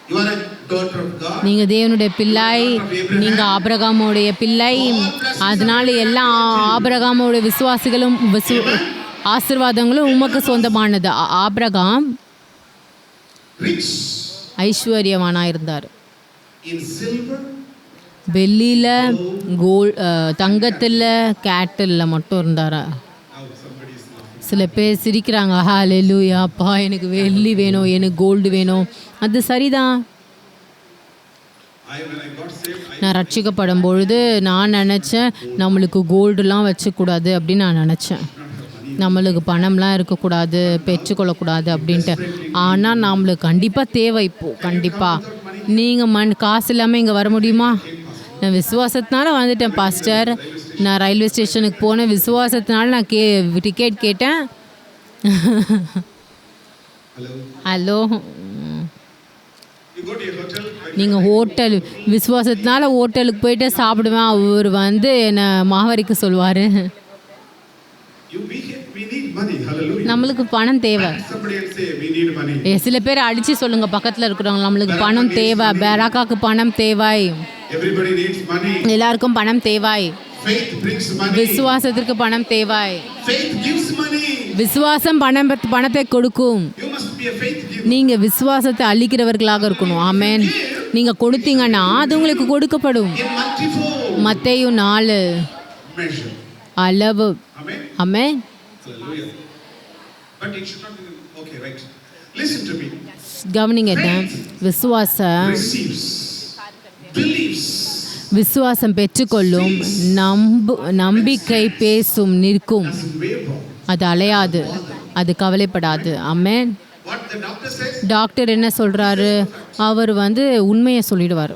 You are a daughter of God. நீங்கள் தேவனுடைய பிள்ளை, நீங்கள் ஆபிரகாமோடைய பிள்ளை. அதனால எல்லா ஆபிரகாமோட விசுவாசிகளும் ஆசீர்வாதங்களும் உமக்கு சொந்தமானது. ஆபிரகாம் Rich ஐஸ்வர்யவானாக இருந்தார். in silver, வெள்ளியில், தங்கத்தில், கேட்டில் மட்டும் இருந்தார். சில பேர் சிரிக்கிறாங்க. ஹல்லேலூயா, அப்பா எனக்கு வெள்ளி வேணும், எனக்கு கோல்டு வேணும். அது சரிதான். When I got saved, நான் ரட்சிக்கப்படும் பொழுது நான் நினச்சேன் நம்மளுக்கு கோல்டுலாம் வச்சுக்கூடாது அப்படின்னு நான் நினச்சேன். நம்மளுக்கு பணம்லாம் இருக்கக்கூடாது, பெற்றுக்கொள்ளக்கூடாது அப்படின்ட்டு. ஆனால் நம்மளுக்கு கண்டிப்பாக தேவை இப்போது. கண்டிப்பாக நீங்கள் காசு இல்லாமல் இங்கே வர முடியுமா? நான் விசுவாசத்தினால வந்துட்டேன் பாஸ்டர். நான் ரயில்வே ஸ்டேஷனுக்கு போனேன், விசுவாசத்தினால நான் டிக்கெட் கேட்டேன். Hello, you go to a hotel, நீங்கள் ஹோட்டல் விசுவாசத்தினால ஹோட்டலுக்கு போயிட்டு சாப்பிடுவேன். அவர் வந்து என்னை மாவரிக்க சொல்லுவார். we need money. Hallelujah. நம்மளுக்கு பணம் தேவை. Somebody else say, we need money. சில பேர் அடித்து சொல்லுங்கள் பக்கத்தில் இருக்கிறவங்க, நம்மளுக்கு பணம் தேவை. பெராக்காக்கு பணம் தேவை. Everybody needs money. எல்லாருக்கும் பணம் தேவை. Faith brings money. விசுவாசத்திற்கு பணம் தேவை. Faith gives money. விசுவாசம் பணத்தை கொடுக்கும். You must be a faith giver. நீங்கள் விசுவாசத்தை அளிக்கிறவர்களாக இருக்கணும். ஆமென். நீங்கள் கொடுத்தீங்கன்னா அது உங்களுக்கு கொடுக்கப்படும். In multifold மத்தேயு 4 measure. அளவு. Amen. Amen. Hallelujah. But it should not be, okay, right. Listen to me. கவனிங்க, விசுவாசம் Receives, believes, விசுவாசம் பெற்றுக்கொள்ளும், நம்பிக்கை பேசும், நிற்கும். doesn't waver. அது அலையாது, அது கவலைப்படாது. ஆமென். What the doctor says, doctor என்ன சொல்கிறாரு? அவர் வந்து உண்மையை சொல்லிடுவார்.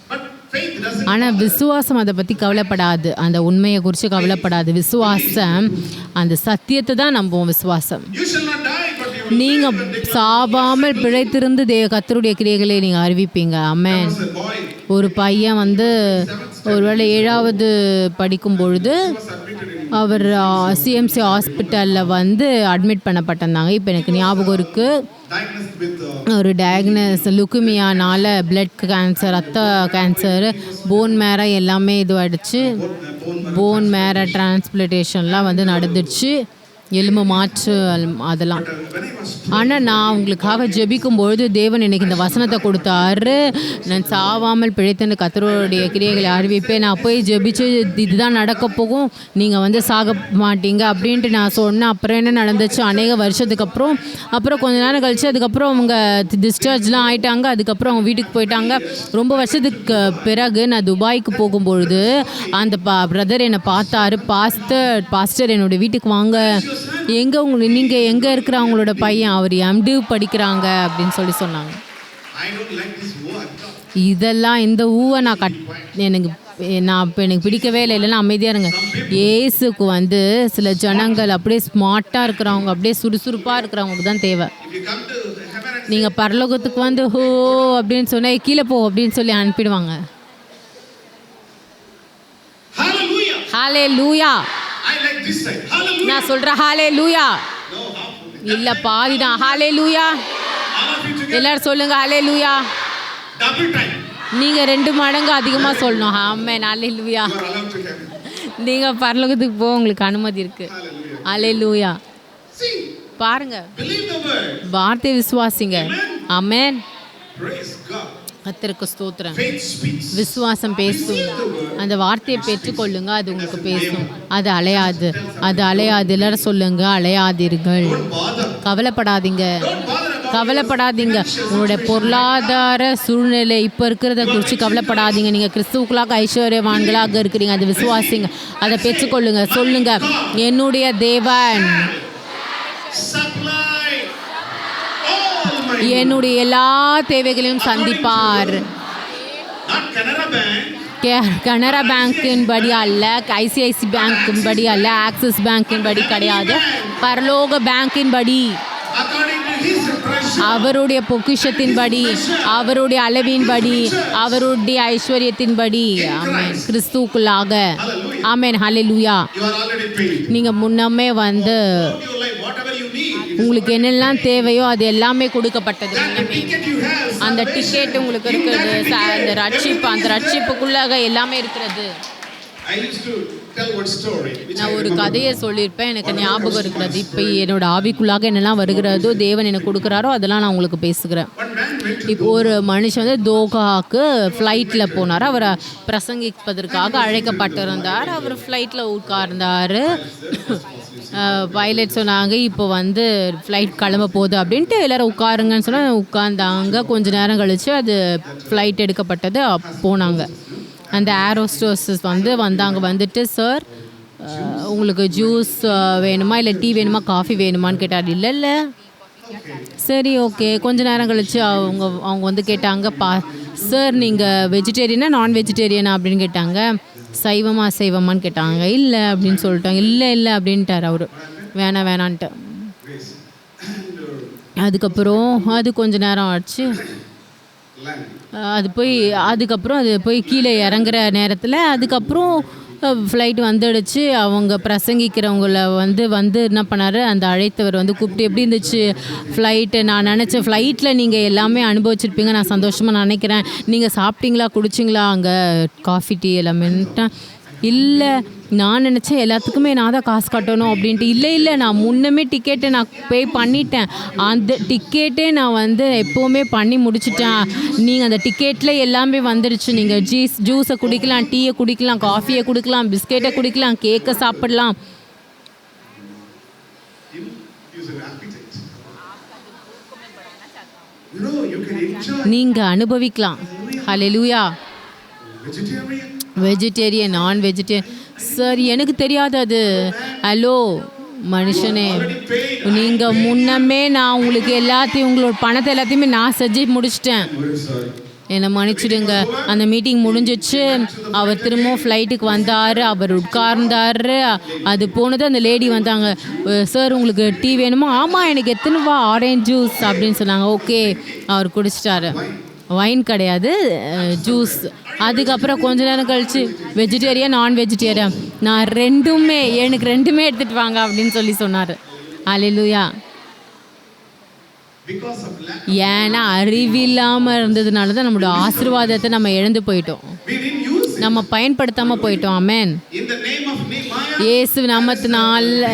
but faith doesn't. ஆனால் விசுவாசம் அதை பற்றி கவலைப்படாது, அந்த உண்மையை குறித்து கவலைப்படாது. விசுவாசம் அந்த சத்தியத்தை தான் நம்புவோம். விசுவாசம் You shall not die, but you will நீங்கள் live and declare. சாவாமல் பிழைத்திருந்து கர்த்தருடைய கிரியைகளை நீங்கள் அறிவிப்பீங்க. ஆமென். There was a boy ஒரு பையன் வந்து ஒருவேளை 7வது படிக்கும் பொழுது was admitted in அவர் சிஎம்சி ஹாஸ்பிட்டலில் வந்து அட்மிட் பண்ணப்பட்டிருந்தாங்க. இப்போ எனக்கு ஞாபகம் இருக்குது. diagnosed with ஒரு டயக்னஸ் லுக்குமியானால் பிளட் கேன்சர், ரத்த கேன்சர், போன் மேரா எல்லாமே இதுவாகிடுச்சு. போன் மேரா டிரான்ஸ்பிளேஷன்லாம் வந்து நடந்துடுச்சு, எலும்பு மாற்று அதெல்லாம். when he was ஆனால் நான் உங்களுக்காக ஜெபிக்கும்பொழுது தேவன் எனக்கு இந்த வசனத்தை கொடுத்தாரு. நான் சாவாமல் பிழைத்தன்னு கர்த்தருடைய கிரியைகளை அறிவிப்பேன். நான் போய் ஜெபிச்சு இதுதான் நடக்க போகும், நீங்கள் வந்து சாக மாட்டீங்க அப்படின்ட்டு நான் சொன்னேன். அப்புறம் என்ன நடந்துச்சு? அநேக வருஷத்துக்கு அப்புறம் கொஞ்ச நேரம் கழிச்சு அதுக்கப்புறம் அவங்க டிஸ்சார்ஜ்லாம் ஆகிட்டாங்க. அதுக்கப்புறம் அவங்க வீட்டுக்கு போயிட்டாங்க. ரொம்ப வருஷத்துக்கு பிறகு நான் துபாய்க்கு போகும்பொழுது அந்த பிரதர் என்னை பார்த்தாரு. பாஸ்டர் என்னோடய வீட்டுக்கு வாங்க, நீங்கள் எங்கே இருக்கிற அவங்களோட பையன், அவர் எம்டி படிக்கிறாங்க அப்படின்னு சொன்னாங்க. I don't like this word. இதெல்லாம் இந்த ஊவை எனக்கு பிடிக்கவே இல்லை. இல்லைன்னா அமைதியாக இருங்க. ஏசுக்கு வந்து சில ஜனங்கள் அப்படியே ஸ்மார்ட்டாக இருக்கிறவங்க, அப்படியே சுறுசுறுப்பாக இருக்கிறவங்களுக்கு தான் தேவை. If you come to heaven and நீங்கள் பரலோகத்துக்கு வந்து ஹோ அப்படின்னு சொன்னால் கீழே போ அப்படின்னு சொல்லி அனுப்பிடுவாங்க. hallelujah, hallelujah. I like this side. Hallelujah. நான் சொல்கிறேன் ஹalleluya. No, half. இல்லை பாதி தான். ஹalleluya. All of you together. எல்லாரும் சொல்லுங்கள் ஹalleluya. Double time. நீங்கள் 2 மடங்கு அதிகமாக சொல்லணும். ஆமென். ஹalleluya. You are allowed to heaven. நீங்கள் பரலோகத்துக்கு போக உங்களுக்கு அனுமதி இருக்குது. ஹalleluya. See, பாருங்க, believe the word. வார்த்தை விசுவாசிங்க. ஆமென். Praise God. கர்த்தருக்கு ஸ்தோத்திரம். Faith speaks. விசுவாசம் பேசும். அந்த வார்த்தையை பெற்றுக்கொள்ளுங்க, அது உங்களுக்கு பேசும். அது அலையாது, அது அலையாது. எல்லாரும் சொல்லுங்க, அலையாதீர்கள். Don't bother. கவலைப்படாதீங்க, Don't bother about கவலைப்படாதீங்க. உங்களுடைய பொருளாதார சூழ்நிலை இப்போ இருக்கிறத குறித்து கவலைப்படாதீங்க. நீங்கள் கிறிஸ்துவுக்குள்ளாக ஐஸ்வர்யவான்களாக இருக்கிறீங்க, அது விசுவாசிங்க, அதை பெற்றுக்கொள்ளுங்க. சொல்லுங்க, என்னுடைய தேவன் supply all my என்னுடைய எல்லா தேவைகளையும் சந்திப்பார். not Canara Bank. கனரா பேங்கின் படி அல்ல, ஐசிஐசி பேங்கின் படி அல்ல, ஆக்சிஸ் பேங்கின் படி கிடையாது, பரலோக பேங்கின் படி, According to his treasure. அவருடைய பொக்கிஷத்தின்படி, அவருடைய அளவின்படி, அவருடைய ஐஸ்வர்யத்தின்படி. ஆமென். கிறிஸ்துவுக்குள்ளாக. ஆமென். ஹalleluya. You are already paid. நீங்கள் முன்னமே வந்து Throughout your life, whatever you need, it is உங்களுக்கு என்னெல்லாம் தேவையோ அது எல்லாமே கொடுக்கப்பட்டது. that the ticket you have. அந்த salvation, டிக்கெட் உங்களுக்கு in இருக்கிறது. that ticket, அந்த ரட்சிப்பு, அந்த everything is ரட்சிப்புக்குள்ளாக எல்லாமே இருக்கிறது. I used to tell one story. Which நான் I ஒரு remember. கதையை சொல்லியிருப்பேன், எனக்கு ஞாபகம் இருக்கிறது. இப்போ என்னோட ஆவிக்குள்ளாக என்னெல்லாம் வருகிறதோ, தேவன் எனக்கு கொடுக்குறாரோ அதெல்லாம் நான் உங்களுக்கு பேசுகிறேன். One man went to இப்போ ஒரு மனுஷன் வந்து தோகாவுக்கு ஃப்ளைட்டில் போனார். அவரை பிரசங்கிப்பதற்காக அழைக்கப்பட்டிருந்தார். அவர் ஃப்ளைட்டில் உட்கார்ந்தார். பைலட் சொன்னாங்க இப்போ வந்து ஃப்ளைட் கிளம்ப போகுது அப்படின்ட்டு எல்லோரும் உட்காருங்கன்னு சொன்னால் உட்காந்தாங்க. கொஞ்சம் நேரம் கழித்து அது ஃப்ளைட் எடுக்கப்பட்டது. போனாங்க. அந்த ஏர் ஹோஸ்டஸ் வந்துட்டு சார் உங்களுக்கு ஜூஸ் வேணுமா இல்லை டீ வேணுமா காஃபி வேணுமான்னு கேட்டார். இல்லை சரி ஓகே. கொஞ்ச நேரம் கழித்து அவங்க வந்து கேட்டாங்க, சார் நீங்கள் வெஜிடேரியனா நான் வெஜிடேரியனா அப்படின்னு கேட்டாங்க. சைவமான்னு கேட்டாங்க. இல்லை அப்படின்னு சொல்லிட்டாங்க. இல்லை அப்படின்ட்டார் அவர். வேணான்ட்டு. அதுக்கப்புறம் அது கொஞ்ச நேரம் ஆச்சு. அதுக்கப்புறம் அது போய் கீழே இறங்குற நேரத்தில் அதுக்கப்புறம் ஃப்ளைட் வந்துடுச்சு. அவங்க பிரசங்கிக்கிறவங்கள வந்து என்ன பண்ணார், அந்த அழைத்தவர் கூப்பிட்டு எப்படி இருந்துச்சு ஃப்ளைட்டு. நான் நினச்சேன் ஃப்ளைட்டில் நீங்கள் எல்லாமே அனுபவிச்சிருப்பீங்க, நான் சந்தோஷமாக நினைக்கிறேன். நீங்கள் சாப்பிட்டீங்களா குடிச்சிங்களா அங்கே காஃபி டீ எல்லாமேன்ட்டேன். இல்லை நான் நினச்சேன் எல்லாத்துக்குமே நான் தான் காசு கட்டணும் அப்படின்ட்டு. இல்லை நான் முன்னமே டிக்கெட்டை நான் பே பண்ணிட்டேன். அந்த டிக்கெட்டே நான் எப்போவுமே பண்ணி முடிச்சிட்டேன். நீங்கள் அந்த டிக்கெட்டில் எல்லாமே வந்துடுச்சு. நீங்கள் ஜூஸை குடிக்கலாம், டீயை குடிக்கலாம், காஃபியை குடிக்கலாம், பிஸ்கெட்டை குடிக்கலாம், கேக்கை சாப்பிடலாம். நீங்கள் அனுபவிக்கலாம். ஹல்லேலூயா. வெஜிடேரியன் நான் வெஜிடேரியன் சார் எனக்கு தெரியாது அது. ஹலோ மனுஷனே, நீங்கள் முன்னமே நான் உங்களுக்கு எல்லாத்தையும் உங்களோட பணத்தை எல்லாத்தையுமே நான் செஞ்சு முடிச்சிட்டேன். என்னை மன்னிச்சிடுங்க. அந்த மீட்டிங் முடிஞ்சிச்சு. அவர் திரும்பவும் ஃப்ளைட்டுக்கு வந்தார். அவர் உட்கார்ந்தார். அது போனது அந்த லேடி வந்தாங்க. சார் உங்களுக்கு டீ வேணுமா? ஆமாம் எனக்கு எத்தனை ஆரஞ்சு ஜூஸ் அப்படின்னு சொன்னாங்க. ஓகே அவர் குடிச்சிட்டாரு. வைன் கிடையாது, ஜூஸ். அதுக்கப்புறம் கொஞ்ச நேரம் கழிச்சு வெஜிடேரியன் நான் வெஜிடேரியன் நான் எனக்கு ரெண்டுமே எடுத்துகிட்டு வாங்க அப்படின்னு சொன்னார். அல்லேலூயா. ஏன்னா அறிவில்லாமல் இருந்ததுனால தான் நம்மளோட ஆசீர்வாதத்தை நம்ம இழந்து போயிட்டோம், நம்ம பயன்படுத்தாமல் போயிட்டோம். ஆமென். இயேசு நாமத்தினால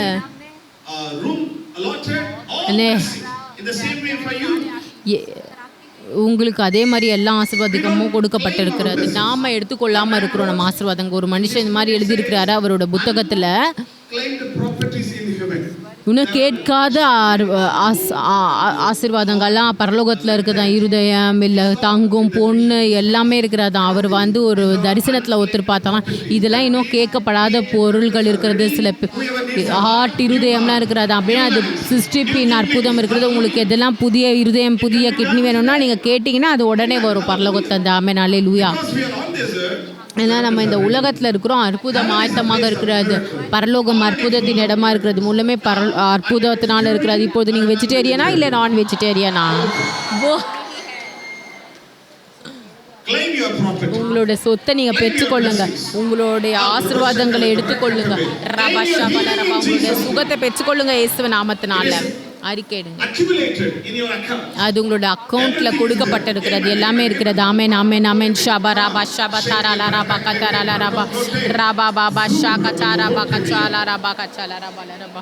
உங்களுக்கு அதே மாதிரி எல்லா ஆசீர்வாதமும் கொடுக்கப்பட்டிருக்கிறது. நாம் எடுத்துக்கொள்ளாமல் இருக்கிறோம் நம்ம ஆசீர்வாதங்க. ஒரு மனுஷன் இந்த மாதிரி எழுதியிருக்கிறாரு அவரோட புத்தகத்தில். இன்னும் கேட்காத ஆசீர்வாதங்கள்லாம் பரலோகத்தில் இருக்குதான். இருதயம் இல்லை தங்கம் பொண்ணு எல்லாமே இருக்கிறதான். அவர் ஒரு தரிசனத்தில் ஒருத்தர் பார்த்தாலும் இதெல்லாம் இன்னும் கேட்கப்படாத பொருள்கள் இருக்கிறது. சில ஹார்ட் இருதயம்லாம் இருக்கிறது அப்படின்னா அது சிருஷ்டிப்பின் அற்புதம் இருக்கிறது. உங்களுக்கு எதெல்லாம் புதிய இருதயம் புதிய கிட்னி வேணும்னா நீங்கள் கேட்டிங்கன்னா அது உடனே வரும் பரலோகத்தில். அந்த ஆமென் அல்லேலூயா. ஏன்னா நம்ம இந்த உலகத்தில் இருக்கிறோம். அற்புதம் ஆயத்தமாக இருக்கிறது. பரலோகம் அற்புதத்தின் இடமா இருக்கிறது. மூலமே அற்புதத்தினால இருக்கிறது. இப்போது நீங்கள் வெஜிடேரியனா இல்லை நான் வெஜிடேரியனா? உங்களோட சொத்தை நீங்கள் பெற்றுக்கொள்ளுங்க. உங்களுடைய ஆசீர்வாதங்களை எடுத்துக்கொள்ளுங்க. உங்களுடைய சுகத்தை பெற்றுக்கொள்ளுங்க இயேசு நாமத்தினால. அறிக்கையிடுங்க. அது உங்களோட அக்கௌண்ட்ல கொடுக்கப்பட்டிருக்கிறது. எல்லாமே இருக்கிறது. ஆமென் ஆமென் ஆமென். ஷபா ரபா ஷபா தாரா ரபா கதாரா ரபா ரபா பாபா ஷாகா சாரா பாகா சாலா ரபா கச்சாலா ரபா ரபா.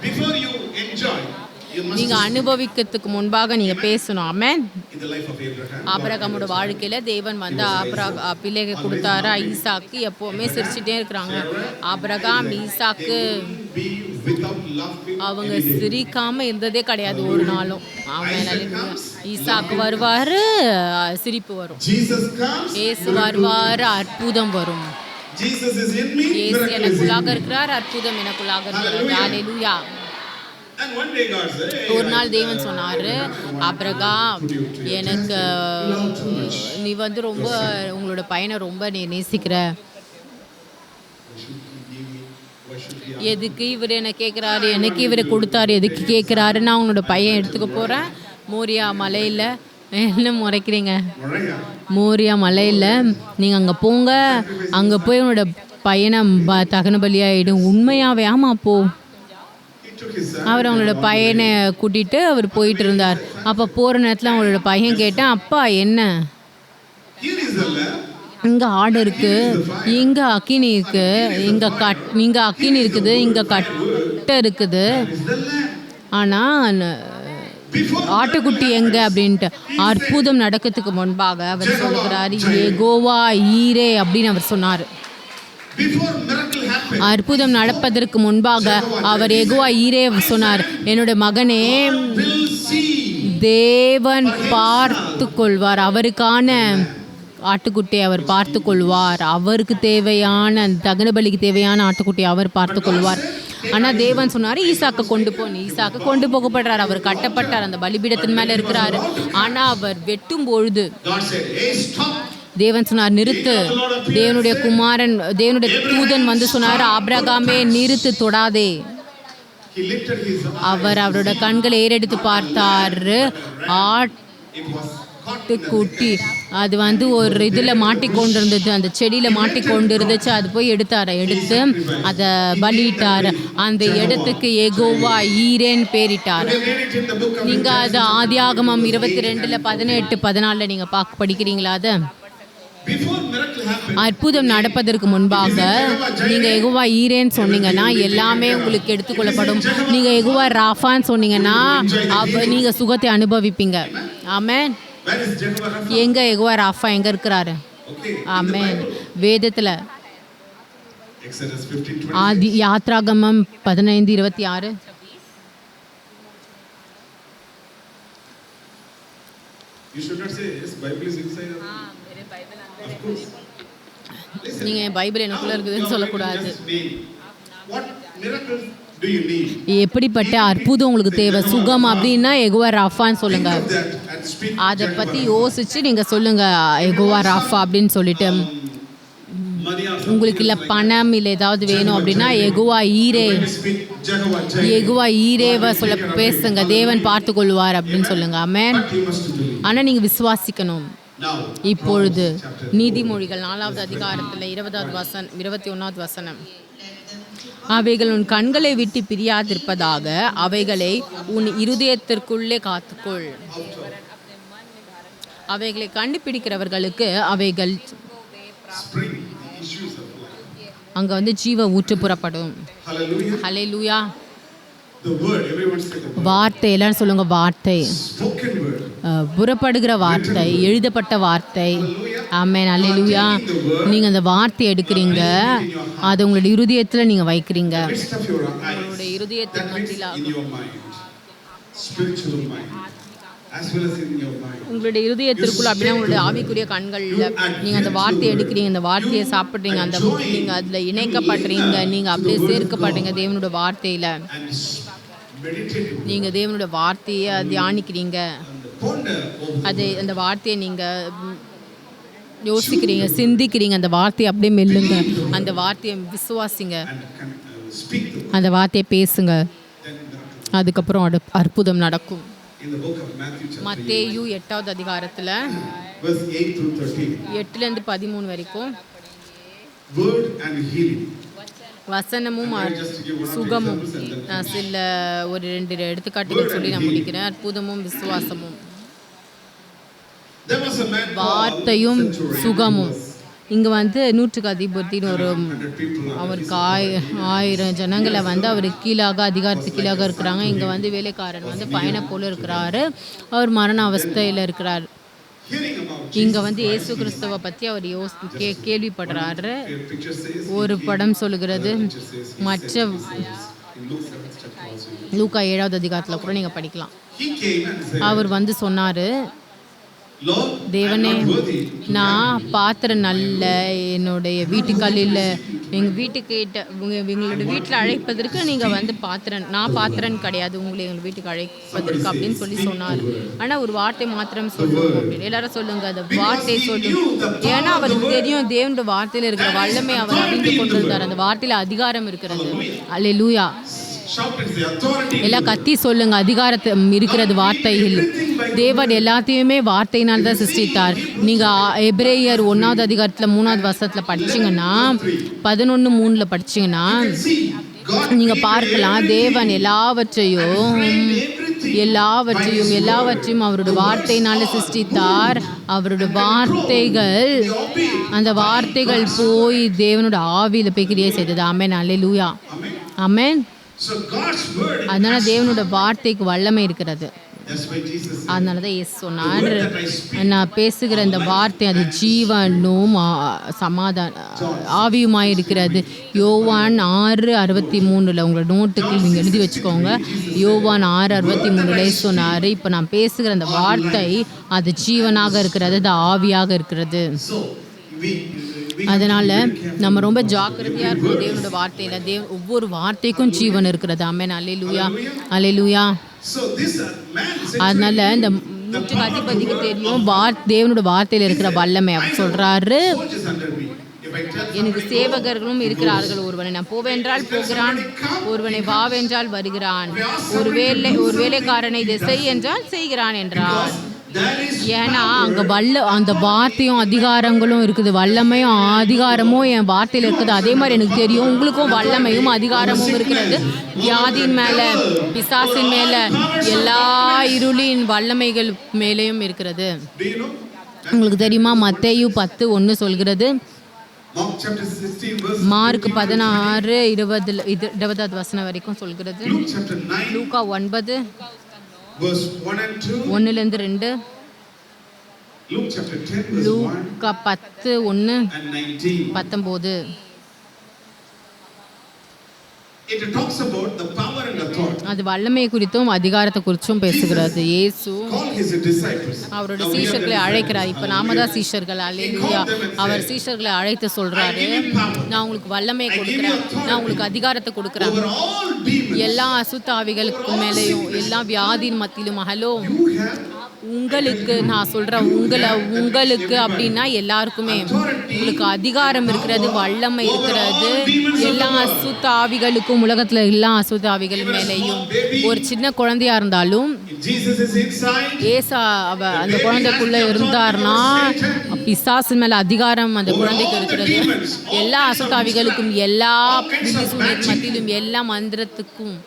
நீங்க அனுபவிக்கிறதுக்கு முன்பாக நீங்க பேசணும். ஆமென். ஆபிரகாமோட வாழ்க்கையில தேவன் பிள்ளைகளை கொடுத்தாரு. ஈசாக்கு எப்பவுமே சிரிச்சுட்டே இருக்கிறாங்க. ஆபிரகாம் ஈசாக்கு அவங்க சிரிக்காம இருந்ததே கிடையாது ஒரு நாளும். ஆமென். ஈசாக்கு வருவாரு, சிரிப்பு வரும். இயேசு வருவாரு, அற்புதம் வரும். இயேசு எனக்குள்ளாக இருக்கிறார், அற்புதம் எனக்குள்ளாக இருக்கிறார். அல்லேலூயா. ஒரு நாள் தேவன் சொன்னாரு, ஆபிரகாம் எனக்கு நீ ரொம்ப உங்களோட பையனை ரொம்ப நீ நேசிக்கிற. எதுக்கு இவர் என்ன கேட்குறாரு, எனக்கு இவரை கொடுத்தாரு, எதுக்கு கேட்குறாரு? நான் உன்னோட பையன் எடுத்துக்க போகிறேன். மோரியா மலையில் என்ன முறைக்கிறீங்க? மோரியா மலையில் நீங்கள் அங்கே போங்க, அங்கே போய் உன்னோட பையனை தகன பலியாயிடும். உண்மையாவே? ஆமாம் போ. அவர் அவங்களோட பையனை கூட்டிகிட்டு அவர் போயிட்டு இருந்தார். அப்போ போகிற நேரத்தில் அவங்களோட பையன் கேட்டேன், அப்பா என்ன இங்கே ஆடு இருக்குது, இங்கே அக்கினி இருக்குது, இங்கே அக்கினி இருக்குது, இங்கே கட்டை இருக்குது, ஆனால் ஆட்டுக்குட்டி எங்கே அப்படின்ட்டு. அற்புதம் நடக்கிறதுக்கு முன்பாக அவர் சொல்லுகிறார், யெகோவா ஈரே அப்படின்னு அவர் சொன்னார். அற்புதம் நடப்பதற்கு முன்பாக அவர் யெகோவா ஈரே சொன்னார், என்னோட மகனே, will see தேவன் பார்த்து கொள்வார், அவருக்கான ஆட்டுக்குட்டியை அவர் பார்த்து கொள்வார், அவருக்கு தேவையான தகன பலிக்கு தேவையான ஆட்டுக்குட்டியை அவர் பார்த்து கொள்வார். ஆனால் தேவன் சொன்னார், ஈசாக்கை கொண்டு போன்னு. ஈசாக்கை கொண்டு போகப்படுறார், அவர் கட்டப்பட்டார், அந்த பலிபீடத்தின் மேலே இருக்கிறார். ஆனால் அவர் வெட்டும் பொழுது God said, hey, stop. தேவன் சொன்னார், நிறுத்து. தேவனுடைய குமாரன், தேவனுடைய தூதன் வந்து சொன்னார், ஆபிரகாமே நிறுத்து, தொடாதே. He lifted his eyes. அவர் அவரோட கண்களை ஏறெடுத்து பார்த்தார். It was caught in a ஆட்டுக்குட்டி அது வந்து ஒரு இதில் மாட்டிக்கொண்டிருந்தது, அந்த செடியில் மாட்டிக்கொண்டு இருந்துச்சு. அது போய் எடுத்து அதை பலியிட்டார். அந்த இடத்துக்கு Jehovah ஈரேன்னு பேரிட்டார். You read it in the book of நீங்கள் அது ஆதியாகமம் 22 18 14 நீங்கள் படிக்கிறீங்களா? அது before miracle happened. அற்புதம் நடப்பதற்கு முன்பாக நீங்கள் யெகோவா ஈரேன்னு சொன்னீங்கன்னா எல்லாமே உங்களுக்கு எடுத்துக்கொள்ளப்படும். நீங்கள் யெகோவா ராஃபான்னு சொன்னீங்கன்னா நீங்கள் சுகத்தை அனுபவிப்பீங்க. ஆமென். Where is Jehovah Rapha? எங்க யெகோவா ராஃபா எங்க இருக்கிறாரு? Okay. ஆமென். வேதத்துல Exodus 15:20. ஆதி யாத்ராகமம் 15:26 You should not say yes. Bible is inside. Of course. Listen. நீங்க பைபிள் எனக்குள்ள இருக்குதுன்னு சொல்லக்கூடாது. Just name. What miracles do you need? எப்படிப்பட்ட அற்புதம் உங்களுக்கு தேவை? சுகம் அப்படின்னா யெகோவா ராஃபான்னு சொல்லுங்க. Think of that and speak. அதை பத்தி யோசிச்சு நீங்க சொல்லுங்க யெகோவா ராஃபா அப்படின்னு சொல்லிட்டு. Money or something. உங்களுக்கு இல்லை பணம் இல்லை ஏதாவது வேணும் அப்படின்னா யெகோவா ஈரே, When you speak Jehovah Jireh. Jehovah ஈரேவை சொல்ல பேசுங்க, தேவன் பார்த்து கொள்வார் அப்படின்னு சொல்லுங்க. ஆமென். But you must believe. ஆனா நீங்க விசுவாசிக்கணும். Now. இப்பொழுது Proverbs chapter நீதிமொழிகள் 4வது அதிகாரத்தில் 21வது வசனம். அவைகள் உன் கண்களை விட்டு பிரியாதிருப்பதாக, அவைகளை உன் இருதயத்திற்குள்ளே காத்துக்கொள். அவைகளை கண்டுபிடிக்கிறவர்களுக்கு அவைகள் Spring the issues of life. அங்க வந்து ஜீவ ஊற்று புறப்படும். Hallelujah. Hallelujah. The word. Everyone say the word. வார்த்தை, எல்லாரும் சொல்லுங்க வார்த்தை. Spoken word. புறப்படுகிற வார்த்தை, எழுதப்பட்ட வார்த்தை. ஆமென். அல்லேலூயா. நீங்க அந்த வார்த்தையை எடுக்கிறீங்க, அதை உங்களுடைய இருதயத்துல நீங்க வைக்கிறீங்க. Midst of your eyes. உங்களுடைய இருதயத்தின் That means மத்தியில in your mind. Spiritual mind. As well as in your mind. உங்களுடைய இருதயத்திற்குள்ள அப்படின்னா உங்களுடைய ஆவிக்குரிய கண்கள்ல நீங்க அந்த வார்த்தையை எடுக்கிறீங்க, அந்த வார்த்தையை சாப்பிட்றீங்க, அந்த நீங்க அதுல இணைக்கப்படுறீங்க, நீங்க அப்படியே சேர்க்கப்படுறீங்க தேவனுடைய வார்த்தையில. And meditate. நீங்க தேவனுடைய வார்த்தையை தியானிக்கிறீங்க, Ponder over. அது அந்த வார்த்தையை நீங்க யோசிக்கிறீங்க, சிந்திக்கிறீங்க, அந்த வார்த்தையை அப்படியே மெல்லுங்க, அந்த வார்த்தையை விசுவாசிங்க, And can, speak the word. அந்த வார்த்தையை பேசுங்க. Then miracle. அதுக்கப்புறம் அற்புதம் நடக்கும். In the book of Matthew chapter 8, மத்தேயு 8வது அதிகாரத்தில் verse 8 through 13. 8லேருந்து 13 வரைக்கும் Word and healing. வசனமும் Just to give one or two சுகமும். examples and then நான் சில ஒரு 2 எடுத்துக்காட்டுகள் சொல்லி நான் முடிக்கிறேன். அற்புதமும் விசுவாசமும். There was a man called வார்த்தையும் Centurion. சுகமும். இங்கே வந்து 100க்கு அதிபதினு ஒரு 100 people are அவருக்கு 1000 ஜனங்களை வந்து அவருக்கு கீழாக அதிகாரத்துக்கு கீழாக இருக்கிறாங்க. இங்கே வந்து வேலைக்காரன் வந்து பையனை போல இருக்கிறாரு, அவர் மரண அவஸ்தையில் இருக்கிறார். hearing about இங்கே வந்து இயேசு கிறிஸ்துவை பற்றி அவர் கேள்விப்படுறாரு. your picture says ஒரு படம் சொல்லுகிறது, மற்ற in Luke 7th chapter also. லூக்கா 7வது அதிகாரத்தில் கூட நீங்கள் படிக்கலாம். He came and said, அவர் வந்து சொன்னார், Lord, I am தேவனே, not worthy. நான் பாத்திரம் நல்ல, என்னுடைய வீட்டுக்காலில் எங்கள் வீட்டுக்கிட்ட எங்களோட வீட்டில் அழைப்பதற்கு நீங்கள் வந்து நான் பாத்திரன் கிடையாது உங்களை எங்கள் வீட்டுக்கு அழைப்பதற்கு அப்படின்னு சொல்லி சொன்னார். ஆனால் ஒரு வார்த்தை மாத்திரம் சொல்லுவோம் அப்படின்னு எல்லாரும் சொல்லுங்க, அந்த வார்த்தை சொல்லும். ஏன்னா அவருக்கு தெரியும் தேவனுடைய வார்த்தையில் இருக்கிற வல்லமை அவர் அறிந்து கொண்டிருந்தார். அந்த வார்த்தையில் அதிகாரம் இருக்கிறது. அல்லேலூயா. Shout it, the authority. எல்லாம் கத்தி சொல்லுங்க, அதிகாரத்தை இருக்கிறது வார்த்தையில். தேவன் எல்லாத்தையுமே வார்த்தையினால் தான் சிருஷ்டித்தார். நீங்கள் எபிரேயர் 1வது அதிகாரத்தில் 3வது வசனத்தில் படிச்சிங்கன்னா 11:3 படிச்சிங்கன்னா See, God நீங்கள் பார்க்கலாம், தேவன் எல்லாவற்றையும் அவருடைய வார்த்தையினால சிருஷ்டித்தார். அவருடைய வார்த்தைகள், அந்த வார்த்தைகள் போய் தேவனோட ஆவியில் போய் கிரியை செய்தது. ஆமென். அல்லேலூயா. ஆமென். So God's word அதனால தேவனோட வார்த்தைக்கு வல்லமை இருக்கிறது. That's why Jesus said, அதனால தான் இயேசு சொன்னார், நான் பேசுகிற இந்த வார்த்தை அது ஜீவனும் ஆவியுமாய் இருக்கிறது. யோவான் 6:63 உங்களோட நோட்டுக்கு நீங்கள் எழுதி வச்சுக்கோங்க. யோவான் 6:63 சொன்னார், இப்போ நான் பேசுகிற அந்த வார்த்தை அது ஜீவனாக இருக்கிறது, அது ஆவியாக இருக்கிறது. so we அதனால் நம்ம ரொம்ப ஜாக்கிரதையாக இருக்கணும் தேவனோட வார்த்தையில். ஒவ்வொரு வார்த்தைக்கும் ஜீவன் இருக்கிறது. ஆமென். அல்லேலூயா, அல்லேலூயா. so this man said, அதனால இந்த நூற்றுக்கு அதிபதிக்கு தெரியும் தேவனோட வார்த்தையில் இருக்கிற வல்லமை. அவர் சொல்றாரு, soldiers under me. If I tell எனக்கு சேவகர்களும் இருக்கிறார்கள். ஒருவனை நான் போவென்றால் போகிறான், ஒருவனை வாவென்றால் வருகிறான், ஒரு வேலைக்காரனை இதை செய் என்றால் செய்கிறான் என்றார். there is ஏன்னா அங்கே அந்த வார்த்தையும் அதிகாரங்களும் இருக்குது, வல்லமையும் அதிகாரமும் என் வார்த்தையில் இருக்குது. அதே மாதிரி எனக்கு தெரியும் உங்களுக்கும் வல்லமையும் அதிகாரமும் இருக்கிறது. வியாதியின் மேலே, பிசாசின் மேலே, எல்லா இருளின் வல்லமைகள் மேலேயும் இருக்கிறது. do you know உங்களுக்கு தெரியுமா? மத்தேயு 10:1 சொல்கிறது. Mark chapter 16 verse மார்க் 16:20 வசனம் வரைக்கும் சொல்கிறது. Luke chapter 9 Luca 9 verse 1 and 2 1-2, Luke chapter 10 verse 1 Luca 10:1 and 19. 19. It talks about the power and authority. அது வல்லமை குறித்தும் அதிகாரத்தை குறித்தும் பேசுகிறது. இயேசு Call his disciples. அவரோட சீஷர்களை அழைக்கிறார். இப்போ நாம தான் சீஷர்கள். அல்லேலூயா. அவர் சீஷர்களை அழைத்து சொல்றாரு, நான் உங்களுக்கு வல்லமையை கொடுக்குறேன், நான் உங்களுக்கு அதிகாரத்தை கொடுக்குறேன். Over all demons எல்லா அசுத்த ஆவிகளுக்கு மேலேயும், எல்லா வியாதியின் மத்தியிலும். ஹலோ, you have உங்களுக்கு நான் சொல்கிறேன், உங்களுக்கு அப்படின்னா எல்லாருக்குமே உங்களுக்கு அதிகாரம் இருக்கிறது, வல்லமை இருக்கிறது. எல்லா அசுத்த ஆவிகளுக்கும், உலகத்தில் எல்லா அசுத்த ஆவிகள் மேலேயும். ஒரு சின்ன குழந்தையா இருந்தாலும் Jesus is inside. ஏசா அந்த குழந்தைக்குள்ளே இருந்தார்னா பிசாசு மேலே அதிகாரம் அந்த குழந்தைக்கு இருக்கிறது. எல்லா அசுத்த ஆவிகளுக்கும், எல்லா மத்தியிலும், எல்லா மந்திரத்துக்கும்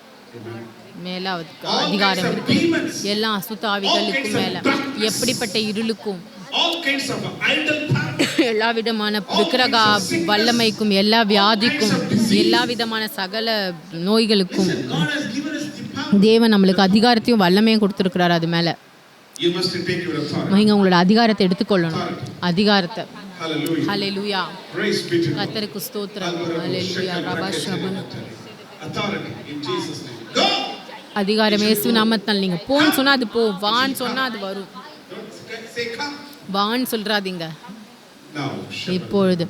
மேலே அதிகாரம் இருக்கு. எல்லா அசுத்த ஆவிகளுக்கும் மேலே, எப்படிப்பட்ட இருளுக்கும், All kinds of idol power. எல்லா விதமான விக்கிரக வல்லமைக்கும், எல்லா வியாதிக்கும், எல்லா விதமான சகல நோய்களுக்கும் God has given us the power. தேவன் நம்மளுக்கு அதிகாரத்தையும் வல்லமையும் கொடுத்துருக்கிறார். அது மேலே You must take your authority. நீங்கள் உங்களோட அதிகாரத்தை எடுத்துக்கொள்ளணும். அதிகாரத்தை. Hallelujah. Hallelujah. Praise be to God. கர்த்தருக்கு ஸ்தோத்திரம். ஹல்லேலூயா. ரபாஷபன். Authority in Jesus name. Go. அதிகாரம் இயேசு நாமத்தால். நீங்கள் போன்னு சொன்னால் அது போ, வான்னு சொன்னால் அது வரும். Don't say come. வான்னு சொல்றாதீங்க. Now. இப்பொழுது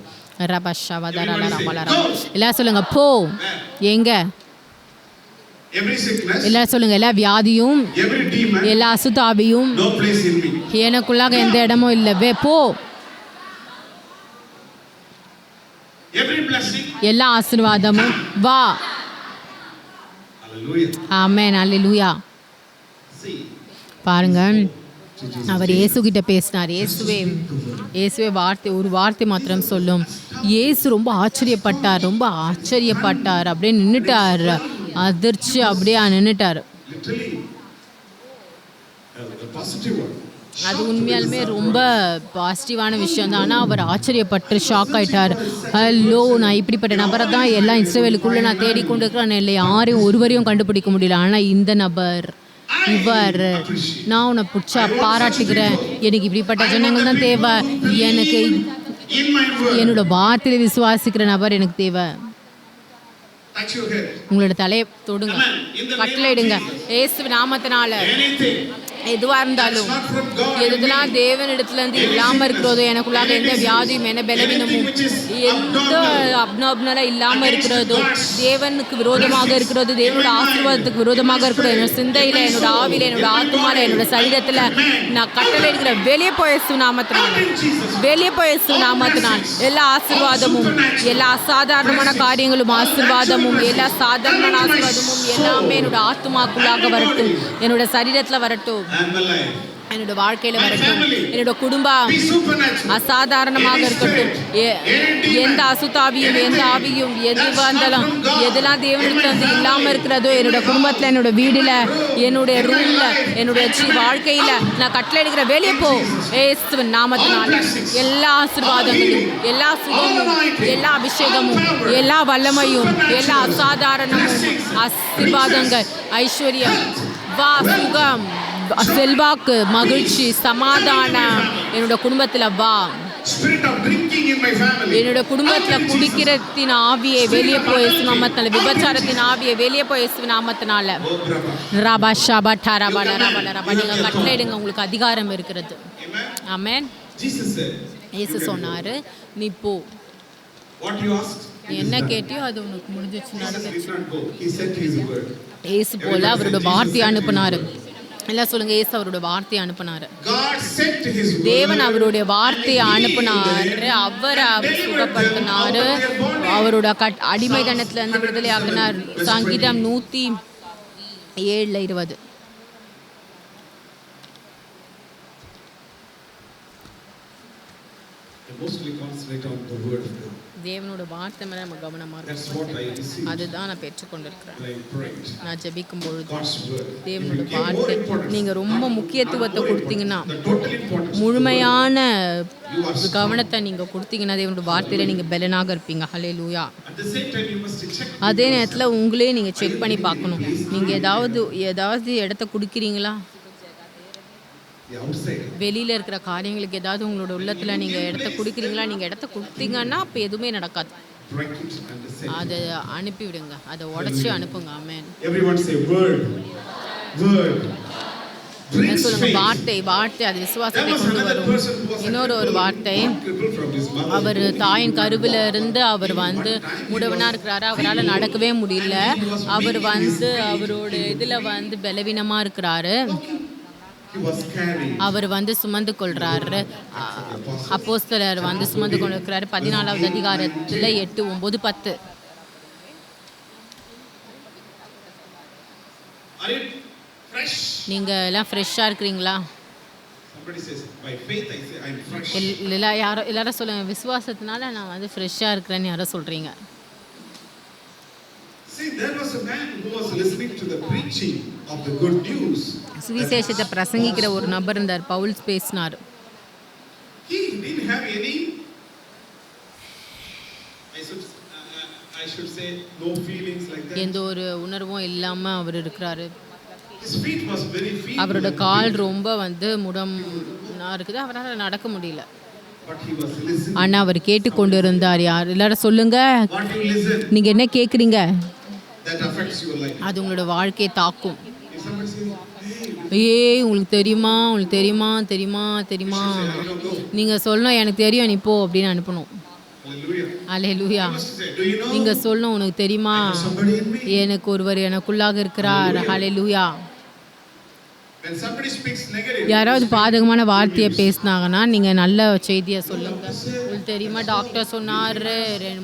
எல்லாம் சொல்லுங்க, போ. எங்க? Every sickness, எல்லாம் சொல்லுங்க, எல்லா வியாதியும், every demon, எல்லா அசுத்தாவியும் no place in me. எனக்குள்ளாக எந்த இடமும் இல்லை, போ. Every blessing. எல்லா ஆசீர்வாதமும் வா. Hallelujah. ஆமென். அல்லேலூயா. See. பாருங்க, அவர் இயேசுகிட்ட பேசினார். இயேசுவே ஒரு வார்த்தை மாத்திரம் சொல்லும். இயேசு ரொம்ப ஆச்சரியப்பட்டார். அப்படியே நின்றுட்டார். அதிர்ச்சி அப்படியே நின்றுட்டார். Literally, a positive word. அது உண்மையாலுமே ரொம்ப பாசிட்டிவான விஷயம் தான். ஆனால் அவர் ஆச்சரியப்பட்டு ஷாக் ஆயிட்டார். ஹலோ, நான் இப்படிப்பட்ட நபரை தான் எல்லா இஸ்ரவேலுக்குள்ளே நான் தேடிக்கொண்டு இருக்கிறேன். இல்லை யாரையும் ஒருவரையும் கண்டுபிடிக்க முடியல. ஆனால் இந்த நபர், இவர், நான் உன்னை பிடிச்சா பாராட்டுகிறேன். எனக்கு இப்படிப்பட்ட ஜனங்கள் தான் தேவை. எனக்கு In my word. என்னோட வார்த்தையை விசுவாசிக்கிற நபர் எனக்கு தேவை. Touch your head. உங்களோட தலையை தொடுங்க, கட்டளையிடுங்க. இயேசு நாமத்தினால Anything. எதுவாக இருந்தாலும், எதுலாம் தேவனிடத்துலேருந்து இல்லாமல் இருக்கிறதோ, எனக்குள்ளாக எந்த வியாதியும், என்ன பலவீனமும், எந்த அப்னாப்னால இல்லாமல் இருக்கிறதோ, தேவனுக்கு விரோதமாக இருக்கிறதோ, தேவனோட ஆசீர்வாதத்துக்கு விரோதமாக இருக்கிறதோ, என்னோட சிந்தையில், என்னோட ஆவியில், என்னோட ஆத்மாவில், என்னோட சரீரத்தில் நான் கட்டளை எடுக்கிற வெளியே போய் நாமத்தினால், எல்லா ஆசீர்வாதமும், எல்லா அசாதாரணமான காரியங்களும் ஆசீர்வாதமும், எல்லா சாதாரணமான ஆசீர்வாதமும் எல்லாமே என்னோட ஆத்மாக்குள்ளாக வரட்டும், என்னோட சரீரத்தில் வரட்டும், And my life. என்னோட வாழ்க்கையில வரட்டும். என்னோட குடும்பம் Be supernatural. அசாதாரணமாக இருக்கட்டும். எந்த அசுத்தாவியும், எந்த ஆவியும், எது வந்தாலும், எதெல்லாம் தேவனுக்கு வந்து இல்லாமல் இருக்கிறதோ, என்னோட குடும்பத்தில், என்னோட வீடில், என்னுடைய ரூமில், என்னோட வாழ்க்கையில் நான் கட்டளை எடுக்கிற வெளியே போ. இயேசுவின் நாமத்தினால எல்லா ஆசீர்வாதங்களும், எல்லா சுகமும், எல்லா அபிஷேகமும், எல்லா வல்லமையும், எல்லா அசாதாரணமும், ஆசீர்வாதங்கள், ஐஸ்வர்யம், வா, சுகம், செல்வாக்கு, மகிழ்ச்சி, சமாதானம் என்னோட குடும்பத்தில் வா. Spirit of drinking in my family. என்னோட குடும்பத்தில் குடிக்கிறத்தின் ஆவியை வெளியே போய் இயேசு நாமத்தினால, விபச்சாரத்தின் ஆவியை வெளியே போய் இயேசு நாமத்தினால. Oh, Brahma. ரபா ஷபா டரபா லரபா லரபா. நீங்கள் கட்டளையிடுங்க, உங்களுக்கு அதிகாரம் இருக்கிறது. Amen. ஆமென். Jesus said, இயேசு சொன்னார், நீ போ, what you asked, நீ என்ன கேட்டியோ அது உனக்கு முடிஞ்சிச்சு, Jesus நடந்துச்சு. did not go. He sent his word. இயேசு போல அவரோட வார்த்தையை அனுப்புனாரு. எல்லாம் சொல்லுங்க, இயேசு அவரோட வார்த்தையை அனுப்புனாரு. God sent his word. தேவன் அவருடைய வார்த்தையை அனுப்புனாரு. அவர் சுகப்படுத்தினாரு. அவரோட அடிமைத்தனத்துல இருந்து விடுதலை ஆக்கினார். சங்கீதம் 107:20. I mostly concentrate on the word of God. தேவனோட வார்த்தை மேல நம்ம கவனமா That's இருக்கணும். what I received. அதுதான் நான் பெற்றுக்கொண்டிருக்கிறேன். I prayed. நான் ஜெபிக்கும் பொழுது God's word. தேவனோட If you give more வார்த்தை importance, நீங்க ரொம்ப முக்கியத்துவத்தை கொடுத்தீங்கன்னா, the total importance, முழுமையான you are strong. கவனத்தை நீங்க கொடுத்தீங்கன்னா தேவனோட வார்த்தையில நீங்க பலனாக இருப்பீங்க. ஹல்லேலூயா. At the same time, you must check. அதே நேரத்தில் உங்களே நீங்கள் செக் பண்ணி பார்க்கணும். நீங்கள் ஏதாவது இடத்த கொடுக்குறீங்களா? The outside. வெளியில் இருக்கிற காரியங்களுக்கு ஏதாவது உங்களோட உள்ளத்தில் நீங்கள் இடத்த கொடுக்குறீங்களா? நீங்கள் இடத்த கொடுத்தீங்கன்னா அப்போ எதுவுமே நடக்காது. Break it and send. அதை அனுப்பிவிடுங்க, அதை உடச்சி அனுப்புங்க. ஆமென். Everyone say word. Word. Brings சொல்லுங்க, faith. வார்த்தை வார்த்தை அது There விசுவாசத்தை was கொண்டு another வரும். person who was இன்னொரு ஒரு வார்த்தை, crippled from his mother. அவர் தாயின் கருவில் இருந்து அவர் முடவனா இருக்கிறாரு. அவரால் நடக்கவே முடியல. அவர் அவரோட இதில் பலவீனமா இருக்கிறாரு. He was carrying. அவர் சுமந்து கொள்றாரு. அப்போஸ்தலர் சுமந்து கொண்டிருக்கிறாரு. 14வது அதிகாரத்தில் 8, 9, 10. Are you fresh? நீங்க எல்லாம் ஃப்ரெஷ்ஷாக இருக்கிறீங்களா? Somebody says, by faith I say I'm fresh. எல்லாரும் சொல்லுங்க, விசுவாசத்தினால நான் ஃப்ரெஷ்ஷாக இருக்கிறேன்னு யாரோ சொல்றீங்க. See, there was a man who was listening to the preaching of the good news. சுவிசேஷத்தை பிரசங்கிக்கிற ஒரு நபர் இருந்தார். பவுல் பேசினார். He didn't have any, I should say, no feelings like that. எந்த ஒரு உணர்வும் இல்லாமல் அவர் இருக்கிறாரு. His feet was very feeble. அவரோட கால் ரொம்ப முடம்னா இருக்குது. அவரால் நடக்க முடியல. But he was listening. ஆனால் அவர் கேட்டுக்கொண்டு இருந்தார். யார் எல்லாரும் சொல்லுங்க, What you listen, நீங்க என்ன கேட்குறீங்க that affects your life. அது உங்களோட வாழ்க்கையை தாக்கும். If somebody says, hey, உங்களுக்கு தெரியுமா, உங்களுக்கு தெரியுமா, தெரியுமா, தெரியுமா, I don't know. நீங்கள் சொல்லணும், எனக்கு தெரியும், நீ போ அப்படின்னு அனுப்பணும். Hallelujah. Hallelujah. You must say, do you know? நீங்கள் சொல்லணும், உனக்கு தெரியுமா, Somebody in me. எனக்கு ஒருவர் எனக்குள்ளாக இருக்கிறார். அல்லேலூயா. When somebody speaks negative, யாராவது பாதகமான வார்த்தையை பேசினாங்கன்னா நீங்கள் நல்ல செய்தியை சொல்லுங்க. உங்களுக்கு தெரியுமா, டாக்டர் சொன்னார்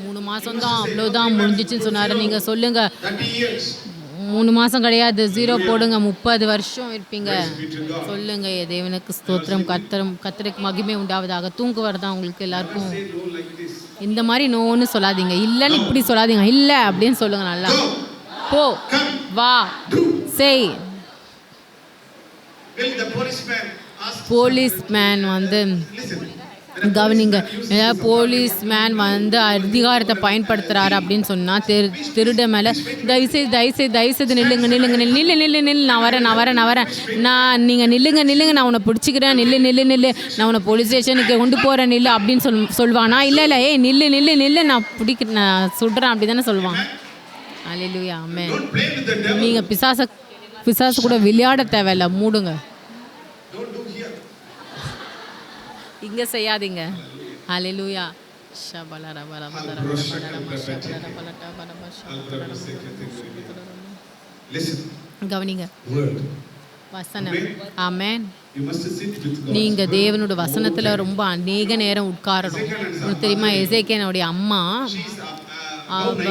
3 மாதம் தான், அவ்வளோதான் முடிஞ்சிச்சுன்னு சொன்னார். நீங்கள் சொல்லுங்க, 30 years. 3 மாதம் கிடையாது, 0 போடுங்க, 30 வருஷம் இருப்பீங்க. Be to God. சொல்லுங்க, தேவனுக்கு ஸ்தோத்திரம், கர்த்தருக்கு மகிமை உண்டாவதாக. தூங்கு வருதா உங்களுக்கு எல்லாருக்கும்? Say no like this. இந்த மாதிரி நோன்னு சொல்லாதீங்க, இல்லைன்னு இப்படி சொல்லாதீங்க, இல்லை அப்படின்னு சொல்லுங்க. நல்லா போ, வா, செய். Will the policeman ask? Policeman Listen. கவனிங்க, ஏதாவது போலீஸ்மேன் அதிகாரத்தை பயன்படுத்துகிறாரு அப்படின்னு சொன்னால் திருட மேலே தயவுசெய்து நில்லுங்க, நான் வரேன், நீங்கள் நில்லுங்க, நான் உன்னை பிடிச்சிக்கிறேன், நில்லு, நான் உன்னை போலீஸ் ஸ்டேஷனுக்கு கொண்டு போகிறேன், நில்லு அப்படின்னு சொல்வானா? இல்லை, ஏய் நில்லு, நான் சுடுறேன் அப்படி தானே சொல்லுவான். அல்லேலூயா. ஆமென். Don't play with the devil. நீங்கள் பிசாசு கூட விளையாட தேவையில்ல, மூடுங்க. Don't do here. இங்கே செய்யாதீங்க. அல்லேலூயா. Listen. கவனிங்க, Word. வசனம். ஆமென். You must sit with God. நீங்க தேவனோட வசனத்துல ரொம்ப அநேக நேரம் உட்காரணும். உங்களுக்கு தெரியுமா, எசேக்கியனுடைய அம்மா She's அவங்க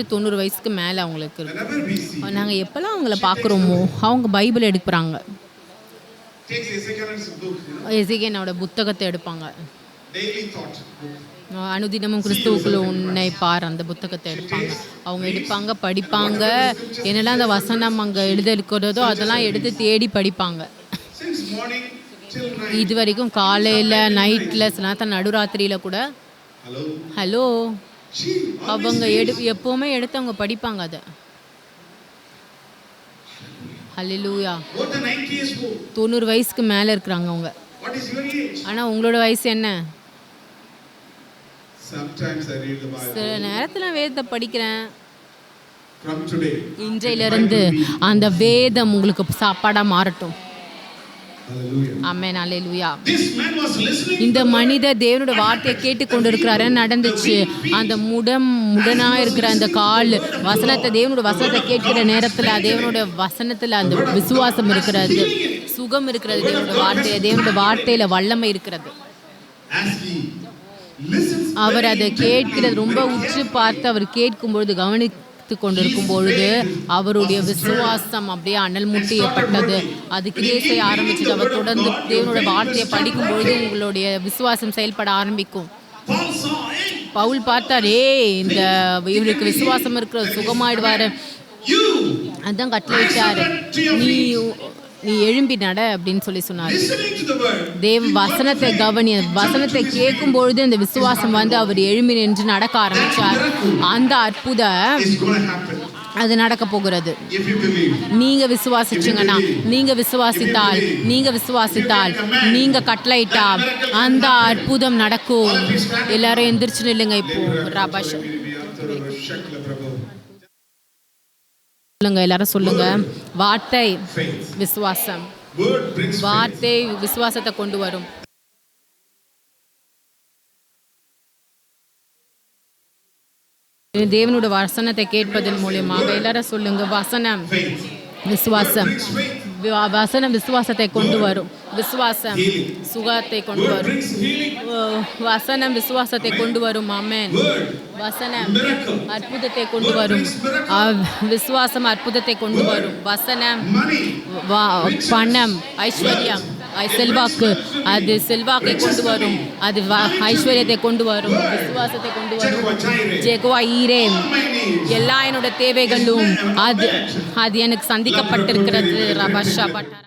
90 வயசுக்கு மேலே அவங்களுக்கு இருக்கு. whenever we see, நாங்கள் எப்போல்லாம் அவங்கள பார்க்குறோமோ அவங்க பைபிள் எடுக்கிறாங்க. takes Ezekiel's book, எசேக்கியனோட புத்தகத்தை எடுப்பாங்க. daily thought book. அனுதினமும் கிறிஸ்துவுக்குள்ள உன்னை பார், அந்த புத்தகத்தை எடுப்பாங்க. அவங்க எடுப்பாங்க, படிப்பாங்க. என்னெல்லாம் அந்த வசனம் அங்கே இருக்கிறதோ அதெல்லாம் எடுத்து தேடி படிப்பாங்க. Since morning till night. இது வரைக்கும் காலையில், நைட்டில், சில நேரத்தில் நடுராத்திரியில் கூட. Hello. ஹலோ, She அவங்க எப்போவுமே எடுத்து அவங்க படிப்பாங்க அதை. ஹல்லேலூயா. More than 90 years old. 90 வயசுக்கு மேலே இருக்கிறாங்க அவங்க. What is your age? ஆனால் உங்களோட வயசு என்ன? Sometimes I read the Bible. சில நேரத்தில் வேதத்தை படிக்கிறேன். From today. இன்றையிலிருந்து அந்த வேதம் உங்களுக்கு சாப்பாடாக மாறட்டும். Hallelujah. Amen. Hallelujah. This man was listening. இந்த மனிதர் தேவனோட வார்த்தையை கேட்டுக்கொண்டிருக்கிறாரு. நடந்துச்சு. அந்த முடனா இருக்கிற அந்த கால் வசனத்தை, தேவனோட வசனத்தை கேட்கிற நேரத்தில் தேவனோட வசனத்தில் அந்த விசுவாசம் இருக்கிறது, சுகம் இருக்கிறது. தேவனோட வார்த்தையில வல்லமை இருக்கிறது. As he listens, அவர் அதை கேட்கிறது ரொம்ப உற்று பார்த்து அவர் கேட்கும்பொழுது, கவனித்து கொண்டிருக்கும் பொழுது அவருடைய விசுவாசம் அப்படியே அனல் மூட்டியப்பட்டது. அது கிரியை செய்ய ஆரம்பிச்சது. அவர் தொடர்ந்து தேவனோட வார்த்தையை படிக்கும் பொழுது உங்களுடைய விசுவாசம் செயல்பட ஆரம்பிக்கும். Paul saw, hey, பவுல் பார்த்தார், இந்த இவருக்கு விசுவாசம் இருக்கிற சுகமாயிடுவாரு. you அதான் கட்டளையிட்டாரு, நீ எழும்பி நட அப்படின்னு சொன்னார். listening to the word. தேவ வசனத்தை கவனி. வசனத்தை கேட்கும் பொழுது அந்த விசுவாசம் அவர் எழும்பி நின்று நடக்க ஆரம்பிச்சார். அந்த அற்புதம் It's going to happen அது நடக்க போகிறது. if you believe. நீங்க விசுவாசிச்சீங்கன்னா, நீங்க விசுவாசித்தால், நீங்க கட்டளையிட்டா அந்த அற்புதம் நடக்கும். எல்லாரும் எந்திரிச்சு நில்லுங்க. இப்போ ரபாஷ் சொல்லுங்க, எல்லாரும் சொல்லுங்க. வார்த்தை விசுவாசம். Word brings faith. வார்த்தை விசுவாசத்தை கொண்டு வரும். தேவனோட வசனத்தை கேட்பதன் மூலமாக எல்லாரும் சொல்லுங்க, வசனம் விசுவாசம். வசனம் விசுவாசத்தை கொண்டு வரும். விசுவாசம் சுகத்தை கொண்டு வரும். வசனம் விசுவாசத்தை கொண்டு வரும். ஆமென். வசனம் அற்புதத்தை கொண்டு வரும். விசுவாசம் அற்புதத்தை கொண்டு வரும். வசனம் பணம், ஐஸ்வர்யம், செல்வாக்கு, அது செல்வாக்கை கொண்டு வரும். அது ஐஸ்வர்யத்தை கொண்டு வரும். விசுவாசத்தை கொண்டு வரும். ஜெகோவா ஈரே, எல்லா என்னோட தேவைகளும் அது எனக்கு சந்திக்கப்பட்டிருக்கிறது. ரபாஷா பட்டாரா.